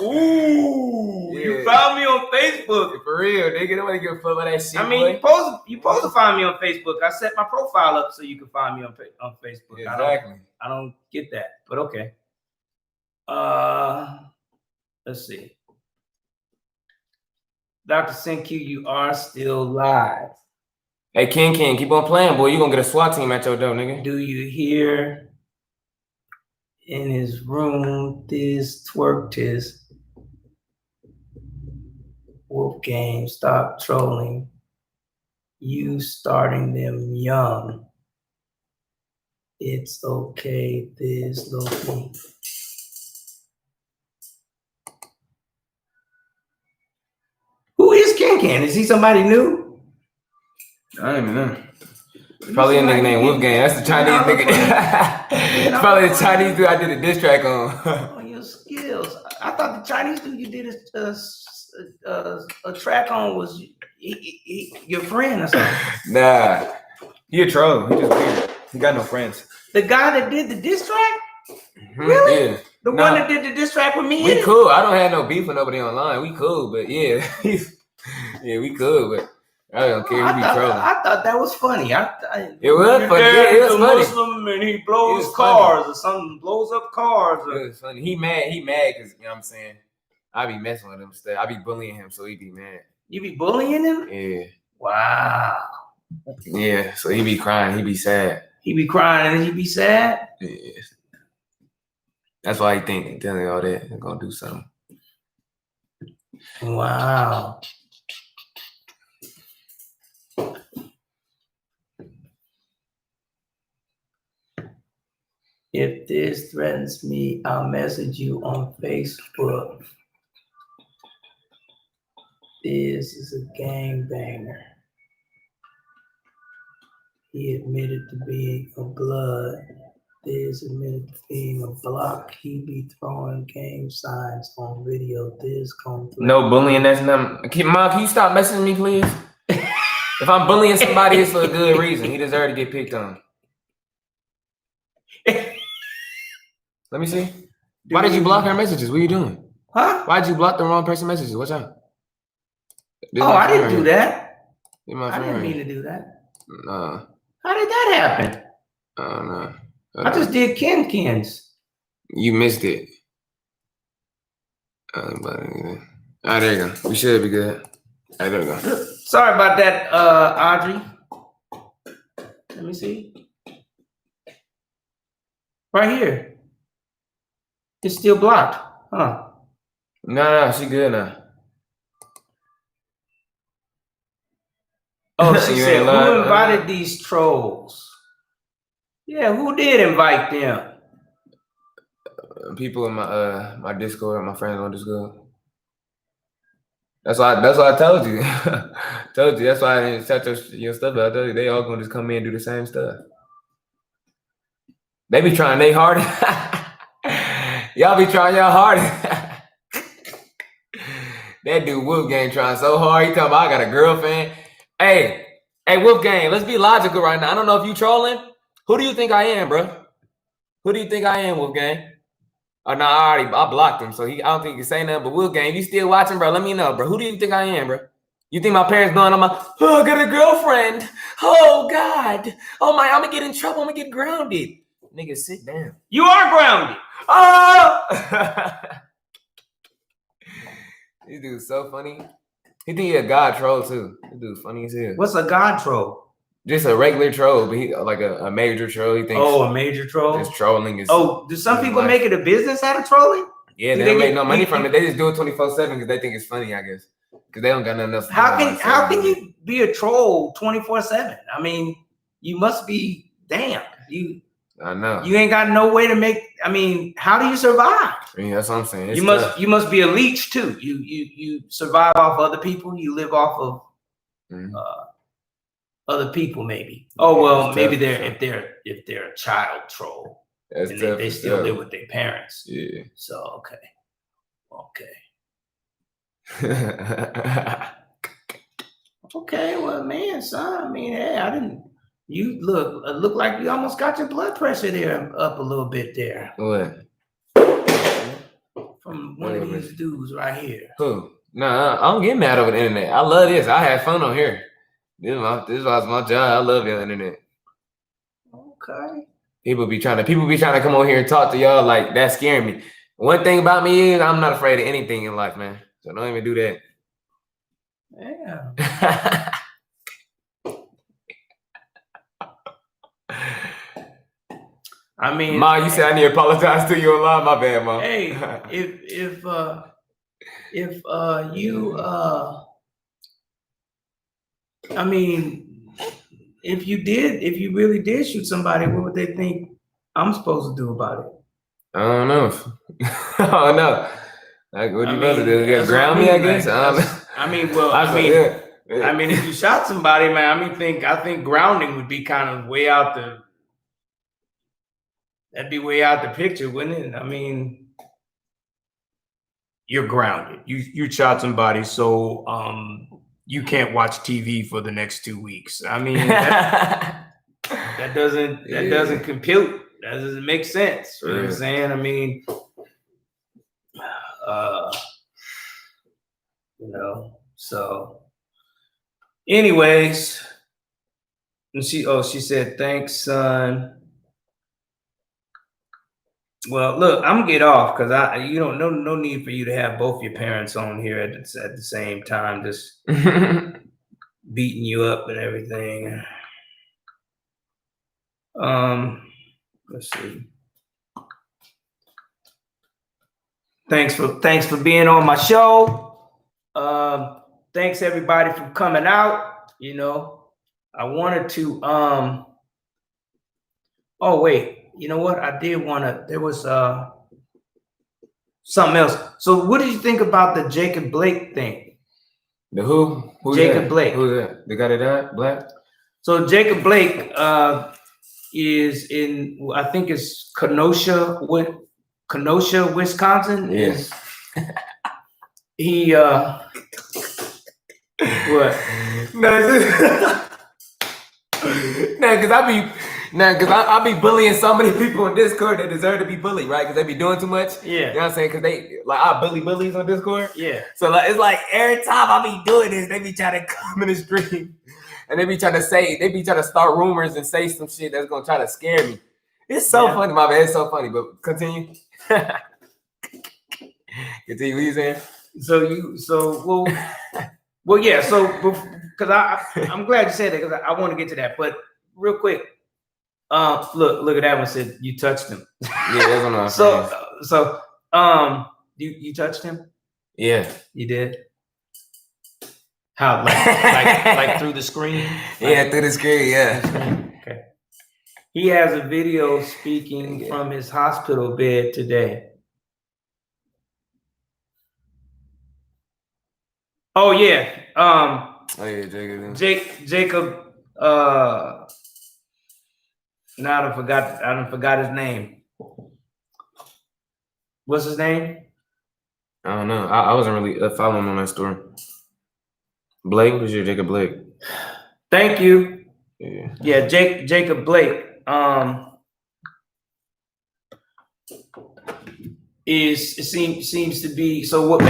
Ooh, Yeah. you found me on Facebook. For real, nigga. Nobody give a fuck about that shit. I mean, boy. you supposed to find me on Facebook. I set my profile up so you can find me on Facebook. Exactly. I don't get that, but okay. Let's see. Dr.SYN-Q, you are still live. Hey, Ken, keep on playing, boy. You gonna get a SWAT team at your door, nigga. Do you hear in his room this twerk tis? Wolf game, stop trolling. You starting them young. It's okay, this Loki. Who is Ken? Is he somebody new? I don't even know. Probably a nigga named Wolfgang. That's the Chinese nigga. Probably the Chinese dude I did a diss track on. On your skills. I thought the Chinese dude you did a track on was your friend or something. Nah. He a troll. He just weird. He got no friends. The guy that did the diss track? Really? Yeah. The one that did the diss track with me? We cool. I don't have no beef with nobody online. We cool, but yeah. Yeah, we cool, but I don't care. We be trolling. I thought that was funny. It was funny. Yeah, it was funny. Muslim and he blows cars or something, blows up cars. It was funny. He mad because, you know what I'm saying? I be messing with him still. I be bullying him, so he be mad. You be bullying him? Yeah. Wow. Yeah, so he be crying. He be sad. He be crying and he be sad? Yeah. That's why he think telling all that. He's gonna do something. Wow. If this threatens me, I'll message you on Facebook. This is a gangbanger. He admitted to being a blood. This admitted to being a block. He be throwing gang signs on video. This come through. No bullying, that's not. Mom, can you stop messaging me, please? If I'm bullying somebody, it's for a good reason. He deserves to get picked on. Let me see. Why did you block her messages? What are you doing? Huh? Why did you block the wrong person messages? Watch out. I didn't do that. I didn't mean to do that. No. How did that happen? I don't know. I just did Ken's. You missed it. There you go. We should be good. There we go. Sorry about that, Audrey. Let me see. Right here. It's still blocked. Huh. No, she good now. Oh, she You said, ain't who lying. invited these trolls? Yeah, who did invite them? People in my my Discord, my friends on Discord. That's why I told you. Told you. That's why I didn't touch your stuff. I told you they all gonna just come in and do the same stuff. They be trying their hardest. Y'all be trying your hardest. That dude Wolfgang trying so hard. He talking about I got a girlfriend. Hey, Wolfgang, let's be logical right now. I don't know if you trolling. Who do you think I am, bro? Who do you think I am, Wolfgang? Oh no, I blocked him, so I don't think he can say nothing. But Wolfgang, if you still watching, bro, let me know, bro. Who do you think I am, bro? You think my parents knowing I'm like, oh, I got a girlfriend. Oh God. Oh my, I'm gonna get in trouble. I'm gonna get grounded. Nigga, sit down. You are grounded. Oh! This dude's so funny. He think he a god troll too. This dude's funny as hell. What's a god troll? Just a regular troll, but he like a major troll. He thinks a major troll. just trolling is. Oh, do some people make it a business out of trolling? Yeah, they don't make no money from it. They just do it 24/7 because they think it's funny, I guess. Because they don't got nothing else to do. How can you be a troll 24/7? I mean, you must be damn. I know. You ain't got no way to make. I mean, how do you survive? I mean, that's what I'm saying. You must be a leech too. You survive off other people. You live off of other people, maybe. Oh well, maybe if they're a child troll, and they still live with their parents. Yeah. So okay. Well, man, son. I mean, hey, I didn't. You look like you almost got your blood pressure there up a little bit there. What? From one of these dudes right here. Who? Nah, I don't get mad over the internet. I love this. I had fun on here. This was my job. I love the internet. Okay. People be trying to come on here and talk to y'all like that's scaring me. One thing about me is I'm not afraid of anything in life, man. So don't even do that. Yeah. I mean, Ma, you said I need to apologize to you a lot. My bad, Ma. Hey, if you I mean, if you really did shoot somebody, what would they think I'm supposed to do about it? I don't know. I don't know. Like, what do you supposed to do? You ground me, I guess. I mean, if you shot somebody, man, I think grounding would be kind of way out the. That'd be way out the picture, wouldn't it? I mean, you're grounded. You shot somebody, so you can't watch TV for the next 2 weeks. I mean, that doesn't compute. That doesn't make sense. You know what I'm saying? I mean, so anyways, and she said, thanks, son. Well, look, I'm gonna get off because no need for you to have both your parents on here at the same time, just beating you up and everything. Let's see. Thanks for being on my show. Thanks everybody for coming out. I wanted to oh wait. You know what? I did want to. There was something else. So, what did you think about the Jacob Blake thing? The who? Who's Jacob that? Blake. Who's that? The guy that died? Black? So Jacob Blake is in, I think it's Kenosha, Wisconsin. Yes. He what? Because I be bullying so many people on Discord that deserve to be bullied, right? Because they be doing too much. Yeah. You know what I'm saying? Because I bully bullies on Discord. Yeah. So it's like every time I be doing this, they be trying to come in the stream and they be trying to start rumors and say some shit that's going to try to scare me. It's so funny, my man. It's so funny, but continue. Continue what you saying? Yeah. So, because I'm glad you said that because I want to get to that. But real quick, look at that one. Said you touched him. Yeah, that's what I'm saying. So, you touched him? Yeah. You did? How, like through the screen? Yeah, through the screen, yeah. Okay. He has a video speaking from his hospital bed today. Oh yeah. Oh yeah, Jacob. Jacob now I done forgot his name. What's his name? I don't know. I wasn't really following on that story. Blake? Who's your Jacob Blake? Thank you. Yeah. Yeah, Jacob Blake. Seems to be, so what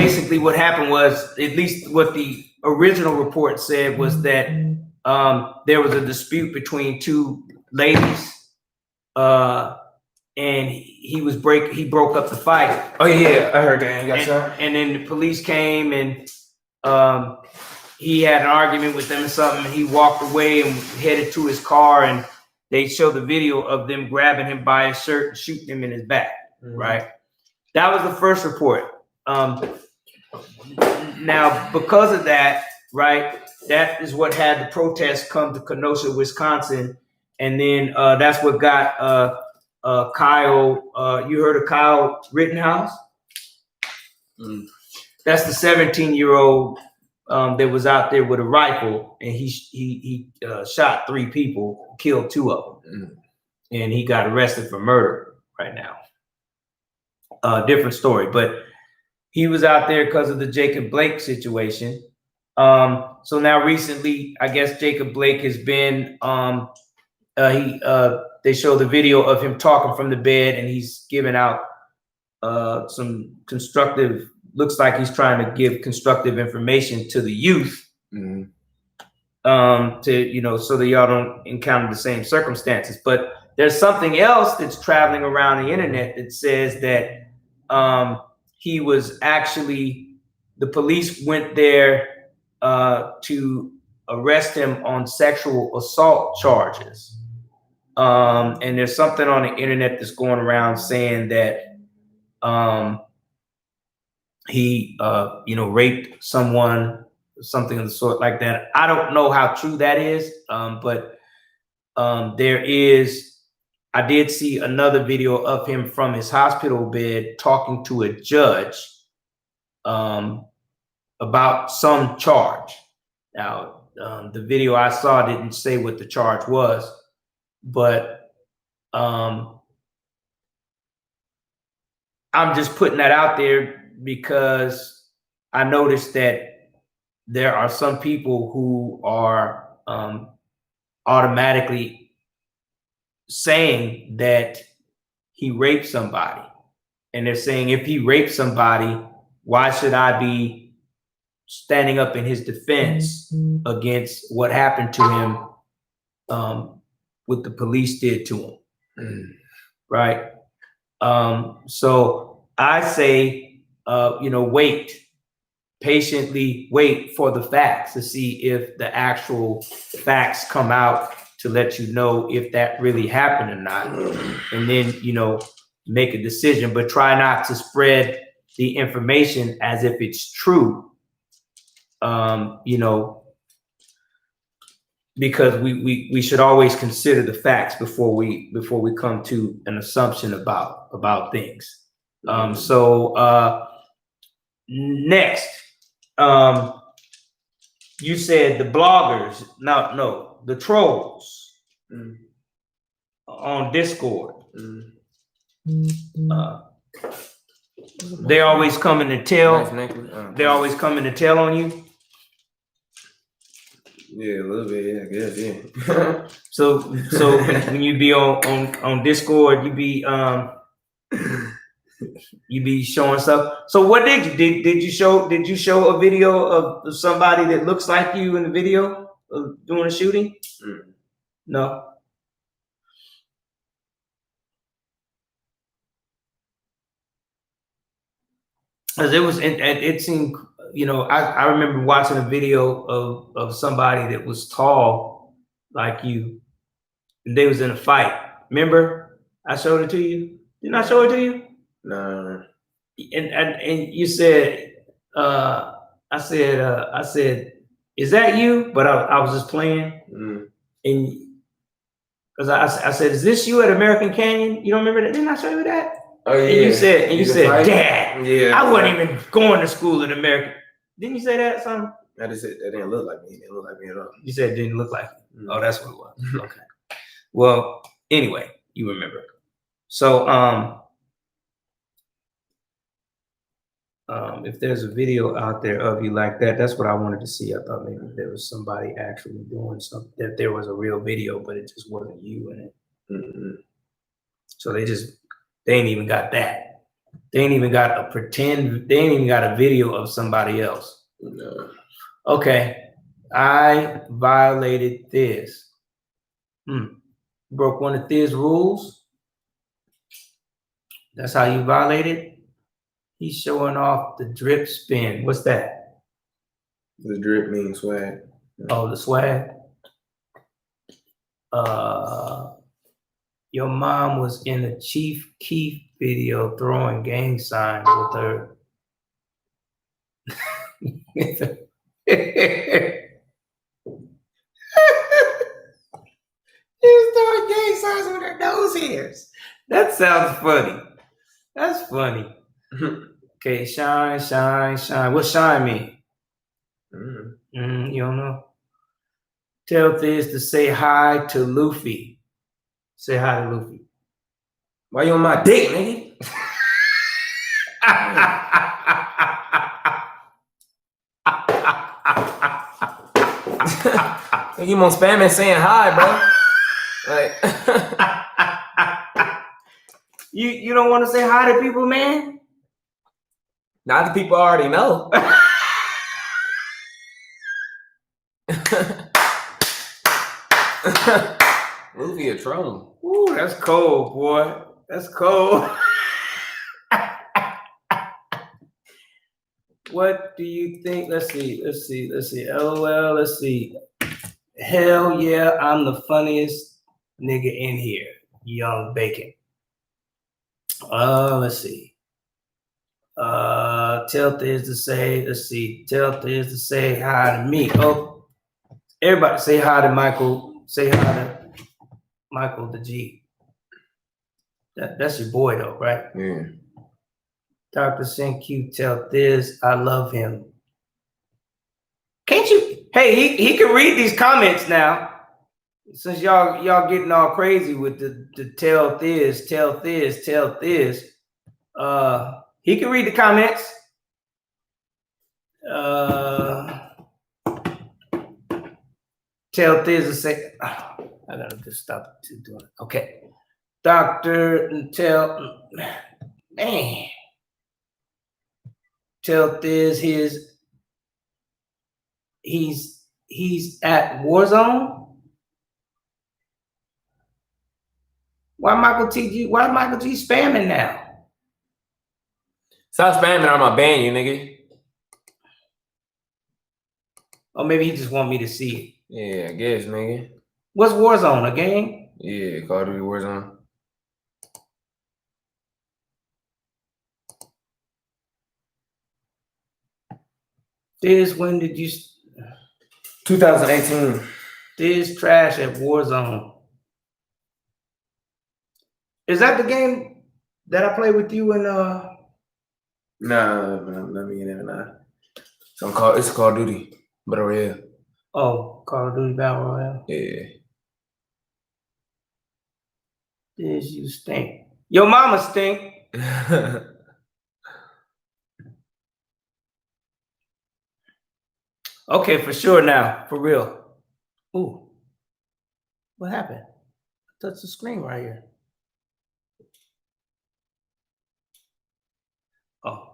happened was, at least what the original report said, was that there was a dispute between two ladies, and he broke up the fight. Oh yeah, I heard that. He got shot. And then the police came, and he had an argument with them or something, and he walked away and headed to his car, and they showed the video of them grabbing him by his shirt and shooting him in his back. Right. That was the first report. Now, because of that, right, that is what had the protests come to Kenosha, Wisconsin. And then that's what got Kyle, you heard of Kyle Rittenhouse? That's the 17-year-old that was out there with a rifle, and he shot 3 people, killed 2 of them. And he got arrested for murder right now. Different story, but he was out there because of the Jacob Blake situation. So now recently, I guess Jacob Blake has been, they show the video of him talking from the bed, and he's giving out some constructive, looks like he's trying to give constructive information to the youth, to, so that y'all don't encounter the same circumstances. But there's something else that's traveling around the internet that says that he was actually, the police went there to arrest him on sexual assault charges. And there's something on the internet that's going around saying that he, raped someone, something of the sort like that. I don't know how true that is, but there is, I did see another video of him from his hospital bed talking to a judge about some charge. Now, the video I saw didn't say what the charge was, but I'm just putting that out there because I noticed that there are some people who are automatically saying that he raped somebody. And they're saying, if he raped somebody, why should I be standing up in his defense against what happened to him, what the police did to him, right? So I say, patiently wait for the facts to see if the actual facts come out to let you know if that really happened or not. And then, make a decision, but try not to spread the information as if it's true. Because we should always consider the facts before we come to an assumption about things. Next, you said the bloggers, no, the trolls on Discord. They're always coming to tell. They're always coming to tell on you. Yeah, a little bit. Yeah, I guess. Yeah. So when you be on Discord, you be showing stuff. So what did you show? Did you show a video of somebody that looks like you in the video of doing a shooting? No. Because it seemed, I remember watching a video of somebody that was tall like you, and they was in a fight. Remember? I showed it to you. Didn't I show it to you? No. And you said I said, is that you? But I was just playing. And because I said, is this you at American Canyon? You don't remember that? Didn't I show you that? Oh yeah. And you said, Dad, Yeah. I wasn't even going to school at American. Didn't you say that, son? I just said that didn't look like me. It didn't look like me at all. You said it didn't look like you. Oh, that's what it was. Okay. Well, anyway, you remember. So if there's a video out there of you like that, that's what I wanted to see. I thought maybe there was somebody actually doing something, that there was a real video, but it just wasn't you in it. So they ain't even got that. They ain't even got they ain't even got a video of somebody else. No. Okay. I violated this. Broke one of Thiz rules. That's how you violated. He's showing off the drip spin. What's that? The drip means swag. Oh, the swag. Your mom was in a Chief Keef video throwing gang signs with her. She was throwing gang signs with her nose hairs. That sounds funny. That's funny. Okay, shine, shine, shine. What shine mean? You don't know? Tell Thiz to say hi to Luffy. Say hi to Luffy. Why you on my dick, nigga? You on spamming saying hi, bro. Like you don't want to say hi to people, man? not the people I already know. Luffy a troll. Ooh, that's cold, boy. That's cold. What do you think? Let's see. LOL, let's see. Hell yeah, I'm the funniest nigga in here. Young Bacon. Let's see. Tell Thiz to say, tell Thiz to say hi to me. Oh, everybody say hi to Michael. Say hi to Michael the G. That's your boy though, right? Yeah. Dr.SYN-Q, tell Thiz I love him. Can't you? Hey, he can read these comments now. Since y'all getting all crazy with the tell Thiz. He can read the comments. Tell Thiz to say. I gotta just stop doing it. Okay, Tell Thiz he's at Warzone. Why Michael G spamming now? Stop spamming or I'm gonna ban you, nigga. Or maybe he just want me to see it. Yeah, I guess, nigga. What's Warzone, a game? Yeah, Call of Duty Warzone. Thiz, when did you? 2018. Thiz trash at Warzone. Is that the game that I play with you and Nah, let me get in now. It's Call of Duty Battle Royale. Oh, Call of Duty Battle Royale. Yeah. Thiz, you stink. Your mama stink. Okay, for sure now, for real. Ooh, what happened? I touched the screen right here. Oh,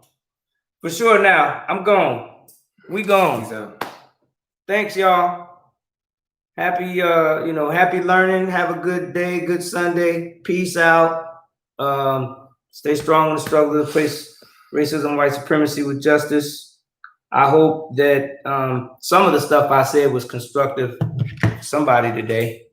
for sure now. I'm gone. We gone. Thanks, y'all. Happy, happy learning. Have a good day, good Sunday. Peace out. Stay strong in the struggle to replace racism, white supremacy with justice. I hope that some of the stuff I said was constructive for somebody today.